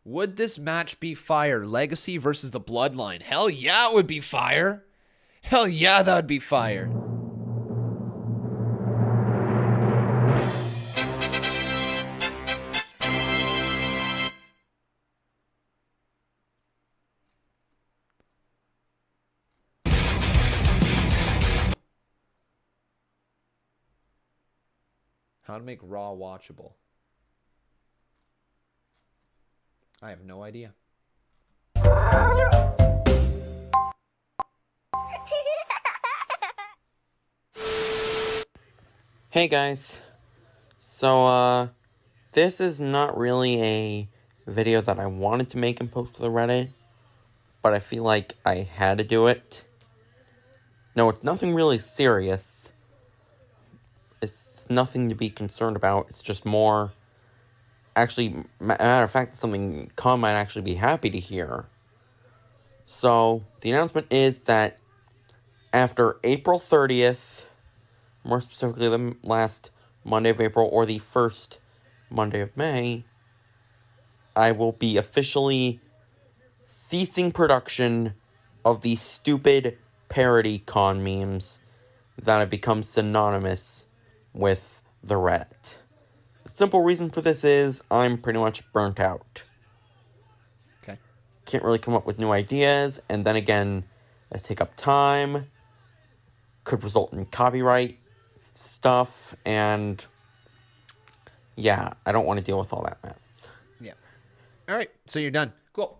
Would this match be fire? Legacy versus the Bloodline. Hell yeah, it would be fire. Hell yeah, that would be fire. How to make Raw watchable. I have no idea. Hey guys, so this is not really a video that I wanted to make and post to the Reddit, but I feel like I had to do it. No, it's nothing really serious. It's nothing to be concerned about. It's just more, actually, matter of fact, something Con might actually be happy to hear. So, the announcement is that after April 30th, more specifically the last Monday of April or the first Monday of May, I will be officially ceasing production of the stupid parody Con memes that have become synonymous with the Reddit. The simple reason for this is I'm pretty much burnt out. Okay. Can't really come up with new ideas, and then again, they take up time, could result in copyright stuff, and yeah, I don't want to deal with all that mess. Yeah. All right, so you're done. Cool.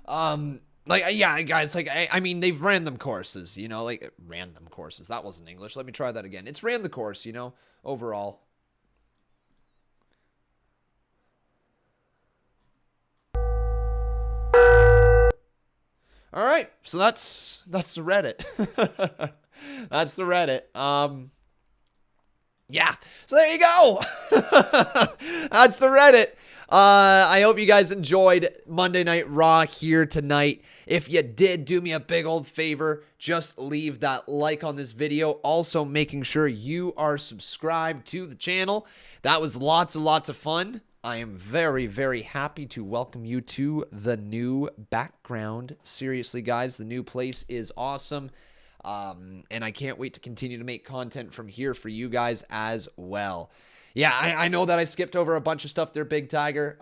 Yeah, guys, I mean, they've ran them courses, you know, like, random courses. That wasn't English. Let me try that again. It's ran the course, you know, overall. All right, so that's the Reddit. That's the Reddit. Yeah, so there you go. That's the Reddit. I hope you guys enjoyed Monday Night Raw here tonight. If you did, do me a big old favor. Just leave that like on this video. Also, making sure you are subscribed to the channel. That was lots and lots of fun. I am very, very happy to welcome you to the new background. Seriously, guys, the new place is awesome. And I can't wait to continue to make content from here for you guys as well. Yeah, I know that I skipped over a bunch of stuff there, Big Tiger.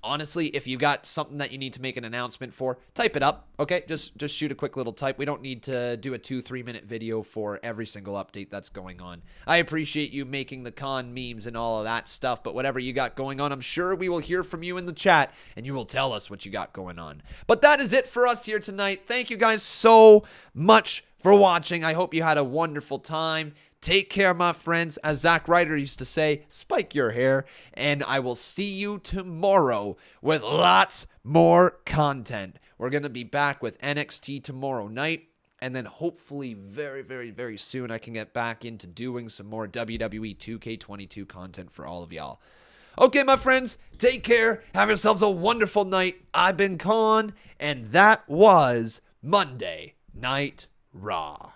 Honestly, if you got something that you need to make an announcement for, type it up, okay? Just shoot a quick little type. We don't need to do a 2-3 minute video for every single update that's going on. I appreciate you making the con memes and all of that stuff, but whatever you got going on, I'm sure we will hear from you in the chat, and you will tell us what you got going on. But that is it for us here tonight. Thank you guys so much for watching. I hope you had a wonderful time. Take care, my friends. As Zack Ryder used to say, spike your hair. And I will see you tomorrow with lots more content. We're going to be back with NXT tomorrow night. And then hopefully very, very, very soon I can get back into doing some more WWE 2K22 content for all of y'all. Okay, my friends, take care. Have yourselves a wonderful night. I've been Con, and that was Monday Night Raw.